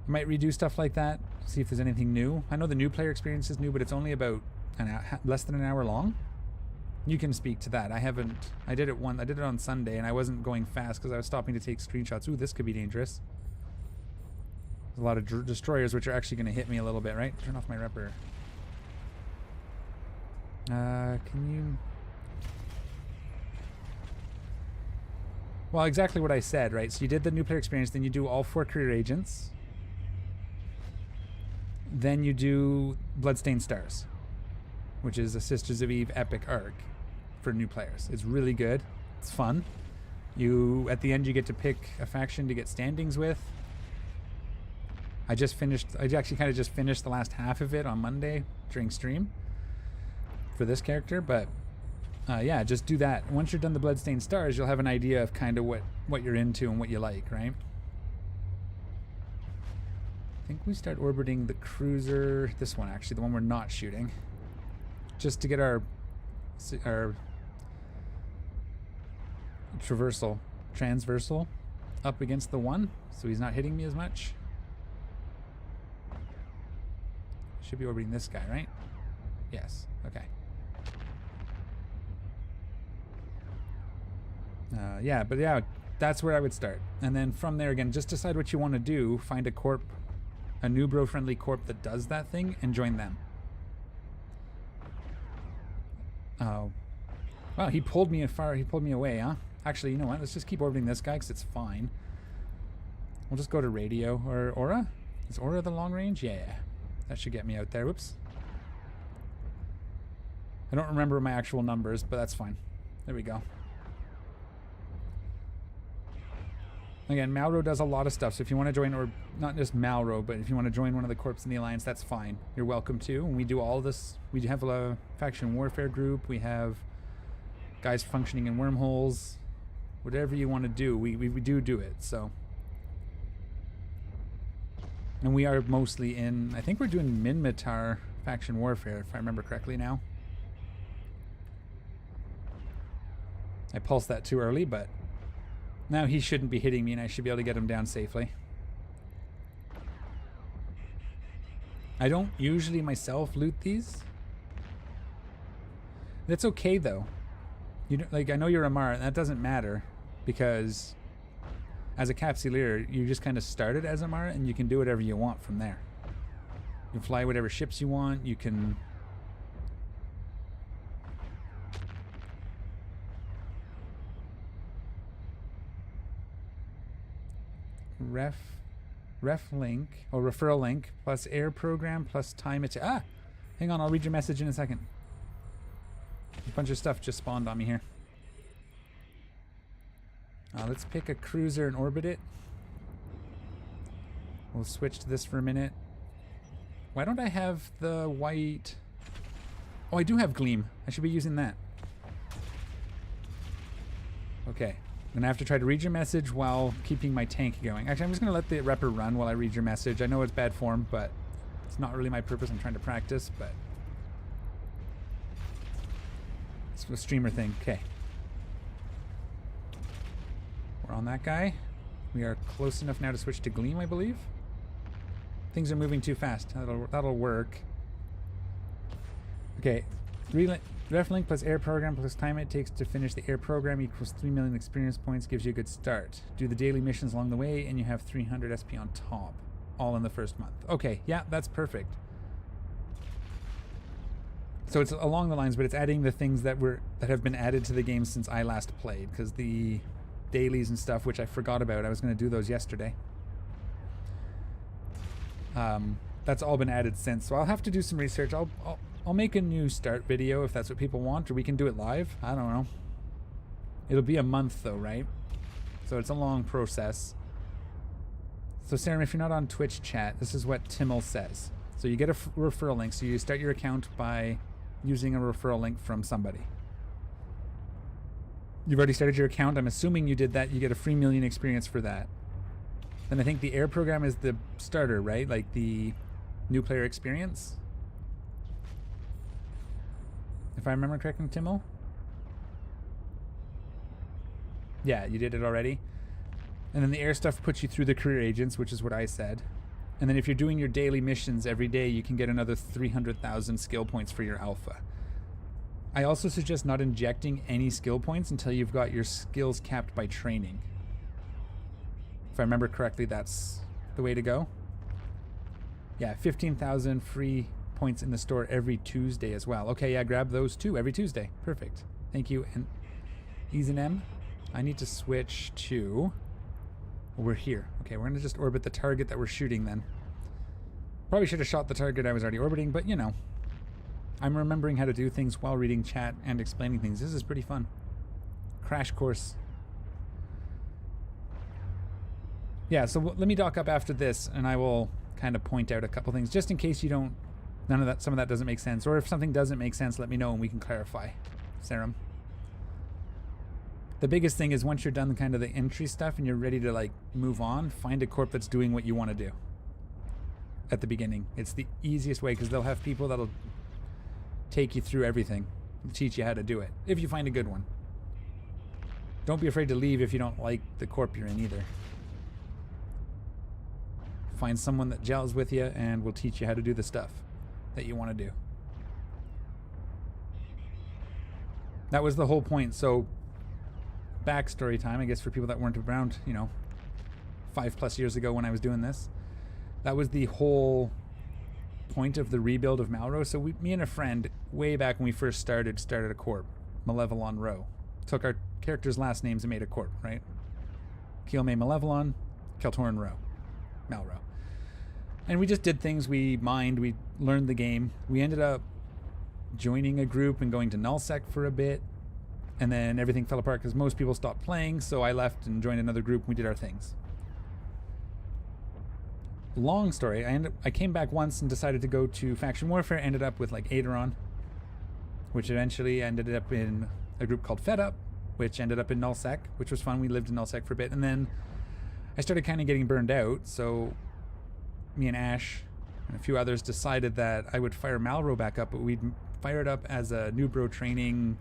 S1: I might redo stuff like that, see if there's anything new. I know the new player experience is new, but it's only about less than an hour long. You can speak to that. I did it on Sunday, and I wasn't going fast because I was stopping to take screenshots. Ooh, this could be dangerous. There's a lot of destroyers which are actually going to hit me a little bit, right? Turn off my repper. Can you... Well, exactly what I said, right? So you did the new player experience, then you do all 4 career agents. Then you do Bloodstained Stars, which is a Sisters of Eve epic arc for new players. It's really good. It's fun. At the end, you get to pick a faction to get standings with. I actually kind of just finished the last half of it on Monday during stream for this character, but yeah, just do that. Once you're done the Bloodstained Stars, you'll have an idea of kind of what you're into and what you like, right? I think we start orbiting the cruiser, this one actually, the one we're not shooting, just to get our transversal up against the one, so he's not hitting me as much. Should be orbiting this guy, right? Yes, okay. Yeah, but yeah, that's where I would start. And then from there, again, just decide what you want to do. Find a corp, a new bro-friendly corp that does that thing, and join them. Oh. Well, he pulled me away, huh? Actually, you know what? Let's just keep orbiting this guy, because it's fine. We'll just go to radio, or Aura? Is Aura the long range? Yeah. That should get me out there. Whoops. I don't remember my actual numbers, but that's fine. There we go. Again, Malro does a lot of stuff, so if you want to join, or not just Malro, but if you want to join one of the corps in the Alliance, that's fine. You're welcome to. And we do all this. We have a faction warfare group. We have guys functioning in wormholes. Whatever you want to do, we do it, so. And we are mostly in, I think we're doing Minmatar faction warfare, if I remember correctly now. I pulsed that too early, but now he shouldn't be hitting me and I should be able to get him down safely. I don't usually myself loot these. That's okay though. You know, like, I know you're a Mara, and that doesn't matter, because as a Capsuleer, you just kind of started as a Mara, and you can do whatever you want from there. You can fly whatever ships you want, you can... Ref link, or referral link, plus air program, plus time it... Ah! Hang on, I'll read your message in a second. A bunch of stuff just spawned on me here. Let's pick a cruiser and orbit it. We'll switch to this for a minute. Why don't I have the white... Oh, I do have Gleam. I should be using that. Okay. I'm going to have to try to read your message while keeping my tank going. Actually, I'm just going to let the repper run while I read your message. I know it's bad form, but it's not really my purpose. I'm trying to practice, but... It's a streamer thing. Okay. We're on that guy. We are close enough now to switch to Gleam, I believe. Things are moving too fast. That'll work. Okay. Ref link plus air program plus time it takes to finish the air program equals 3 million experience points, gives you a good start. Do the daily missions along the way and you have 300 SP on top. All in the first month. Okay, yeah, that's perfect. So it's along the lines, but it's adding the things that have been added to the game since I last played, because the dailies and stuff, which I forgot about, I was going to do those yesterday. That's all been added since, so I'll have to do some research. I'll make a new start video if that's what people want, or we can do it live. I don't know. It'll be a month though, right? So it's a long process. So Sarah, if you're not on Twitch chat, this is what Timmel says. So you get a referral link. So you start your account by using a referral link from somebody. You've already started your account. I'm assuming you did that. You get a free million experience for that. Then I think the air program is the starter, right? Like the new player experience. If I remember correctly, Timmel? Yeah, you did it already. And then the air stuff puts you through the career agents, which is what I said. And then if you're doing your daily missions every day, you can get another 300,000 skill points for your alpha. I also suggest not injecting any skill points until you've got your skills capped by training. If I remember correctly, that's the way to go. Yeah, 15,000 free points in the store every Tuesday as well. Okay, yeah, grab those too every Tuesday. Perfect. Thank you. And Ease and M, I need to switch to... Well, we're here. Okay, we're going to just orbit the target that we're shooting then. Probably should have shot the target I was already orbiting, but you know. I'm remembering how to do things while reading chat and explaining things. This is pretty fun. Crash course. Yeah, so let me dock up after this and I will kind of point out a couple things just in case you don't... some of that doesn't make sense. Or if something doesn't make sense, let me know and we can clarify. Serum. The biggest thing is once you're done kind of the entry stuff and you're ready to like move on, find a corp that's doing what you want to do at the beginning. It's the easiest way because they'll have people that'll take you through everything and teach you how to do it if you find a good one. Don't be afraid to leave if you don't like the corp you're in either. Find someone that gels with you and will teach you how to do the stuff that you want to do. That was the whole point. So backstory time, I guess, for people that weren't around, 5+ years ago when I was doing this. That was the whole point of the rebuild of Malro. So me and a friend, way back when we first started a corp, Malevolon Row. Took our characters' last names and made a corp, right? Keelme Malevolon, Keltoran Row, Malro. And we just did things, we mined, we learned the game. We ended up joining a group and going to nullsec for a bit. And then everything fell apart because most people stopped playing, so I left and joined another group and we did our things. Long story, I came back once and decided to go to Faction Warfare, ended up with like Aderon, which eventually ended up in a group called Fed Up, which ended up in nullsec, which was fun. We lived in nullsec for a bit, and then I started kind of getting burned out, so me and Ash and a few others decided that I would fire Malro back up, but we'd fire it up as a new bro training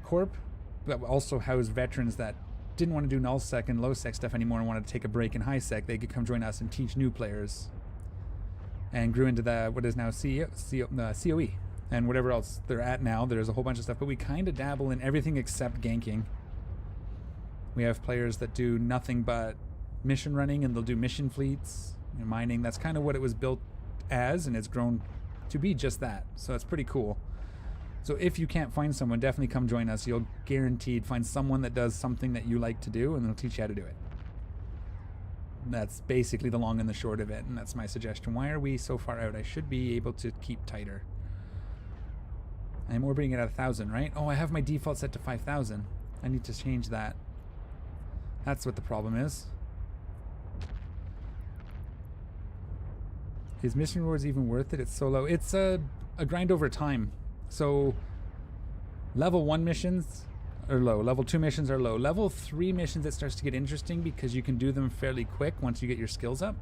S1: corp, but also house veterans that didn't want to do nullsec and low-sec stuff anymore and wanted to take a break in high-sec. They could come join us and teach new players, and grew into what is now COE and whatever else they're at now. There's a whole bunch of stuff, but we kind of dabble in everything except ganking. We have players that do nothing but mission running, and they'll do mission fleets, mining. That's kind of what it was built as, and it's grown to be just that. So it's pretty cool. So if you can't find someone, definitely come join us. You'll guaranteed find someone that does something that you like to do, and they'll teach you how to do it. That's basically the long and the short of it, and that's my suggestion. Why are we so far out? I should be able to keep tighter. I'm orbiting it at 1,000, right? Oh, I have my default set to 5,000. I need to change that. That's what the problem is. Is mission rewards even worth it? It's so low. It's a grind over time. So level 1 missions are low. Level 2 missions are low. Level 3 missions, it starts to get interesting because you can do them fairly quick once you get your skills up.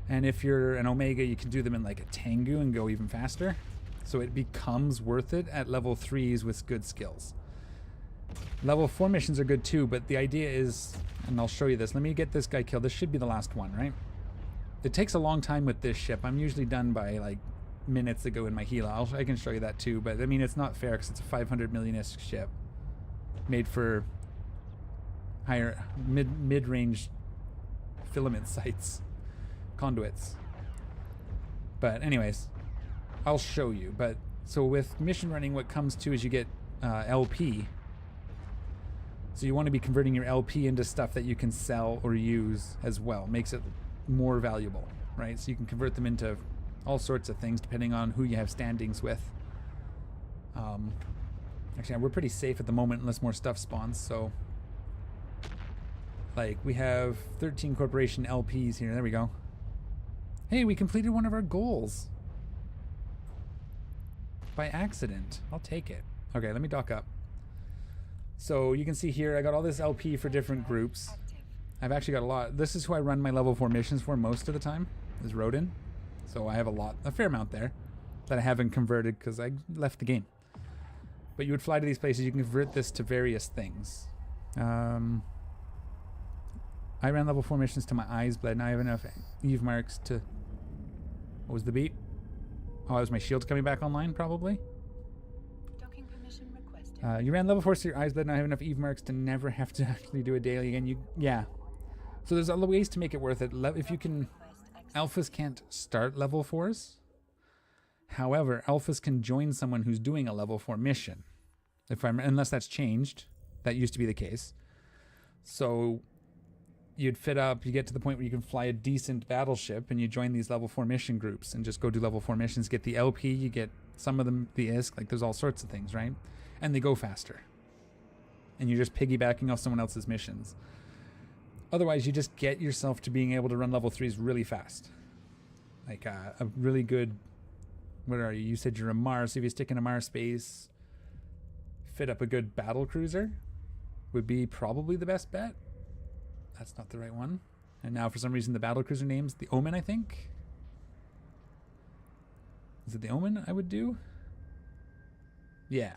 S1: And if you're an Omega, you can do them in like a Tengu and go even faster. So it becomes worth it at level 3s with good skills. Level 4 missions are good too, but the idea is, and I'll show you this. Let me get this guy killed. This should be the last one, right? It takes a long time with this ship. I'm usually done by like minutes ago in my Gila. I can show you that too, but I mean, it's not fair because it's a 500 million-ish ship made for higher mid-range filament sites, conduits. But anyways, I'll show you. But so with mission running, what comes to is you get LP. So you want to be converting your LP into stuff that you can sell or use as well. Makes it more valuable, right? So you can convert them into all sorts of things depending on who you have standings with. Actually, we're pretty safe at the moment unless more stuff spawns. So like we have 13 corporation LPs here. There we go. Hey, we completed one of our goals by accident. I'll take it. Okay, let me dock up. So you can see here I got all this LP for different groups. I've actually got a lot. This is who I run my level 4 missions for most of the time, is Rodin. So I have a fair amount there that I haven't converted because I left the game. But you would fly to these places. You can convert this to various things. I ran level 4 missions to my eyes bled. Now I have enough Eve marks to... What was the beat? Oh, it was my shields coming back online, probably.
S2: Docking permission requested.
S1: You ran level 4 so your eyes bled. Now I have enough Eve marks to never have to actually do a daily again. Yeah. So there's other ways to make it worth it. If you can... Alphas can't start level 4s. However, alphas can join someone who's doing a level 4 mission. Unless that's changed. That used to be the case. So you'd fit up, you get to the point where you can fly a decent battleship and you join these level 4 mission groups and just go do level 4 missions, get the LP, you get some of them the ISK, like there's all sorts of things, right? And they go faster. And you're just piggybacking off someone else's missions. Otherwise, you just get yourself to being able to run level 3s really fast. Like a really good... What are you? You said you're a Mars. So if you stick in a Mars space, fit up a good battle cruiser would be probably the best bet. That's not the right one. And now for some reason the battle cruiser name's the Omen, I think. Is it the Omen I would do? Yeah.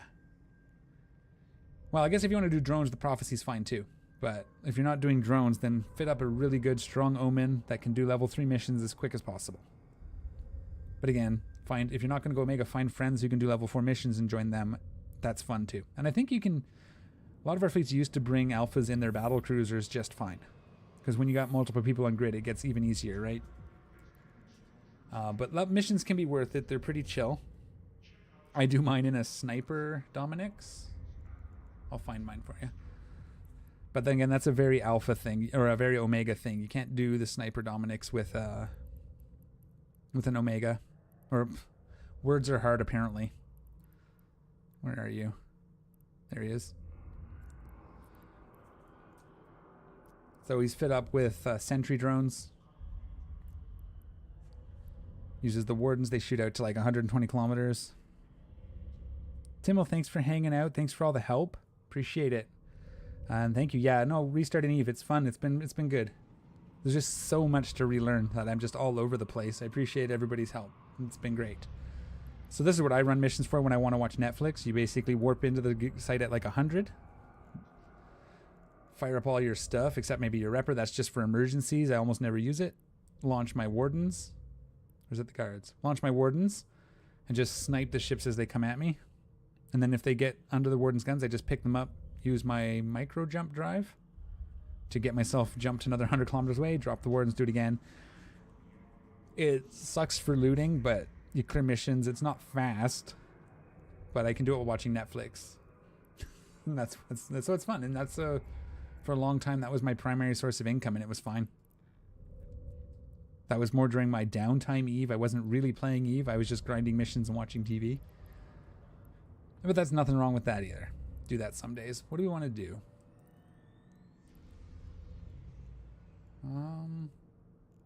S1: Well, I guess if you want to do drones, the Prophecy's fine too. But if you're not doing drones, then fit up a really good, strong Omen that can do level 3 missions as quick as possible. But again, if you're not going to go Omega, find friends who can do level 4 missions and join them. That's fun too. And I think you can... A lot of our fleets used to bring alphas in their battle cruisers just fine. Because when you got multiple people on grid, it gets even easier, right? But missions can be worth it. They're pretty chill. I do mine in a sniper Dominix. I'll find mine for you. But then again, that's a very alpha thing, or a very Omega thing. You can't do the sniper Dominix with an Omega. Or words are hard, apparently. Where are you? There he is. So he's fit up with sentry drones. Uses the wardens. They shoot out to like 120 kilometers. Timo, thanks for hanging out. Thanks for all the help. Appreciate it. And thank you. Yeah, no, restarting Eve. It's fun. It's been good. There's just so much to relearn that I'm just all over the place. I appreciate everybody's help. It's been great. So this is what I run missions for when I want to watch Netflix. You basically warp into the site at like 100. Fire up all your stuff, except maybe your repper. That's just for emergencies. I almost never use it. Launch my wardens. Or is it the guards? Launch my wardens and just snipe the ships as they come at me. And then if they get under the wardens' guns, I just pick them up, use my micro jump drive to get myself jumped another 100 kilometers away, drop the wardens, do it again. It sucks for looting, but you clear missions. It's not fast, but I can do it while watching Netflix. And so it's fun. And that's for a long time, that was my primary source of income, and it was fine. That was more during my downtime Eve. I wasn't really playing Eve. I was just grinding missions and watching TV. But that's nothing wrong with that either. Do that some days. What do we want to do?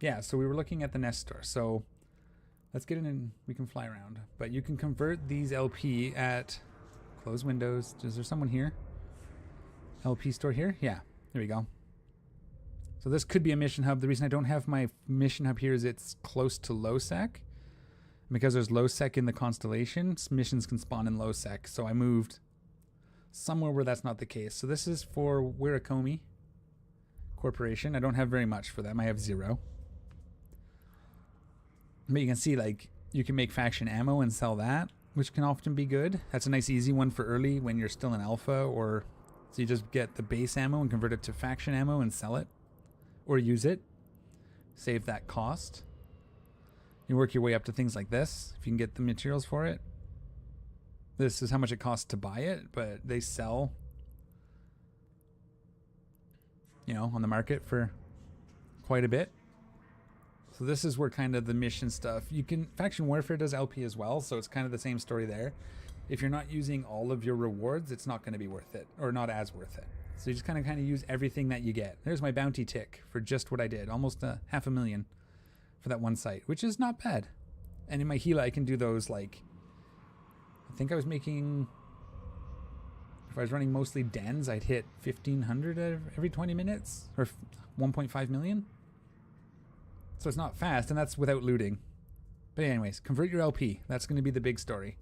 S1: Yeah, so we were looking at the Nest Store. So let's get in and we can fly around. But you can convert these LP at... Close windows. Is there someone here? LP store here? Yeah, there we go. So this could be a mission hub. The reason I don't have my mission hub here is it's close to low sec. Because there's low sec in the constellation, missions can spawn in low sec. So I moved somewhere where that's not the case. So this is for Wiracomi Corporation. I don't have very much for them. I have 0. But you can see, like, you can make faction ammo and sell that, which can often be good. That's a nice easy one for early when you're still in alpha, or so you just get the base ammo and convert it to faction ammo and sell it, or use it. Save that cost. You work your way up to things like this, if you can get the materials for it. This is how much it costs to buy it, but they sell, you know, on the market for quite a bit. So this is where kind of the mission stuff. You can, Faction Warfare does LP as well, so it's kind of the same story there. If you're not using all of your rewards, it's not going to be worth it, or not as worth it. So you just kind of use everything that you get. There's my bounty tick for just what I did, almost $500,000 for that one site, which is not bad. And in my Gila, I can do those, like, I think I was making, if I was running mostly dens, I'd hit 1,500 every 20 minutes, or 1.5 million. So it's not fast, and that's without looting. But anyways, convert your LP. That's going to be the big story.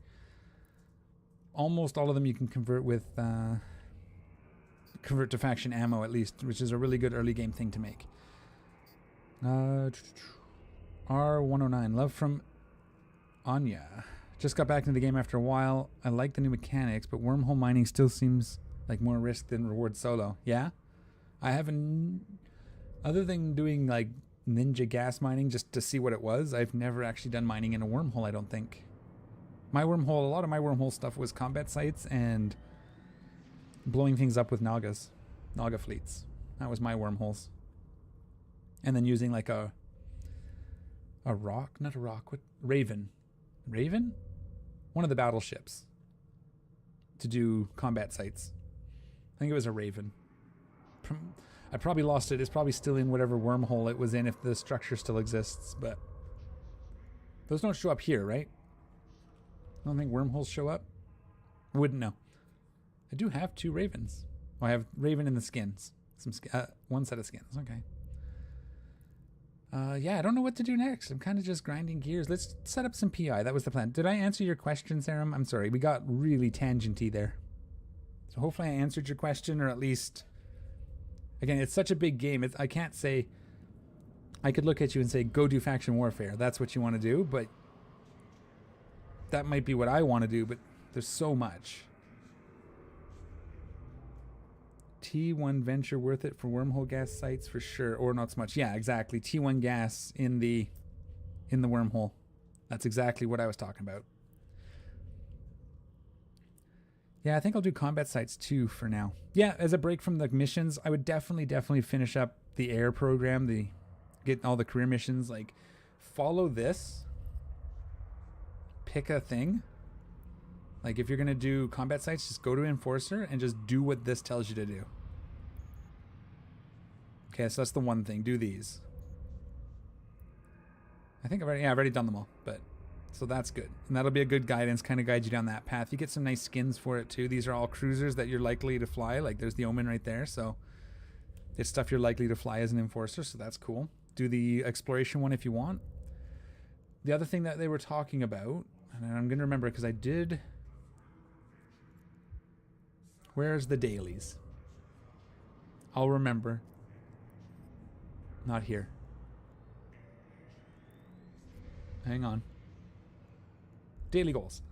S1: Almost all of them you can convert with, convert to faction ammo at least, which is a really good early game thing to make. R109, love from Anya. Just got back into the game after a while. I like the new mechanics, but wormhole mining still seems like more risk than reward solo. Yeah? I haven't, other than doing like ninja gas mining just to see what it was, I've never actually done mining in a wormhole, I don't think. My wormhole, a lot of my wormhole stuff was combat sites and blowing things up with Naga fleets. That was my wormholes. And then using like a rock, not a rock, what? Raven? One of the battleships to do combat sites. I think it was a Raven. I probably lost it. It's probably still in whatever wormhole it was in if the structure still exists, but those don't show up here, right? I don't think wormholes show up. I wouldn't know. I do have 2 ravens. Well, I have raven in the skins. One set of skins. Okay. Yeah, I don't know what to do next. I'm kind of just grinding gears. Let's set up some PI. That was the plan. Did I answer your question, Sarah? I'm sorry. We got really tangenty there. So hopefully I answered your question, or at least... Again, it's such a big game. I can't say... I could look at you and say, go do faction warfare. That's what you want to do, but... That might be what I want to do, but there's so much. T1 venture worth it for wormhole gas sites for sure, or not so much. Yeah, exactly. T1 gas in the wormhole. That's exactly what I was talking about. Yeah, I think I'll do combat sites too for now. Yeah, as a break from the missions, I would definitely finish up the air program, get all the career missions, like follow this. Pick a thing. Like if you're going to do combat sites, just go to Enforcer and just do what this tells you to do. Okay, so that's the one thing. Do these. I think I've already done them all, but so that's good. And that'll be a good guidance, kind of guide you down that path. You get some nice skins for it too. These are all cruisers that you're likely to fly. Like there's the Omen right there. So it's stuff you're likely to fly as an Enforcer, so that's cool. Do the exploration one if you want. The other thing that they were talking about, and I'm going to remember because I did... Where's the dailies? I'll remember. Not here. Hang on. Daily goals.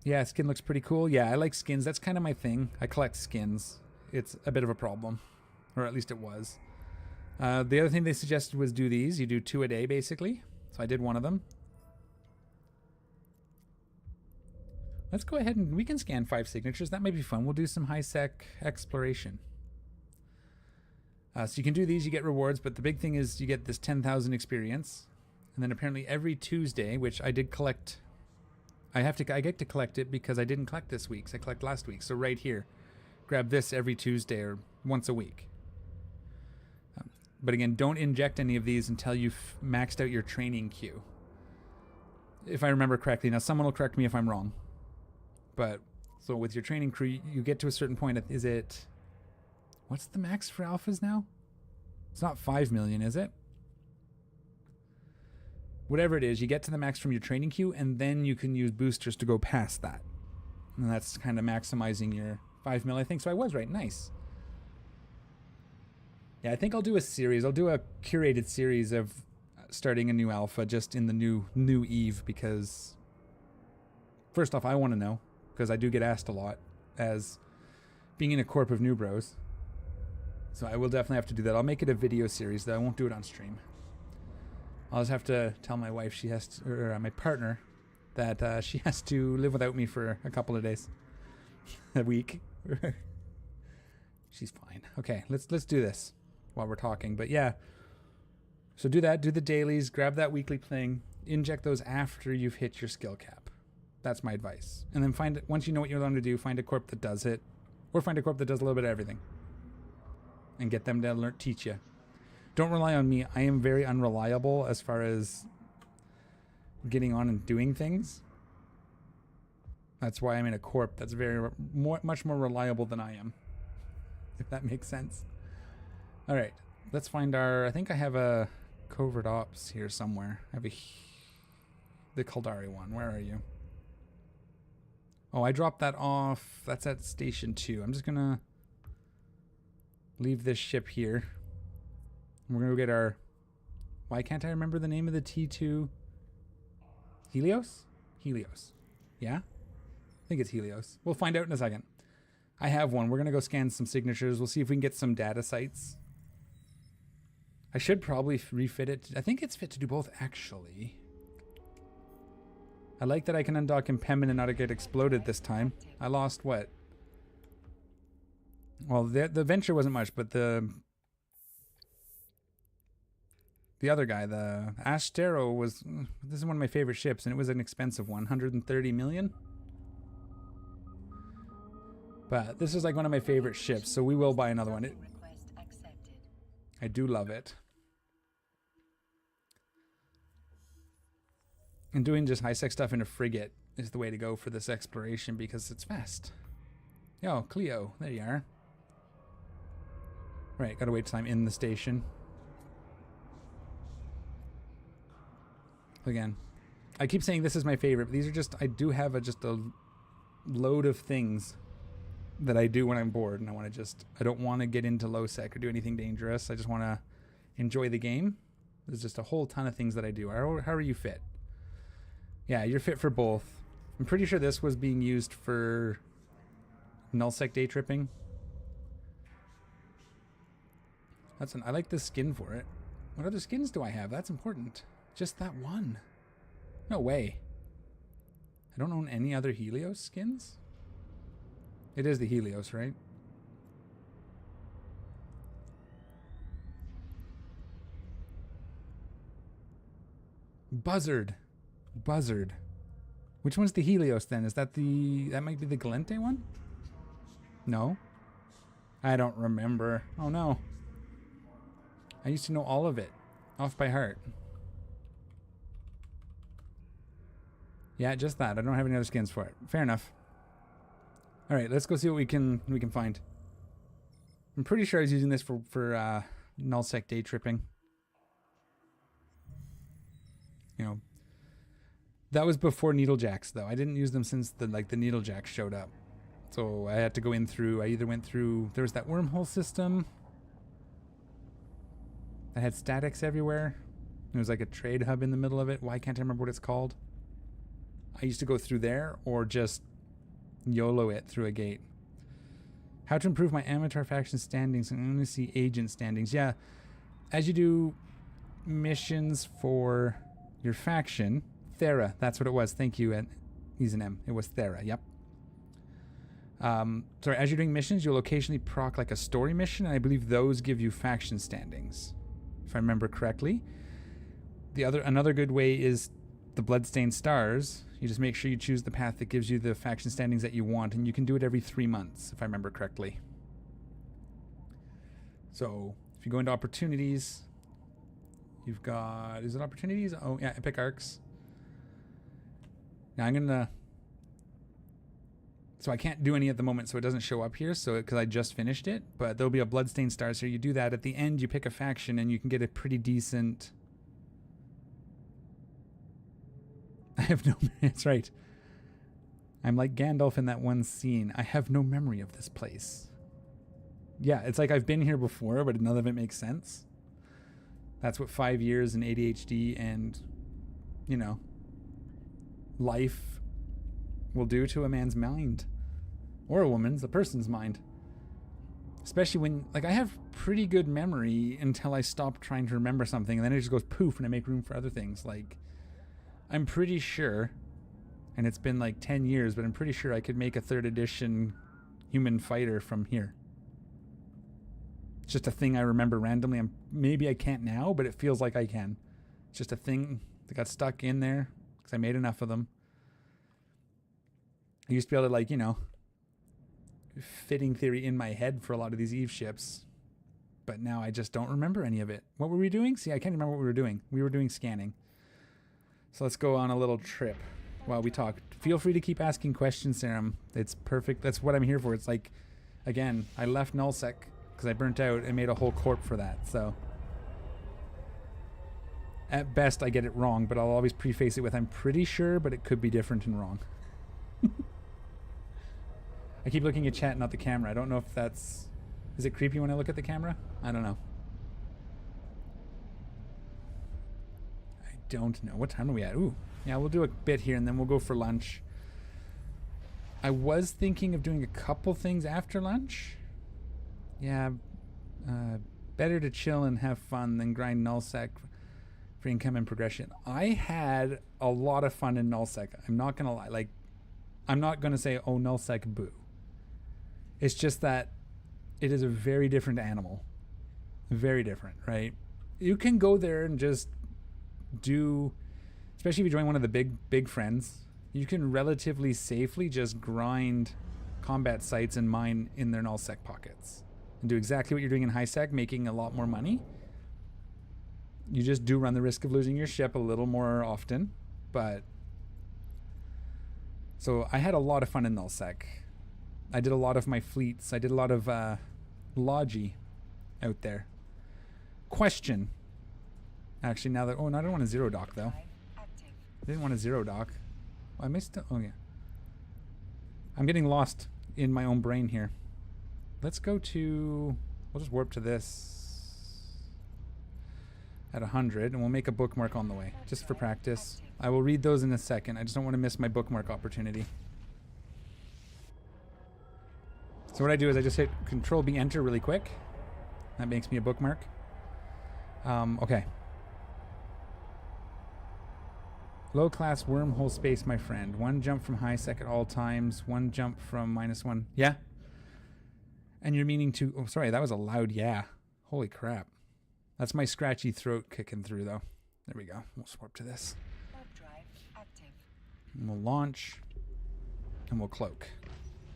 S1: Yeah, skin looks pretty cool. Yeah, I like skins. That's kind of my thing. I collect skins. It's a bit of a problem. Or at least it was. The other thing they suggested was do these. You do 2 a day, basically. So I did one of them. Let's go ahead and we can scan 5 signatures. That might be fun. We'll do some high-sec exploration. So you can do these, you get rewards, but the big thing is you get this 10,000 experience. And then apparently every Tuesday, which I did collect, I get to collect it because I didn't collect this week. So I collect last week. So right here, grab this every Tuesday or once a week. But again, don't inject any of these until you've maxed out your training queue. If I remember correctly. Now someone will correct me if I'm wrong. But, so with your training crew, you get to a certain point. Is it... What's the max for alphas now? It's not 5 million, is it? Whatever it is, you get to the max from your training queue, and then you can use boosters to go past that. And that's kind of maximizing your 5 mil, I think. So I was right. Nice. Yeah, I think I'll do a series. I'll do a curated series of starting a new alpha just in the new Eve, because... First off, I want to know. Because I do get asked a lot as being in a corp of new bros. So I will definitely have to do that. I'll make it a video series, though. I won't do it on stream. I'll just have to tell my wife she has to, or my partner, that she has to live without me for a couple of days. A week. She's fine. Okay, let's do this while we're talking. But yeah. So do that. Do the dailies. Grab that weekly thing. Inject those after you've hit your skill cap. That's my advice. And then once you know what you're going to do, find a corp that does it. Or find a corp that does a little bit of everything. And get them to teach you. Don't rely on me. I am very unreliable as far as getting on and doing things. That's why I'm in a corp that's much more reliable than I am. If that makes sense. Alright. Let's find I think I have a covert ops here somewhere. I have the Kaldari one. Where are you? Oh, I dropped that off. That's at Station 2. I'm just going to leave this ship here. We're going to go get our... Why can't I remember the name of the T2? Helios? Helios. Yeah? I think it's Helios. We'll find out in a second. I have one. We're going to go scan some signatures. We'll see if we can get some data sites. I should probably refit it. I think it's fit to do both, actually. I like that I can undock Impemen and not get exploded this time. I lost what? Well, the Venture wasn't much, but the other guy, the Astero, was... This is one of my favorite ships, and it was an expensive one. 130 million? But this is like one of my favorite ships, so we will buy another one. I do love it. And doing just high-sec stuff in a frigate is the way to go for this exploration because it's fast. Yo, Cleo, there you are. Right, gotta wait till I'm in the station. Again, I keep saying this is my favorite, but these are just, I do have just a load of things that I do when I'm bored, and I don't want to get into low sec or do anything dangerous. I just want to enjoy the game. There's just a whole ton of things that I do. How are you fit? Yeah, you're fit for both. I'm pretty sure this was being used for nullsec day tripping. I like the skin for it. What other skins do I have? That's important. Just that one. No way. I don't own any other Helios skins? It is the Helios, right? Buzzard. Which one's the Helios then? Is that that might be the Galente one? No? I don't remember. Oh no. I used to know all of it. Off by heart. Yeah, just that. I don't have any other skins for it. Fair enough. Alright, let's go see what we can find. I'm pretty sure I was using this for nullsec day tripping. You know, that was before needlejacks though. I didn't use them since the needlejacks showed up. So I had to go in through, I either went through, there was that wormhole system that had statics everywhere. There was like a trade hub in the middle of it. Why can't I remember what it's called? I used to go through there or just YOLO it through a gate. How to improve my amateur faction standings and only see agent standings. Yeah, as you do missions for your faction, Thera, that's what it was. Thank you, he's an M. It was Thera, yep. Sorry, as you're doing missions, you'll occasionally proc like a story mission, and I believe those give you faction standings, if I remember correctly. Another good way is the Bloodstained Stars. You just make sure you choose the path that gives you the faction standings that you want, and you can do it every 3 months, if I remember correctly. So, if you go into opportunities, you've got, is it opportunities? Oh, yeah, Epic Arcs. Now I'm gonna, so I can't do any at the moment, so it doesn't show up here, so because I just finished it, but there'll be a Bloodstained Stars here. You do that. At the end, you pick a faction, and you can get a pretty decent... I have no... That's right. I'm like Gandalf in that one scene. I have no memory of this place. Yeah, it's like I've been here before, but none of it makes sense. That's what 5 years in ADHD and, you know, life will do to a man's mind. Or a woman's, a person's mind. Especially when, like, I have pretty good memory until I stop trying to remember something, and then it just goes poof, and I make room for other things. Like, I'm pretty sure, and it's been like 10 years, but I'm pretty sure I could make a 3rd edition human fighter from here. It's just a thing I remember randomly. Maybe I can't now, but it feels like I can. It's just a thing that got stuck in there because I made enough of them. I used to be able to, like, you know, fitting theory in my head for a lot of these Eve ships, but now I just don't remember any of it. What were we doing? See, I can't remember what we were doing. We were doing scanning. So let's go on a little trip while we talk. Feel free to keep asking questions, Serum. It's perfect. That's what I'm here for. It's like, again, I left nullsec because I burnt out and made a whole corp for that. So at best, I get it wrong, but I'll always preface it with I'm pretty sure, but it could be different and wrong. I keep looking at chat, not the camera. I don't know if that's... Is it creepy when I look at the camera? I don't know. Don't know. What time are we at? Ooh. Yeah, we'll do a bit here and then we'll go for lunch. I was thinking of doing a couple things after lunch. Yeah. Better to chill and have fun than grind nullsec for income and progression. I had a lot of fun in nullsec. I'm not going to lie. Like, I'm not going to say, oh, nullsec, boo. It's just that it is a very different animal. Very different, right? You can go there and just do, especially if you join one of the big friends, you can relatively safely just grind combat sites and mine in their nullsec pockets and do exactly what you're doing in high sec, making a lot more money. You just do run the risk of losing your ship a little more often, but So I had a lot of fun in nullsec. I did a lot of my fleets. I did a lot of logi out there. Question. Actually, now that... Oh, no, I don't want a zero dock, though. I didn't want a zero dock. I may still... Oh, yeah. I'm getting lost in my own brain here. Let's go to... We'll just warp to this at 100, and we'll make a bookmark on the way, just for practice. I will read those in a second. I just don't want to miss my bookmark opportunity. So what I do is I just hit Control-B, Enter really quick. That makes me a bookmark. Okay. Low-class wormhole space, my friend. One jump from high sec at all times. One jump from -1. Yeah? And you're meaning to... Oh, sorry, that was a loud yeah. Holy crap. That's my scratchy throat kicking through, though. There we go. We'll swap to this. And we'll launch. And we'll cloak.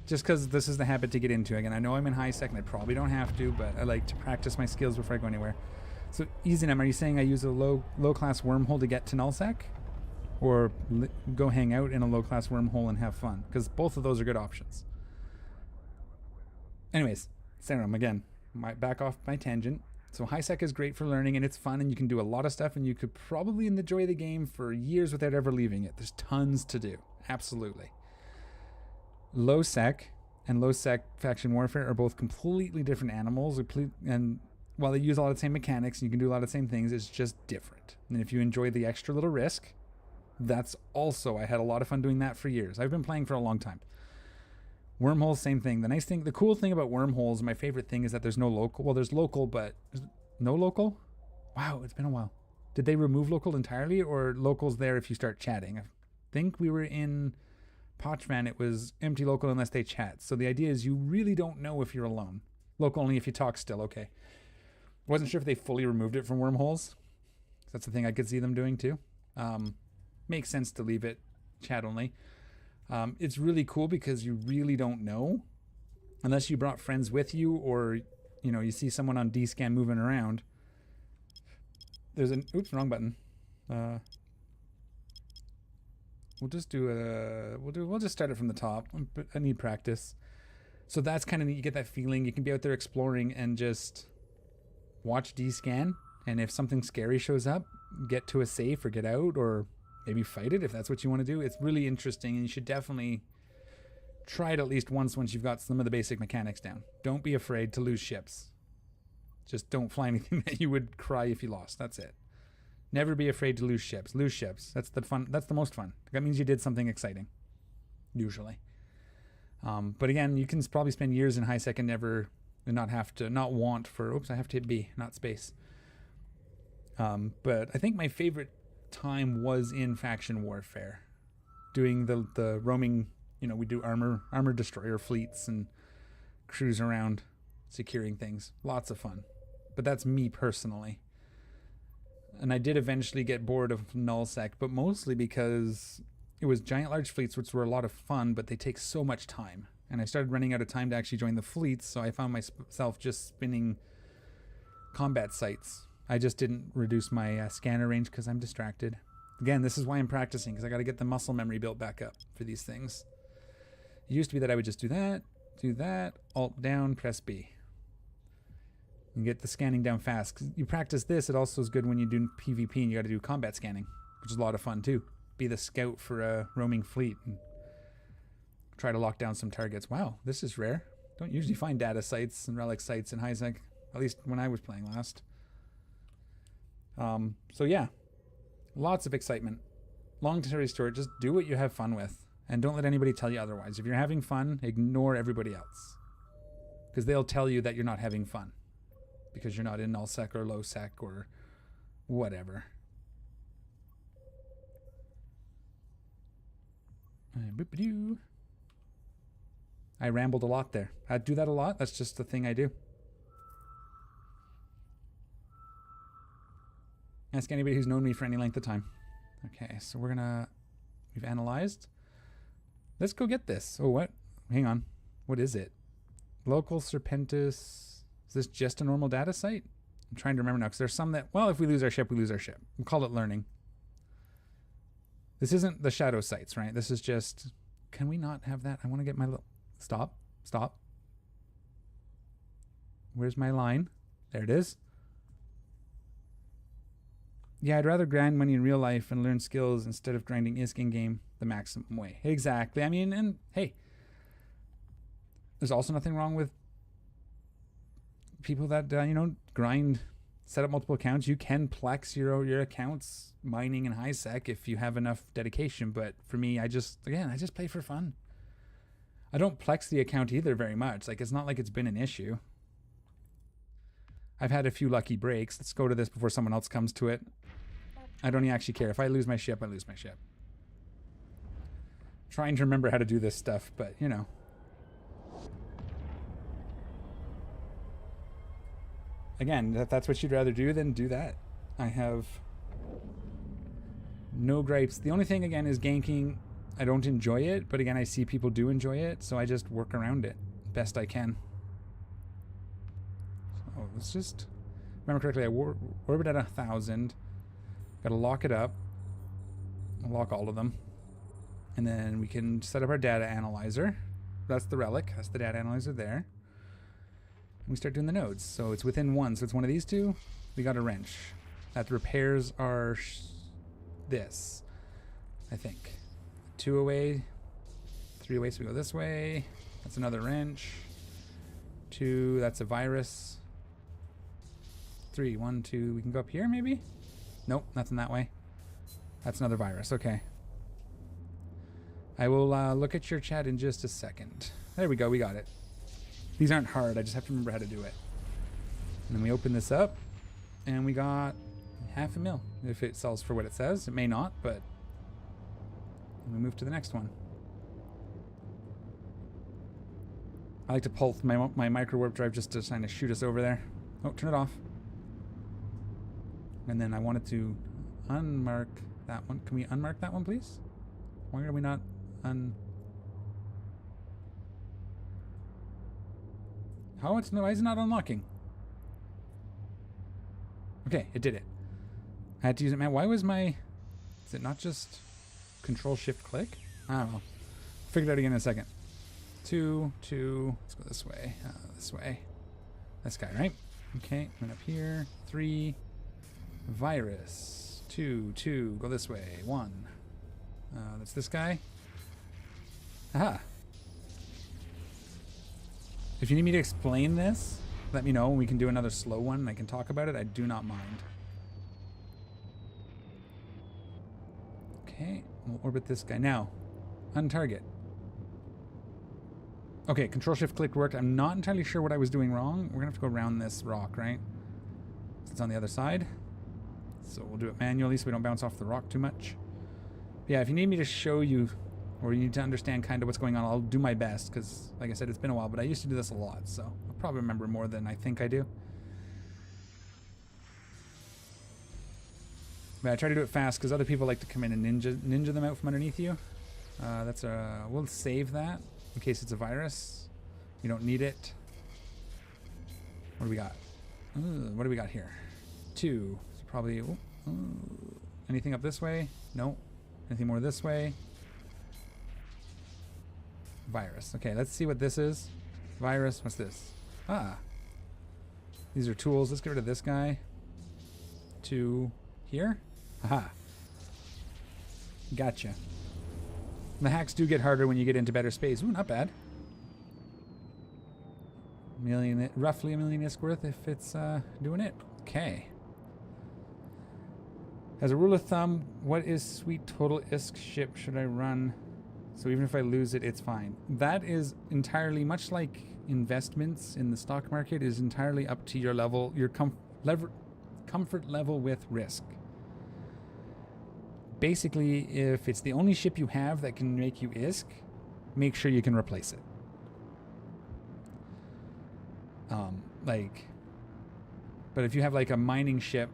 S1: Just because this is the habit to get into. Again, I know I'm in high sec and I probably don't have to, but I like to practice my skills before I go anywhere. So, EasyNem, are you saying I use a low-class wormhole to get to nullsec? Or go hang out in a low-class wormhole and have fun? Because both of those are good options. Anyways, Serum, again, back off my tangent. So high sec is great for learning, and it's fun, and you can do a lot of stuff, and you could probably enjoy the game for years without ever leaving it. There's tons to do. Absolutely. Low sec and low sec faction warfare are both completely different animals, and while they use a lot of the same mechanics and you can do a lot of the same things, it's just different. And if you enjoy the extra little risk, that's also, I had a lot of fun doing that for years. I've been playing for a long time. Wormholes, same thing. The cool thing about wormholes, my favorite thing is that there's no local. Well, there's local, but no local? Wow, it's been a while. Did they remove local entirely, or local's there if you start chatting? I think we were in Pochman, it was empty local unless they chat. So the idea is you really don't know if you're alone. Local only if you talk still, okay. Wasn't sure if they fully removed it from wormholes. That's the thing I could see them doing too. Makes sense to leave it chat only. It's really cool because you really don't know unless you brought friends with you, or you see someone on D-scan moving around. There's an wrong button. We'll just we'll just start it from the top. I need practice. So that's kind of neat. You get that feeling. You can be out there exploring and just watch D-scan, and if something scary shows up, get to a safe or get out, or maybe fight it if that's what you want to do. It's really interesting, and you should definitely try it at least once you've got some of the basic mechanics down. Don't be afraid to lose ships. Just don't fly anything that you would cry if you lost. That's it. Never be afraid to lose ships. Lose ships. That's the fun. That's the most fun. That means you did something exciting. Usually. But again, you can probably spend years in high sec and not want for, oops, I have to hit B, not space. But I think my favorite time was in faction warfare, doing the roaming. We do armor destroyer fleets and cruise around securing things. Lots of fun, but that's me personally. And I did eventually get bored of nullsec, but mostly because it was giant large fleets, which were a lot of fun, but they take so much time, and I started running out of time to actually join the fleets. So I found myself just spinning combat sites. I just didn't reduce my scanner range because I'm distracted. Again, this is why I'm practicing, because I got to get the muscle memory built back up for these things. It used to be that I would just do that, Alt down, press B. And get the scanning down fast. 'Cause you practice this, it also is good when you do PvP and you got to do combat scanning, which is a lot of fun too. Be the scout for a roaming fleet and try to lock down some targets. Wow, this is rare. Don't usually find data sites and relic sites in high sec, at least when I was playing last. So yeah, lots of excitement. Long story short, just do what you have fun with, and don't let anybody tell you otherwise. If you're having fun, ignore everybody else, because they'll tell you that you're not having fun because you're not in null sec or low sec or whatever. I rambled a lot there. I do that a lot. That's just the thing I do. Ask anybody who's known me for any length of time. Okay, so we've analyzed. Let's go get this. Oh, what? Hang on. What is it? Local Serpentis. Is this just a normal data site? I'm trying to remember now, because there's some that, well, if we lose our ship, we lose our ship. We'll call it learning. This isn't the shadow sites, right? This is just Can we not have that? I want to get my little... Stop. Stop. Where's my line? There it is. Yeah, I'd rather grind money in real life and learn skills instead of grinding ISK in-game the maximum way. Exactly. I mean, and hey, there's also nothing wrong with people that, grind, set up multiple accounts. You can plex your accounts mining in high sec if you have enough dedication. But for me, I just play for fun. I don't plex the account either very much. Like, it's not like it's been an issue. I've had a few lucky breaks. Let's go to this before someone else comes to it. I don't actually care. If I lose my ship, I lose my ship. Trying to remember how to do this stuff, but, Again, if that's what you'd rather do, then do that. I have no gripes. The only thing, again, is ganking. I don't enjoy it, but again, I see people do enjoy it, so I just work around it best I can. So let's just remember correctly. I orbit at 1,000. Got to lock it up. I'll lock all of them, and then we can set up our data analyzer. That's the relic. That's the data analyzer there. We start doing the nodes. So it's within one. So it's one of these two. We got a wrench. That repairs our this, I think. 2 away, 3 away, so we go this way. That's another wrench. 2, that's a virus. 3, 1, 2, we can go up here maybe? Nope, nothing that way. That's another virus, okay. I will look at your chat in just a second. There we go, we got it. These aren't hard, I just have to remember how to do it. And then we open this up, and we got 500,000. If it sells for what it says, it may not, but we move to the next one. I like to pulse my micro warp drive just to kind of shoot us over there. Oh, turn it off. And then I wanted to unmark that one. Can we unmark that one, please? Why are we not Why is it not unlocking? Okay, it did it. I had to use it, man. Why was is it not just Control-Shift-Click? I don't know. Figure it out again in a second. 2, 2, let's go this way, this way. This guy, right? Okay, and up here, 3, virus, 2, 2, go this way, 1. That's this guy. Aha. If you need me to explain this, let me know, and we can do another slow one, and I can talk about it. I do not mind. Okay, we'll orbit this guy. Now, untarget. Okay, Control-Shift-Click worked. I'm not entirely sure what I was doing wrong. We're going to have to go around this rock, right? It's on the other side. So we'll do it manually so we don't bounce off the rock too much. Yeah, if you need me to show you, or you need to understand kind of what's going on, I'll do my best, because, like I said, it's been a while, but I used to do this a lot, so I'll probably remember more than I think I do. But I try to do it fast, because other people like to come in and ninja them out from underneath you. We'll save that, in case it's a virus. You don't need it. What do we got? What do we got here? 2. So probably... anything up this way? No. Anything more this way? Virus. Okay, let's see what this is. Virus. What's this? Ah. These are tools. Let's get rid of this guy. 2 here. Aha. Gotcha. The hacks do get harder when you get into better space. Ooh, not bad. Roughly a million ISK worth if it's doing it. Okay. As a rule of thumb, what is sweet total ISK ship should I run? So even if I lose it, it's fine. That is entirely, much like investments in the stock market, is entirely up to your level, your comfort level with risk. Basically, if it's the only ship you have that can make you ISK, make sure you can replace it. But if you have like a mining ship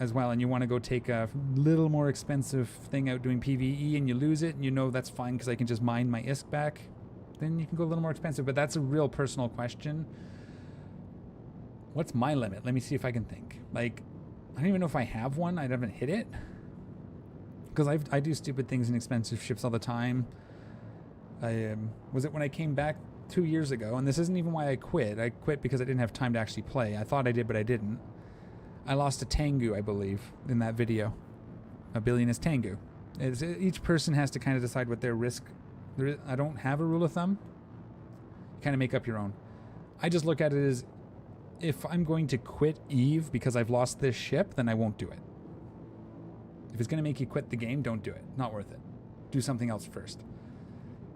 S1: as well, and you want to go take a little more expensive thing out doing PvE, and you lose it, and you know that's fine because I can just mine my ISK back, then you can go a little more expensive. But that's a real personal question. What's my limit? Let me see if I can think. Like, I don't even know if I have one. I haven't hit it. Because I do stupid things in expensive ships all the time. Was it when I came back 2 years ago, and this isn't even why I quit. I quit because I didn't have time to actually play. I thought I did, but I didn't. I lost a Tengu, I believe, in that video. A billionist Tengu. Each person has to kind of decide what their risk... I don't have a rule of thumb. You kind of make up your own. I just look at it as, if I'm going to quit Eve because I've lost this ship, then I won't do it. If it's going to make you quit the game, don't do it. Not worth it. Do something else first.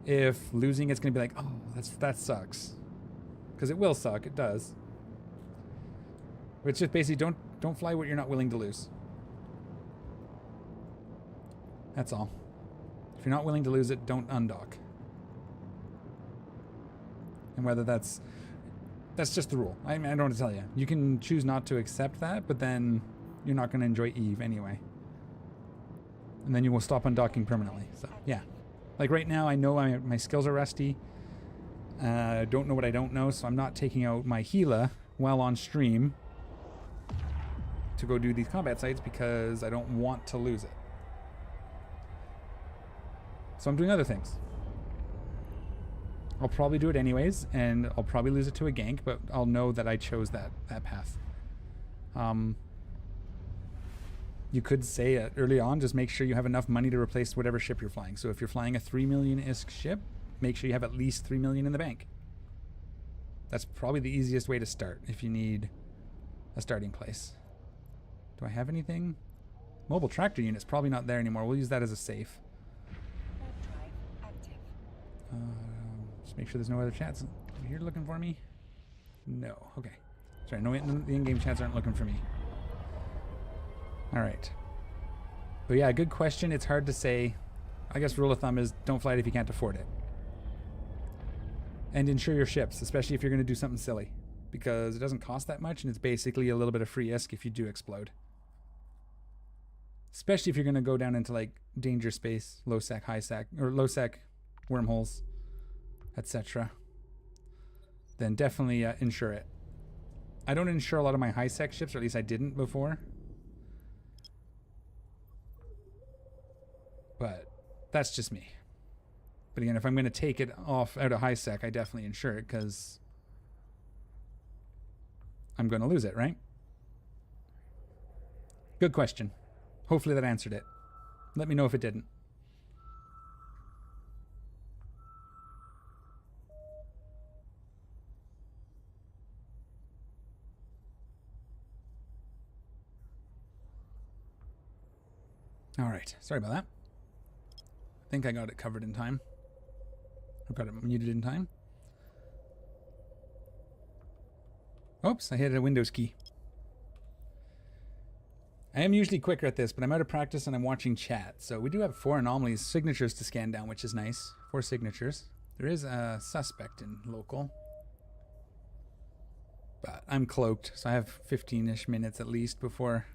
S1: If losing, it's going to be like, oh, that sucks. Because it will suck. It does. But it's just basically don't fly what you're not willing to lose. That's all. If you're not willing to lose it, don't undock. And whether that's just the rule. I don't want to tell you. You can choose not to accept that, but then you're not going to enjoy Eve anyway. And then you will stop undocking permanently. So, yeah. Like right now, I know my skills are rusty. Don't know what I don't know, so I'm not taking out my Gila while on stream to go do these combat sites because I don't want to lose it. So I'm doing other things. I'll probably do it anyways, and I'll probably lose it to a gank, but I'll know that I chose that path. You could say it early on, just make sure you have enough money to replace whatever ship you're flying. So if you're flying a 3 million ISK ship, make sure you have at least 3 million in the bank. That's probably the easiest way to start if you need a starting place. Do I have anything? Mobile tractor unit's probably not there anymore. We'll use that as a safe. Just make sure there's no other chats here looking for me. No. Okay. Sorry, no, the in-game chats aren't looking for me. All right. But yeah, good question. It's hard to say. I guess rule of thumb is don't fly it if you can't afford it. And insure your ships, especially if you're going to do something silly. Because it doesn't cost that much, and it's basically a little bit of free ISK if you do explode. Especially if you're going to go down into like danger space, low sec, high sec, or low sec wormholes, etc. Then definitely insure it. I don't insure a lot of my high sec ships, or at least I didn't before. But that's just me. But again, if I'm going to take it off out of high sec, I definitely insure it because I'm going to lose it, right? Good question. Hopefully that answered it. Let me know if it didn't. All right. Sorry about that. I think I got it covered in time. I've got it muted in time. Oops, I hit a Windows key. I am usually quicker at this, but I'm out of practice and I'm watching chat. So we do have 4 anomalies, signatures to scan down, which is nice. 4 signatures. There is a suspect in local. But I'm cloaked, so I have 15-ish minutes at least before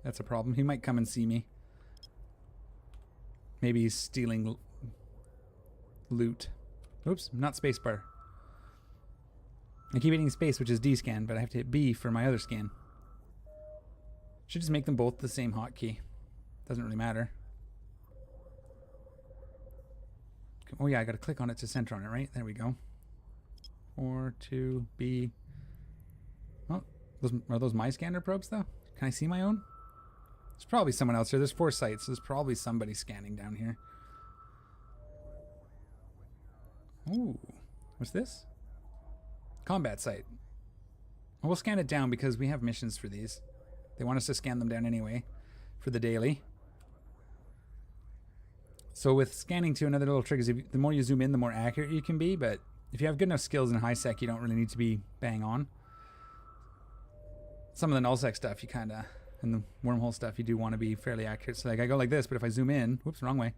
S1: that's a problem. He might come and see me. Maybe he's stealing loot. Oops, not spacebar. I keep hitting space, which is D scan, but I have to hit B for my other scan. Should just make them both the same hotkey. Doesn't really matter. Oh yeah, I gotta click on it to center on it, right? There we go. 4, 2, B. Oh, are those my scanner probes though? Can I see my own? There's probably someone else here. There's 4 sites, so there's probably somebody scanning down here. Ooh, what's this? Combat site. Well, we'll scan it down because we have missions for these. They want us to scan them down anyway for the daily. So with scanning too, another little trick is the more you zoom in, the more accurate you can be. But if you have good enough skills in high sec, you don't really need to be bang on. Some of the null sec stuff, you kind of, and the wormhole stuff, you do want to be fairly accurate. So like I go like this, but if I zoom in, whoops, wrong way.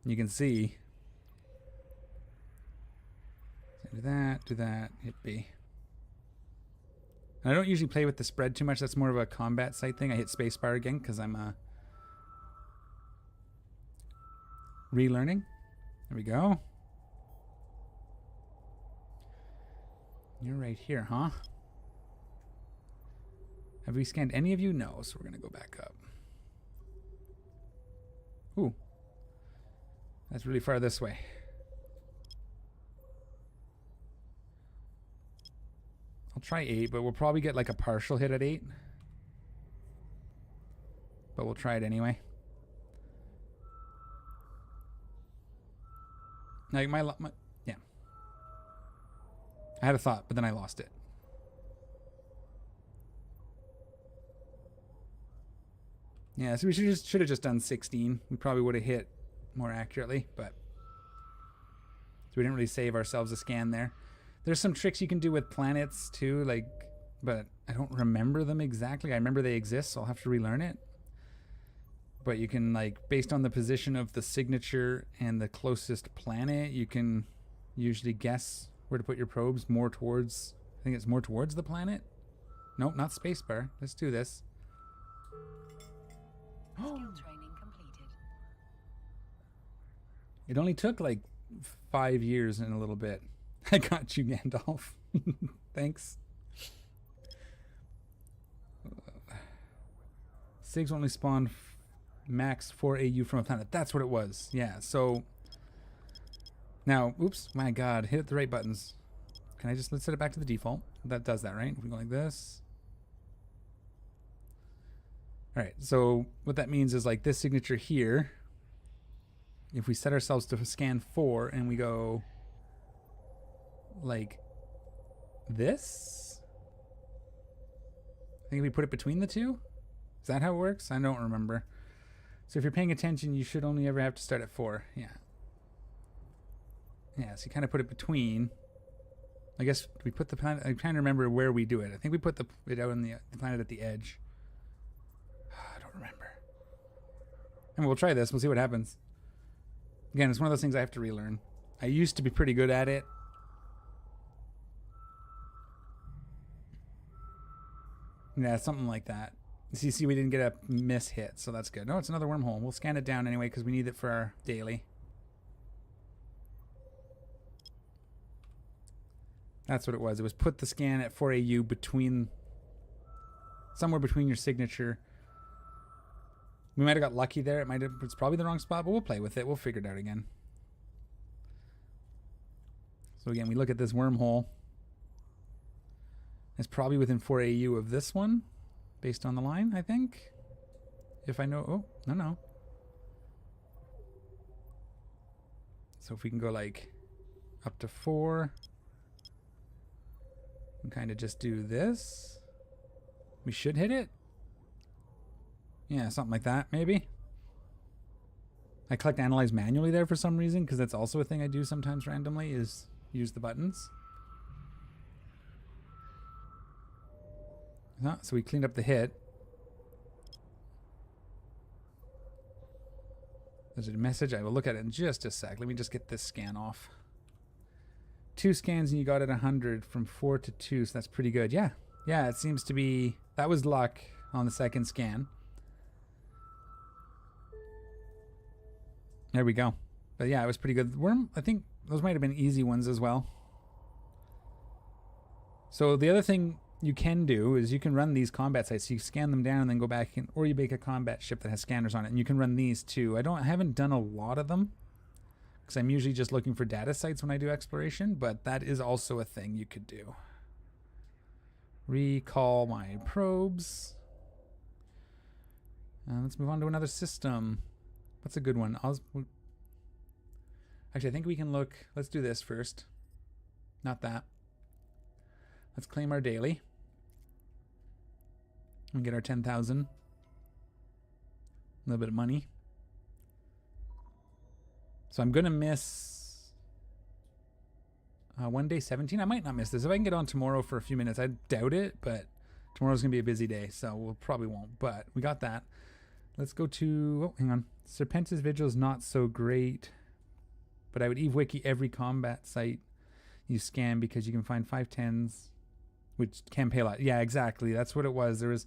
S1: You can see. So do that, hit B. And I don't usually play with the spread too much. That's more of a combat site thing. I hit spacebar again because I'm relearning. There we go. You're right here, huh? Have we scanned any of you? No, so we're going to go back up. Ooh. That's really far this way. try 8, but we'll probably get like a partial hit at 8. But we'll try it anyway. Like my yeah. I had a thought, but then I lost it. Yeah, so we should have just done 16. We probably would have hit more accurately, but so we didn't really save ourselves a scan there. There's some tricks you can do with planets too, like, but I don't remember them exactly. I remember they exist, so I'll have to relearn it. But you can, like, based on the position of the signature and the closest planet, you can usually guess where to put your probes more towards, I think it's more towards the planet. Nope, not spacebar. Let's do this.
S2: Skill training completed.
S1: It only took like 5 years and a little bit. I got you, Gandalf. Thanks. SIGs only spawn max 4 AU from a planet. That's what it was. Yeah, so now, oops, my god, hit the right buttons. Can I just, let's set it back to the default. That does that, right? If we go like this. All right, so what that means is like this signature here, if we set ourselves to scan 4 and we go like this, I think we put it between the two. Is that how it works? I don't remember. So if you're paying attention, you should only ever have to start at 4. Yeah. Yeah, so you kind of put it between. I guess we put the planet, I'm trying to remember where we do it. I think we put it out on the planet at the edge. I don't remember. And we'll try this. We'll see what happens. Again, it's one of those things I have to relearn. I used to be pretty good at it. Yeah, something like that. See, we didn't get a miss hit, so that's good. No, it's another wormhole. We'll scan it down anyway because we need it for our daily. That's what it was. It was put the scan at 4 AU between, somewhere between your signature. We might have got lucky there. It's probably the wrong spot, but we'll play with it. We'll figure it out again. So again, we look at this wormhole. It's probably within 4 AU of this one, based on the line, I think. If I know, oh, no. So if we can go like up to 4 and kind of just do this, we should hit it. Yeah, something like that, maybe. I collect analyze manually there for some reason, because that's also a thing I do sometimes randomly, is use the buttons. So we cleaned up the hit. There's a message. I will look at it in just a sec. Let me just get this scan off. 2 scans and you got it 100 from 4 to 2, so that's pretty good. Yeah, it seems to be, that was luck on the second scan. There we go. But yeah, it was pretty good. Worm, I think those might have been easy ones as well. So the other thing you can do is you can run these combat sites. So you scan them down and then go back in, or you make a combat ship that has scanners on it, and you can run these too. I haven't done a lot of them because I'm usually just looking for data sites when I do exploration, but that is also a thing you could do. Recall my probes. Let's move on to another system. What's a good one? Actually, I think we can look. Let's do this first. Not that. Let's claim our daily. And get our 10,000. A little bit of money. So I'm going to miss one day 17. I might not miss this. If I can get on tomorrow for a few minutes, I doubt it, but tomorrow's going to be a busy day, so we'll probably won't. But we got that. Let's go to, oh, hang on. Serpentis Vigil is not so great, but I would Eve Wiki every combat site you scan because you can find 510s, which can pay a lot. Yeah, exactly. That's what it was. There was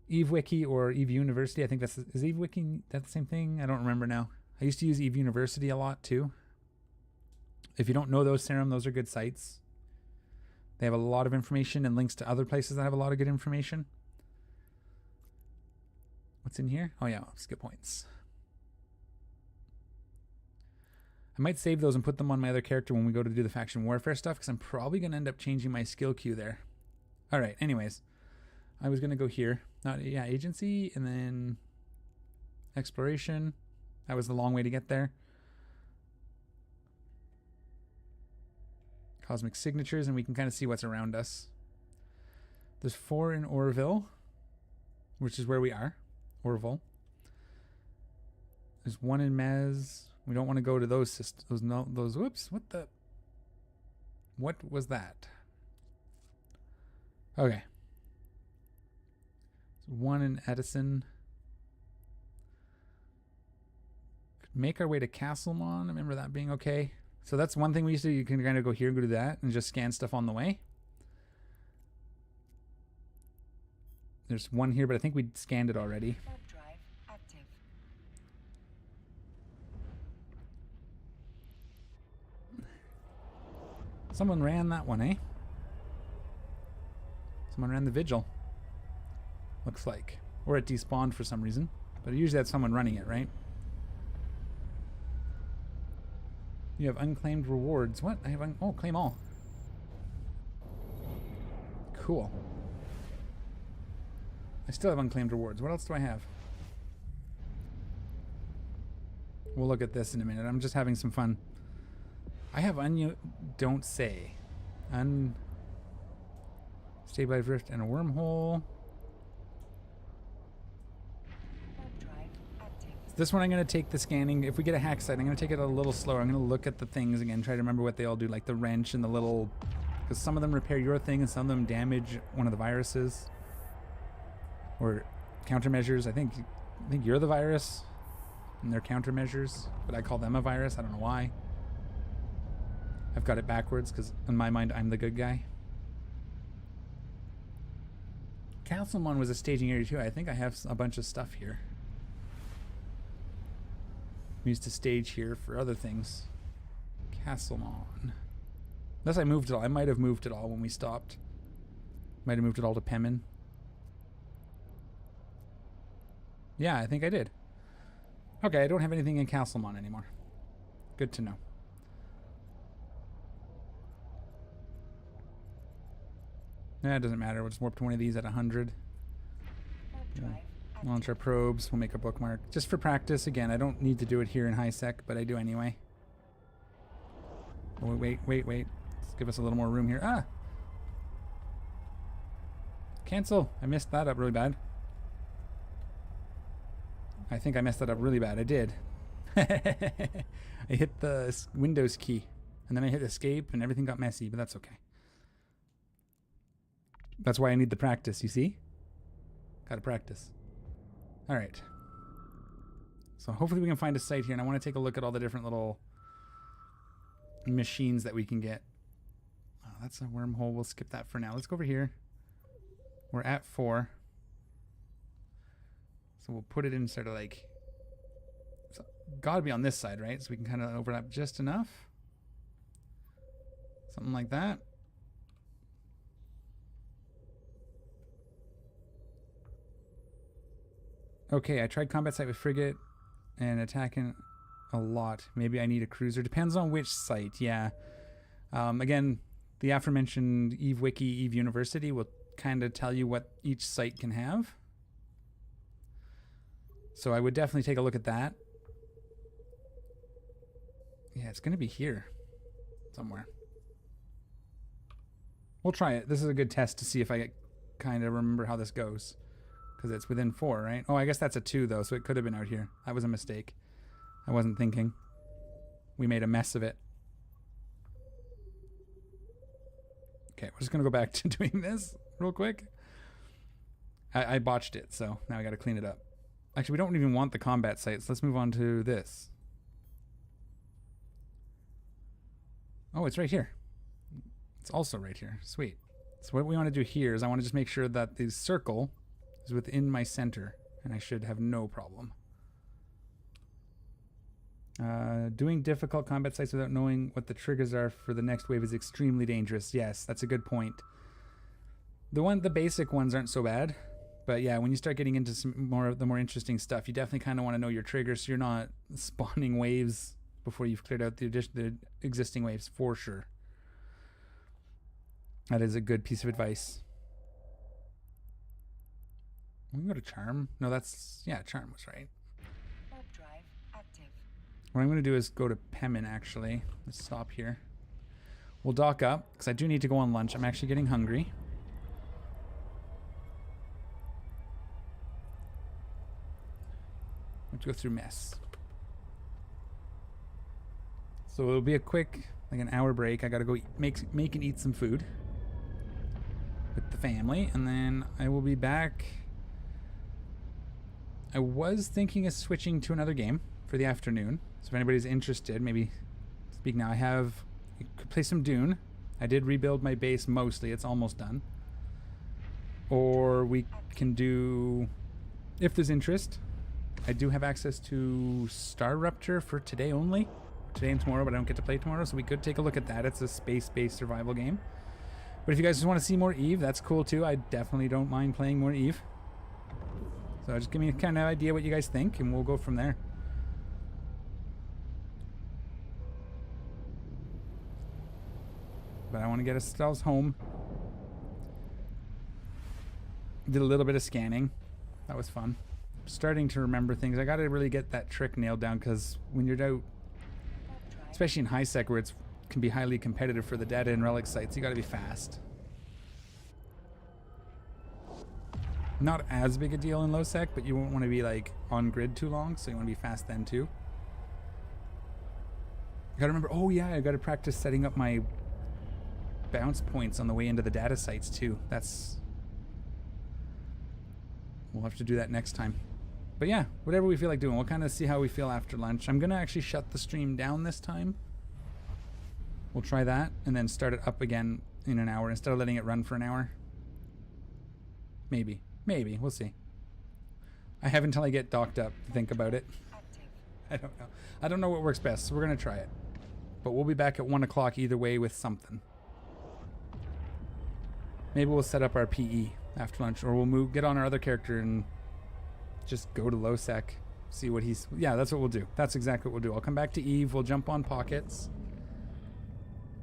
S1: Eve Wiki or Eve University. I think is Eve Wiki that the same thing? I don't remember now. I used to use Eve University a lot too. If you don't know those, Serum, those are good sites. They have a lot of information and links to other places that have a lot of good information. What's in here? Oh yeah, skill points. I might save those and put them on my other character when we go to do the faction warfare stuff, because I'm probably going to end up changing my skill queue there. All right. Anyways, I was gonna go here. Not yeah, agency and then exploration. That was the long way to get there. Cosmic signatures, and we can kind of see what's around us. There's 4 in Orville, which is where we are. Orville. There's 1 in Mez. We don't want to go to those systems. Those. Whoops. What was that? Okay. There's 1 in Edison. Could make our way to Castlemon. I remember that being okay. So that's one thing we used to do. You can kind of go here and go to that and just scan stuff on the way. There's 1 here, but I think we scanned it already.
S2: Warp drive active.
S1: Someone ran that one, eh? Someone ran the Vigil. Looks like. Or it despawned for some reason. But it usually had someone running it, right? You have unclaimed rewards. What? I have oh, claim all. Cool. I still have unclaimed rewards. What else do I have? We'll look at this in a minute. I'm just having some fun. I have don't say. Stabilized rift and a wormhole.
S2: Warp drive active.
S1: This one I'm going to take the scanning. If we get a hack site, I'm going to take it a little slower. I'm going to look at the things again, try to remember what they all do, like the wrench and the little... Because some of them repair your thing and some of them damage one of the viruses. Or countermeasures. I think you're the virus and they're countermeasures, but I call them a virus. I don't know why. I've got it backwards because in my mind I'm the good guy. Castlemon was a staging area too. I think I have a bunch of stuff here. We used to stage here for other things. Castlemon. Unless I moved it all. I might have moved it all when we stopped. Might have moved it all to Pemin. Yeah, I think I did. Okay, I don't have anything in Castlemon anymore. Good to know. Nah, it doesn't matter. We'll just warp to one of these at 100.
S2: Warp drive active.
S1: Launch our probes. We'll make a bookmark. Just for practice. Again, I don't need to do it here in high sec, but I do anyway. Oh, wait. Let's give us a little more room here. Ah! Cancel. I messed that up really bad. I think I messed that up really bad. I did. I hit the Windows key. And then I hit escape and everything got messy, but that's okay. That's why I need the practice, you see? Gotta practice. Alright. So hopefully we can find a site here, and I want to take a look at all the different little machines that we can get. Oh, that's a wormhole. We'll skip that for now. Let's go over here. We're at 4. So we'll put it in sort of like... It's gotta be on this side, right? So we can kind of overlap just enough. Something like that. Okay, I tried combat site with frigate and attacking a lot. Maybe I need a cruiser. Depends on which site, yeah. Again, the aforementioned Eve Wiki, Eve University will kind of tell you what each site can have. So I would definitely take a look at that. Yeah, it's going to be here somewhere. We'll try it. This is a good test to see if I kind of remember how this goes. Because it's within 4, right? Oh, I guess that's a 2, though, so it could have been out here. That was a mistake. I wasn't thinking. We made a mess of it. Okay, we're just going to go back to doing this real quick. I botched it, so now I got to clean it up. Actually, we don't even want the combat sites. Let's move on to this. Oh, it's right here. It's also right here. Sweet. So what we want to do here is I want to just make sure that the circle is within my center, and I should have no problem. Doing difficult combat sites without knowing what the triggers are for the next wave is extremely dangerous. Yes, that's a good point. The basic ones aren't so bad, but yeah, when you start getting into some more of the more interesting stuff, you definitely kind of want to know your triggers so you're not spawning waves before you've cleared out the existing waves, for sure. That is a good piece of advice. We can go to Charm. No, that's... Yeah, Charm was right.
S2: Warp drive active.
S1: What I'm going to do is go to Pemin, actually. Let's stop here. We'll dock up, because I do need to go on lunch. I'm actually getting hungry. Let's go through mess. So it'll be a quick, like an hour break. I gotta go make and eat some food with the family, and then I will be back. I was thinking of switching to another game for the afternoon. So if anybody's interested, maybe speak now. You could play some Dune. I did rebuild my base mostly. It's almost done. Or we can do, if there's interest, I do have access to Star Rupture for today only. Today and tomorrow, but I don't get to play tomorrow, so we could take a look at that. It's a space-based survival game. But if you guys just want to see more Eve, that's cool too. I definitely don't mind playing more Eve. So just give me a kind of idea what you guys think, and we'll go from there. But I want to get ourselves home. Did a little bit of scanning. That was fun. Starting to remember things. I got to really get that trick nailed down, because when you're out, especially in high sec where it can be highly competitive for the data and relic sites, you got to be fast. Not as big a deal in low sec, but you won't want to be like on grid too long, so you want to be fast then too. I got to remember, oh yeah, I got to practice setting up my bounce points on the way into the data sites too. We'll have to do that next time. But yeah, whatever we feel like doing. We'll kind of see how we feel after lunch. I'm going to actually shut the stream down this time. We'll try that and then start it up again in an hour instead of letting it run for an hour. Maybe. Maybe. We'll see. I have until I get docked up to think about it. I don't know. I don't know what works best, so we're going to try it. But we'll be back at 1 o'clock either way with something. Maybe we'll set up our PE after lunch, or we'll get on our other character and just go to low sec, see what he's... Yeah, that's what we'll do. That's exactly what we'll do. I'll come back to Eve, we'll jump on pockets,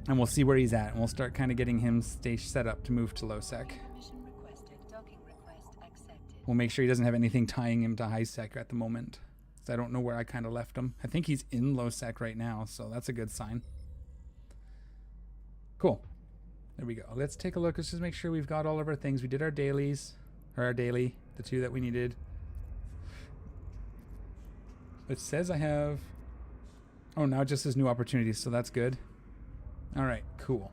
S1: and we'll see where he's at, and we'll start kind of getting him set up to move to low sec.
S2: Permission requested. Docking request accepted.
S1: We'll make sure he doesn't have anything tying him to high sec at the moment. So I don't know where I kind of left him. I think he's in low sec right now, so that's a good sign. Cool. There we go. Let's take a look. Let's just make sure we've got all of our things. We did our dailies, or our daily, the 2 that we needed. It says I have... Oh, now it just says new opportunities, so that's good. All right, cool. All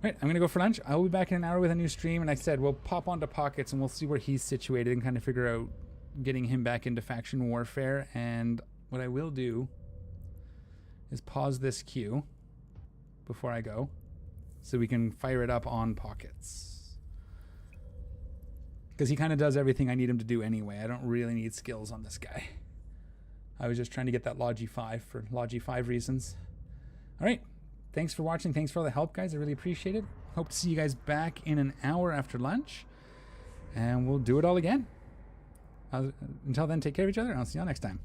S1: right, I'm going to go for lunch. I'll be back in an hour with a new stream, and I said we'll pop onto Pockets, and we'll see where he's situated and kind of figure out getting him back into faction warfare. And what I will do is pause this queue before I go, so we can fire it up on Pockets. Because he kind of does everything I need him to do anyway. I don't really need skills on this guy. I was just trying to get that Logi 5 for Logi 5 reasons. All right. Thanks for watching. Thanks for all the help, guys. I really appreciate it. Hope to see you guys back in an hour after lunch. And we'll do it all again. Until then, take care of each other, and I'll see y'all next time.